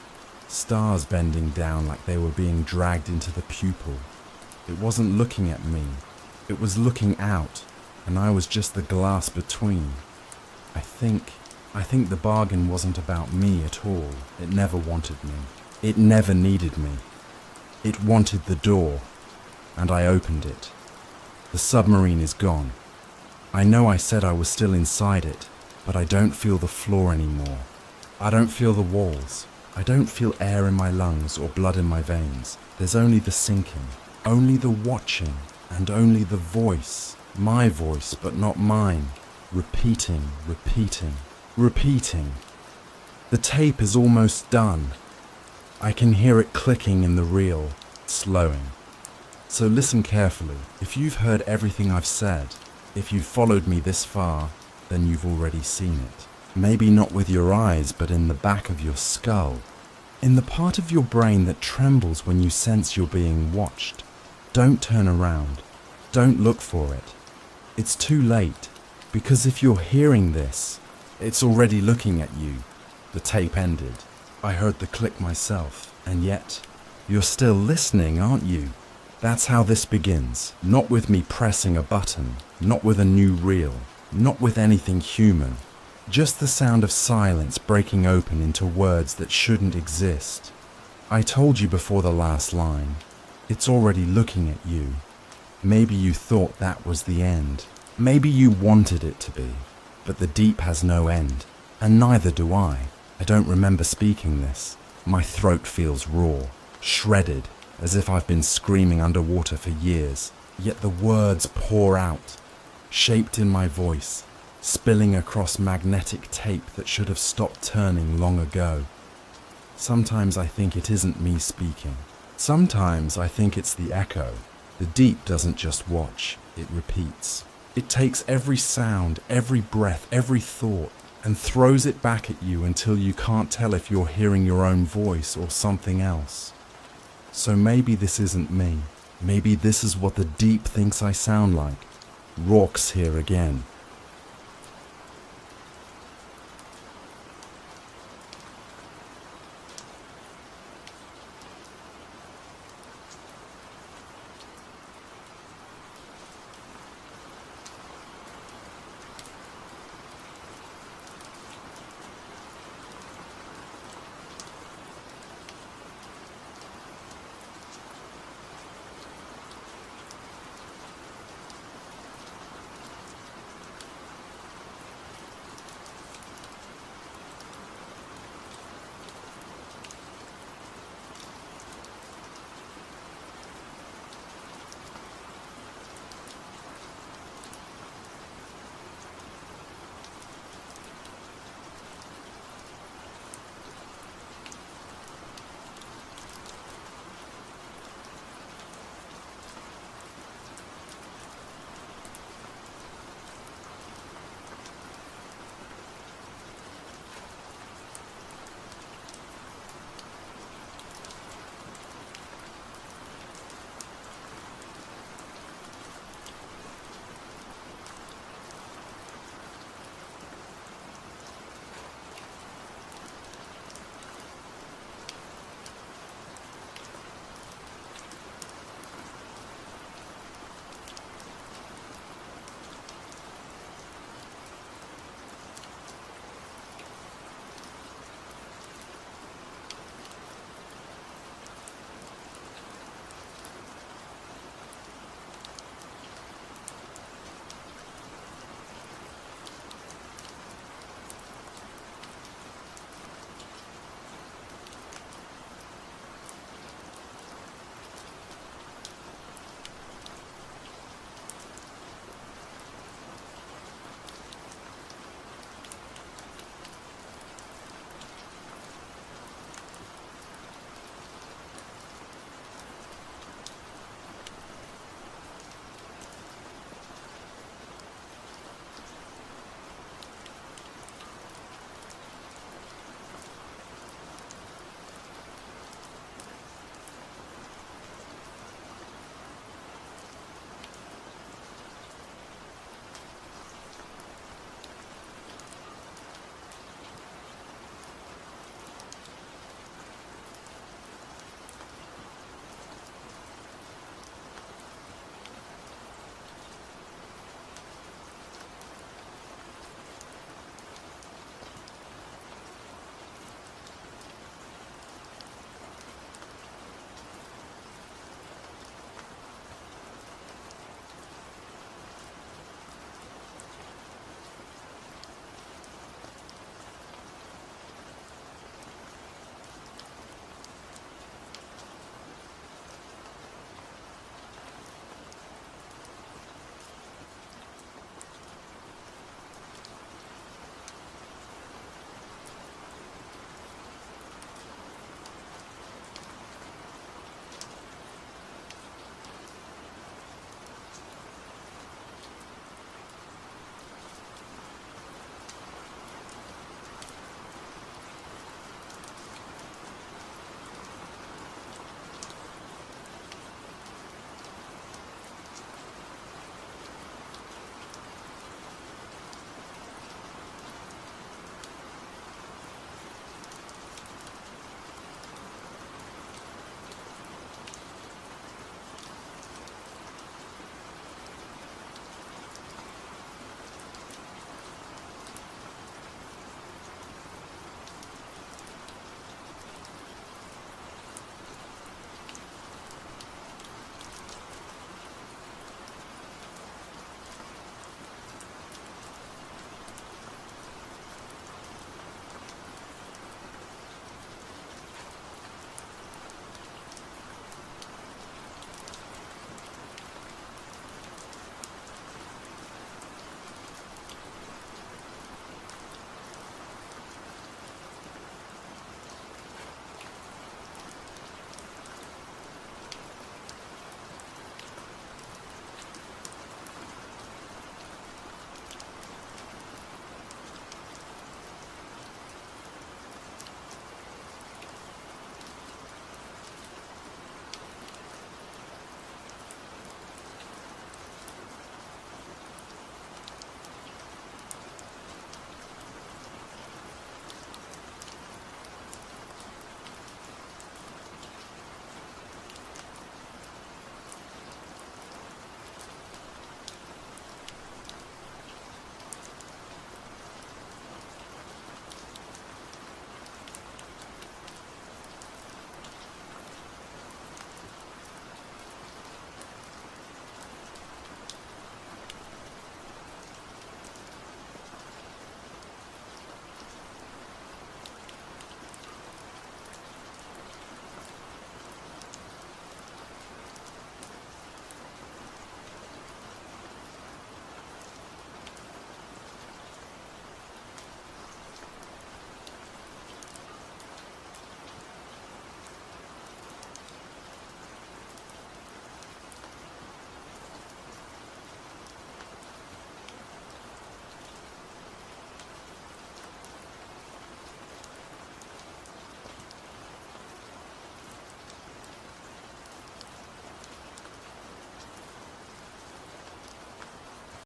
stars bending down like they were being dragged into the pupil. It wasn't looking at me, it was looking out, and I was just the glass between. I think the bargain wasn't about me at all. It never wanted me. It never needed me. It wanted the door, and I opened it. The submarine is gone. I know I said I was still inside it, but I don't feel the floor anymore. I don't feel the walls. I don't feel air in my lungs or blood in my veins. There's only the sinking, only the watching, and only the voice. My voice, but not mine. Repeating, repeating, repeating. The tape is almost done. I can hear it clicking in the reel, slowing. So listen carefully. If you've heard everything I've said, if you've followed me this far, then you've already seen it. Maybe not with your eyes, but in the back of your skull. In the part of your brain that trembles when you sense you're being watched. Don't turn around. Don't look for it. It's too late, because if you're hearing this, it's already looking at you. The tape ended. I heard the click myself, and yet, you're still listening, aren't you? That's how this begins. Not with me pressing a button, not with a new reel, not with anything human. Just the sound of silence breaking open into words that shouldn't exist. I told you before the last line. It's already looking at you. Maybe you thought that was the end. Maybe you wanted it to be. But the deep has no end. And neither do I. I don't remember speaking this. My throat feels raw, shredded, as if I've been screaming underwater for years. Yet the words pour out, shaped in my voice, spilling across magnetic tape that should have stopped turning long ago. Sometimes I think it isn't me speaking. Sometimes I think it's the echo. The deep doesn't just watch, it repeats. It takes every sound, every breath, every thought, and throws it back at you until you can't tell if you're hearing your own voice or something else. So maybe this isn't me. Maybe this is what the deep thinks I sound like. Rourke's here again.